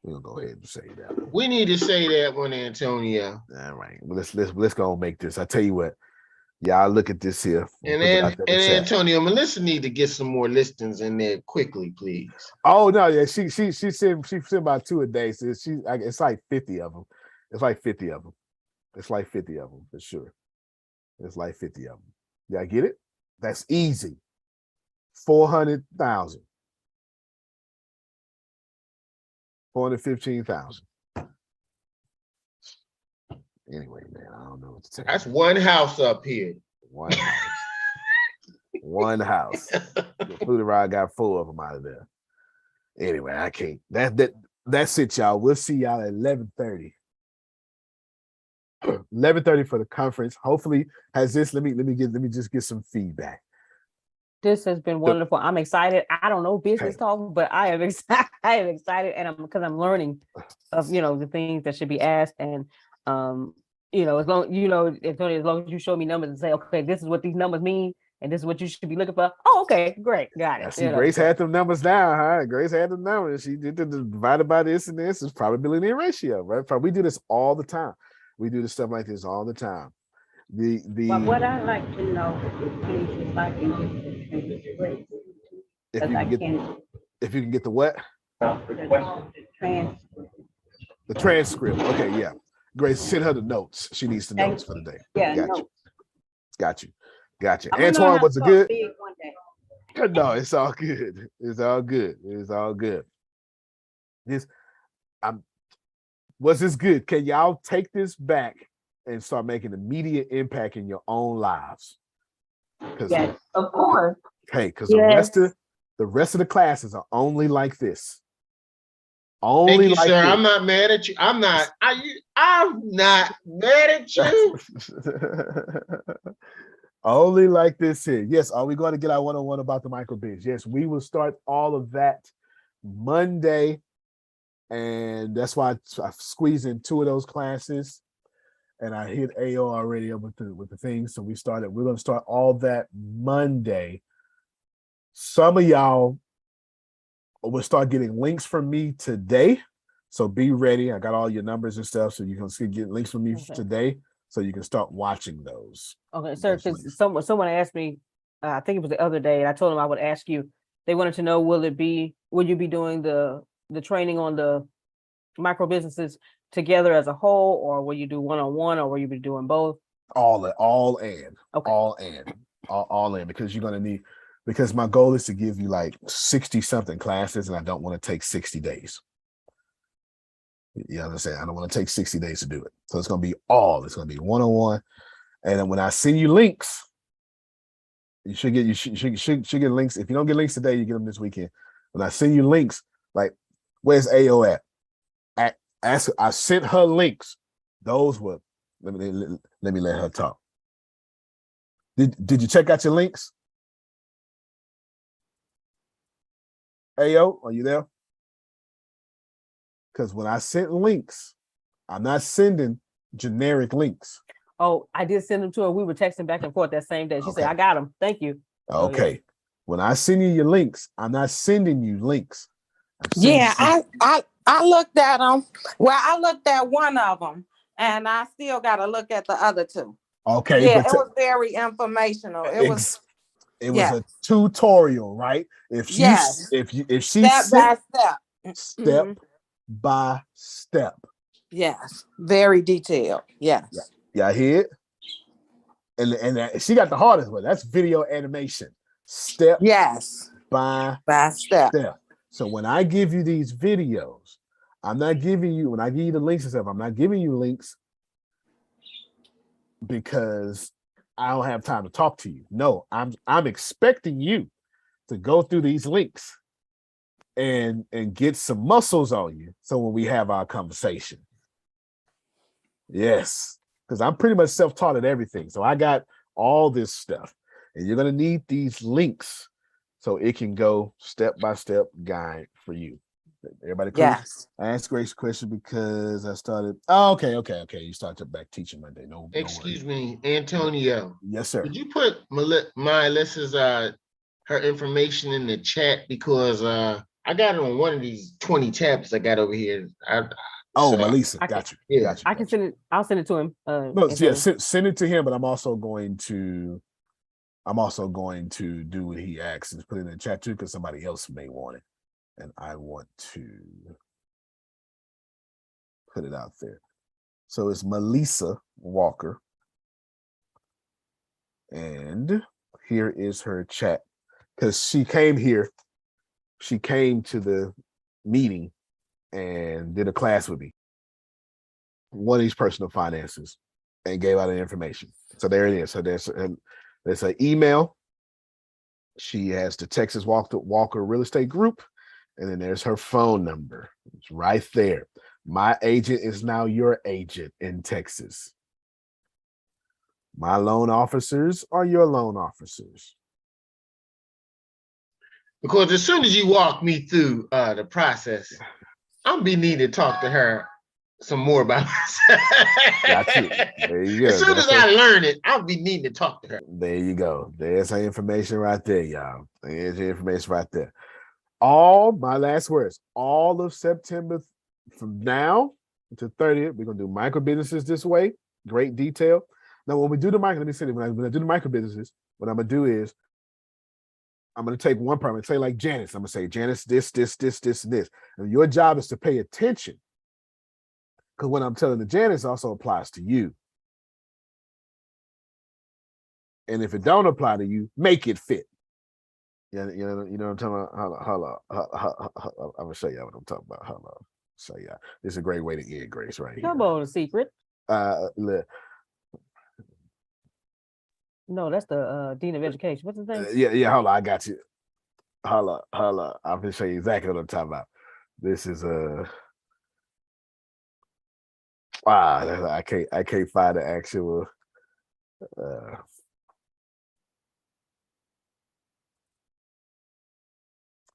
Speaker 10: We're gonna go ahead and save that one.
Speaker 7: We need to say that one, Antonio.
Speaker 10: All right. Well, let's go and make this. I tell you what, y'all look at this here.
Speaker 7: And Antonio, Melissa need to get some more listings in there quickly, please.
Speaker 10: Oh no, yeah, she sent about 2 a day. So it's like 50 of them. It's like 50 of them. It's like 50 of them for sure. It's like 50 of them. Y'all get it? That's easy. 400,000. 415,000. Anyway, man, I don't know what to tell you.
Speaker 7: That's one house up here.
Speaker 10: One house. One house. The Flutie Rod got 4 of them out of there. Anyway, I can't. That's it, y'all. We'll see y'all at 11:30. 11:30 for the conference. Hopefully, let me just get some feedback.
Speaker 1: This has been wonderful. I'm excited. I don't know business talk, but I am excited. I am excited, and because I'm learning of the things that should be asked, and as long as you show me numbers and say, okay, this is what these numbers mean, and this is what you should be looking for. Oh, okay, great, got
Speaker 10: I
Speaker 1: it.
Speaker 10: see Grace had them numbers down, huh? Grace had the numbers. She did the divided by this and this is probability and ratio, right? We do this all the time. We do this stuff like this all the time.
Speaker 11: But what I like to know is if I can get the transcript.
Speaker 10: If you can get the what?
Speaker 11: The
Speaker 10: transcript. Okay, yeah. Grace, send her the notes. She needs the notes for the day.
Speaker 11: Yeah,
Speaker 10: Got you. Antoine, was it good? No, it's all good. It's all good. Was this good? Can y'all take this back and start making immediate impact in your own lives?
Speaker 11: Yes, of course.
Speaker 10: Okay, because the rest of the classes are only like this.
Speaker 7: Thank you, sir. I'm not mad at you. I'm not mad at you.
Speaker 10: Only like this here. Yes, are we going to get our one-on-one about the micro biz? Yes, we will start all of that Monday. And that's why I squeezed in 2 of those classes. And I hit AO already up with the things. So we're going to start all that Monday. Some of y'all will start getting links from me today. So be ready. I got all your numbers and stuff. So you can get links from me today. So you can start watching those.
Speaker 1: Okay, sir, because someone asked me, I think it was the other day, and I told them I would ask you. They wanted to know, will you be doing the training on the micro businesses together as a whole, or will you do one-on-one, or will you be doing both?
Speaker 10: All in, because you're gonna need, because my goal is to give you like 60 something classes, and I don't want to take 60 days. You understand? I don't want to take 60 days to do it. So it's going to be one-on-one. And then when I send you links, you should get links. If you don't get links today, you get them this weekend. When I send you links, like, where's AO at? I sent her links. Those were, let me let her talk. Did you check out your links? AO, are you there? Because when I sent links, I'm not sending generic links.
Speaker 1: Oh, I did send them to her. We were texting back and forth that same day. She said, I got them. Thank you.
Speaker 10: Okay. Yeah. When I send you your links, I'm not sending you links.
Speaker 18: Yeah, I looked at them. Well, I looked at one of them, and I still got to look at the other 2.
Speaker 10: Okay.
Speaker 18: Yeah, it was very informational. It was
Speaker 10: a tutorial, right? If she step by step.
Speaker 18: Yes, very detailed. Yes.
Speaker 10: Yeah, I hear it. And she got the hardest one. That's video animation. Step by step. So when I give you these videos, when I give you the links and stuff, I'm not giving you links because I don't have time to talk to you. No, I'm expecting you to go through these links and get some muscles on you. So when we have our conversation, yes, because I'm pretty much self-taught at everything. So I got all this stuff, and you're going to need these links so it can go step-by-step guide for you. Everybody cool?
Speaker 18: Yes.
Speaker 10: I asked Grace a question because I started. Oh, okay. You started back teaching Monday. No.
Speaker 7: Excuse me, Antonio.
Speaker 10: Yes, sir.
Speaker 7: Did you put Melissa's her information in the chat, because I got it on one of these 20 tabs I got over here.
Speaker 10: Melissa, got you.
Speaker 1: Yeah,
Speaker 10: got you.
Speaker 1: I can send it. I'll send it to him.
Speaker 10: Send it to him. But I'm also going to do what he asks and put it in the chat too, because somebody else may want it, and I want to put it out there. So it's Melissa Walker, and here is her chat, because she came here. She came to the meeting and did a class with me, one of these personal finances, and gave out the information. So there it is. So there's an email. She has the Texas Walker Real Estate Group, and then there's her phone number. It's right there. My agent is now your agent in Texas. My loan officers are your loan officers.
Speaker 7: Because as soon as you walk me through the process, I'm be needing to talk to her some more about myself.
Speaker 10: Got you. There you go.
Speaker 7: As soon as I learn it, I'll be needing to talk to her.
Speaker 10: There you go. There's her information right there, y'all. There's your information right there. All my last words, all of September from now to 30th, we're gonna do micro businesses this way. Great detail. Now, when we do the micro, let me say, when I do the micro businesses, what I'm gonna do is I'm gonna take one part and say, like Janice, I'm gonna say, Janice, this, and this. And your job is to pay attention. Because what I'm telling the Janice also applies to you. And if it don't apply to you, make it fit. You know what I'm talking about? Hold on. I'm gonna show you what I'm talking about. Hold on. So yeah, this is a great way to end, Grace, right here.
Speaker 1: Come on, secret.
Speaker 10: No,
Speaker 1: that's the Dean of Education. What's his name?
Speaker 10: Yeah, hold on, I got you. Hold on. I'm gonna show you exactly what I'm talking about. This is I can't find the actual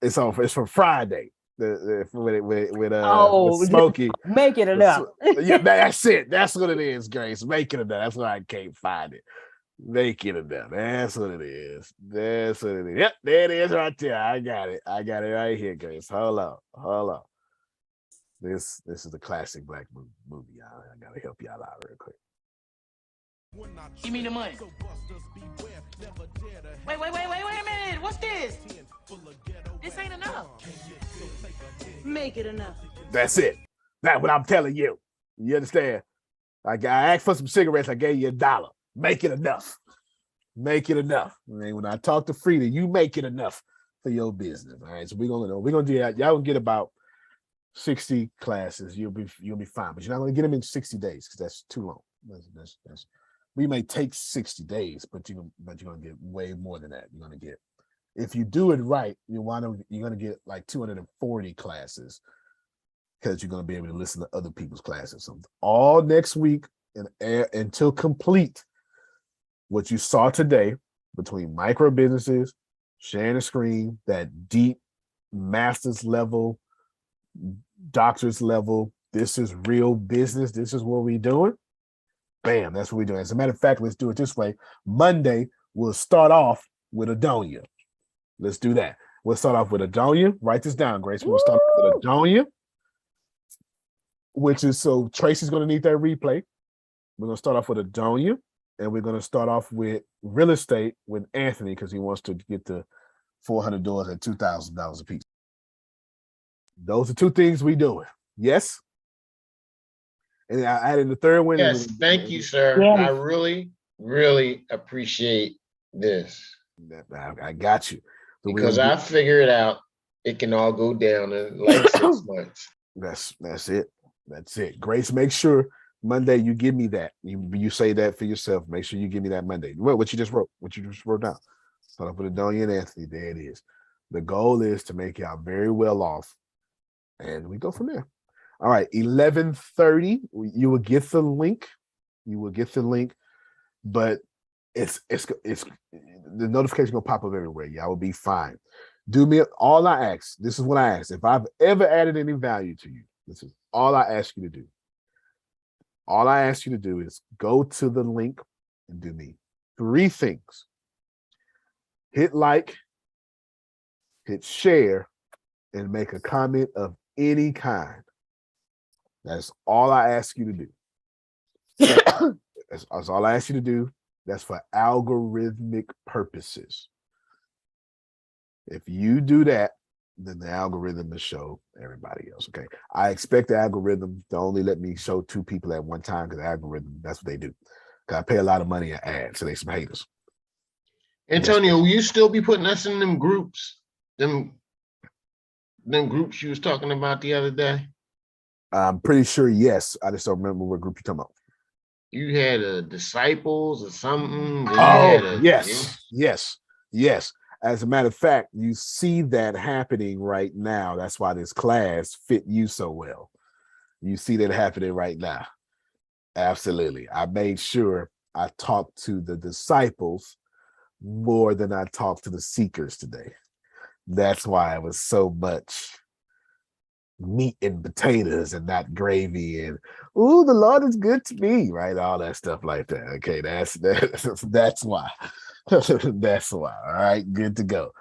Speaker 10: it's from Friday. With Smokey.
Speaker 1: Make it enough.
Speaker 10: Yeah, that's it. That's what it is, Grace. Make it enough. That's why I can't find it. Make it enough. That's what it is. That's what it is. Yep, there it is right there. I got it right here, Grace. Hold on. This is the classic black movie. I gotta help y'all out real quick.
Speaker 19: Give me the money. Wait a minute. What's this? This ain't enough. Make it enough.
Speaker 10: That's it. That's what I'm telling you. You understand? I asked for some cigarettes. I gave you $1. Make it enough. Make it enough. I mean, when I talk to Frida, you make it enough for your business. All right. So we're gonna do that. Y'all gonna get about 60 classes. You'll be fine. But you're not gonna get them in 60 days because that's too long. That's we may take 60 days, but you're gonna get way more than that. You're gonna get, if you do it right, you're gonna get like 240 classes because you're gonna be able to listen to other people's classes. So all next week and until complete what you saw today between micro businesses, sharing the screen, that deep master's level, doctor's level. This is real business. This is what we're doing. Bam, that's what we're doing. As a matter of fact, let's do it this way. Monday, we'll start off with Adonia. Let's do that. We'll start off with Adonia. Write this down, Grace. We'll start off with Adonia, which is, so Tracy's going to need that replay. We're going to start off with Adonia, and we're going to start off with real estate with Anthony because he wants to get the 400 doors at $2,000 a piece. Those are two things we doing. Yes? And I added the third one.
Speaker 7: Yes, thank you, sir. Yes. I really, really appreciate this.
Speaker 10: I got you. So
Speaker 7: because I figured out it can all go down in like 6 months.
Speaker 10: That's it. That's it. Grace, make sure Monday you give me that. You say that for yourself. Make sure you give me that Monday. What you just wrote. What you just wrote down. Start off with Adonia and Anthony. There it is. The goal is to make y'all very well off. And we go from there. All right, 11:30. You will get the link. You will get the link, but it's the notification gonna pop up everywhere. Y'all will be fine. Do me all I ask. This is what I ask. If I've ever added any value to you, this is all I ask you to do. All I ask you to do is go to the link and do me 3 things. Hit like, hit share, and make a comment of any kind. That's all I ask you to do. That's all I ask you to do. That's for algorithmic purposes. If you do that, then the algorithm will show everybody else. Okay. I expect the algorithm to only let me show 2 people at one time because the algorithm, that's what they do. Because I pay a lot of money in ads, so they some haters.
Speaker 7: Antonio, will you still be putting us in them groups? Them groups you was talking about the other day?
Speaker 10: I'm pretty sure, yes. I just don't remember what group you're talking about.
Speaker 7: You had disciples or something.
Speaker 10: Oh, yes. As a matter of fact, you see that happening right now. That's why this class fit you so well. You see that happening right now. Absolutely. I made sure I talked to the disciples more than I talked to the seekers today. That's why it was so much meat and potatoes and not gravy and ooh, the Lord is good to me, right? All that stuff like that. Okay, that's why. That's why. All right, good to go.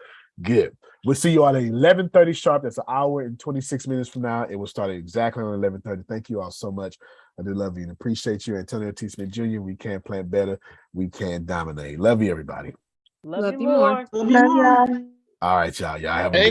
Speaker 10: Good. We'll see you all at 11:30 sharp. That's an hour and 26 minutes from now. It will start exactly on 11:30. Thank you all so much. I do love you and appreciate you. Antonio T. Smith Jr., we can plan better. We can dominate. Love you, everybody.
Speaker 1: Love you more.
Speaker 5: Love you more.
Speaker 10: All right, y'all. Y'all have a good one.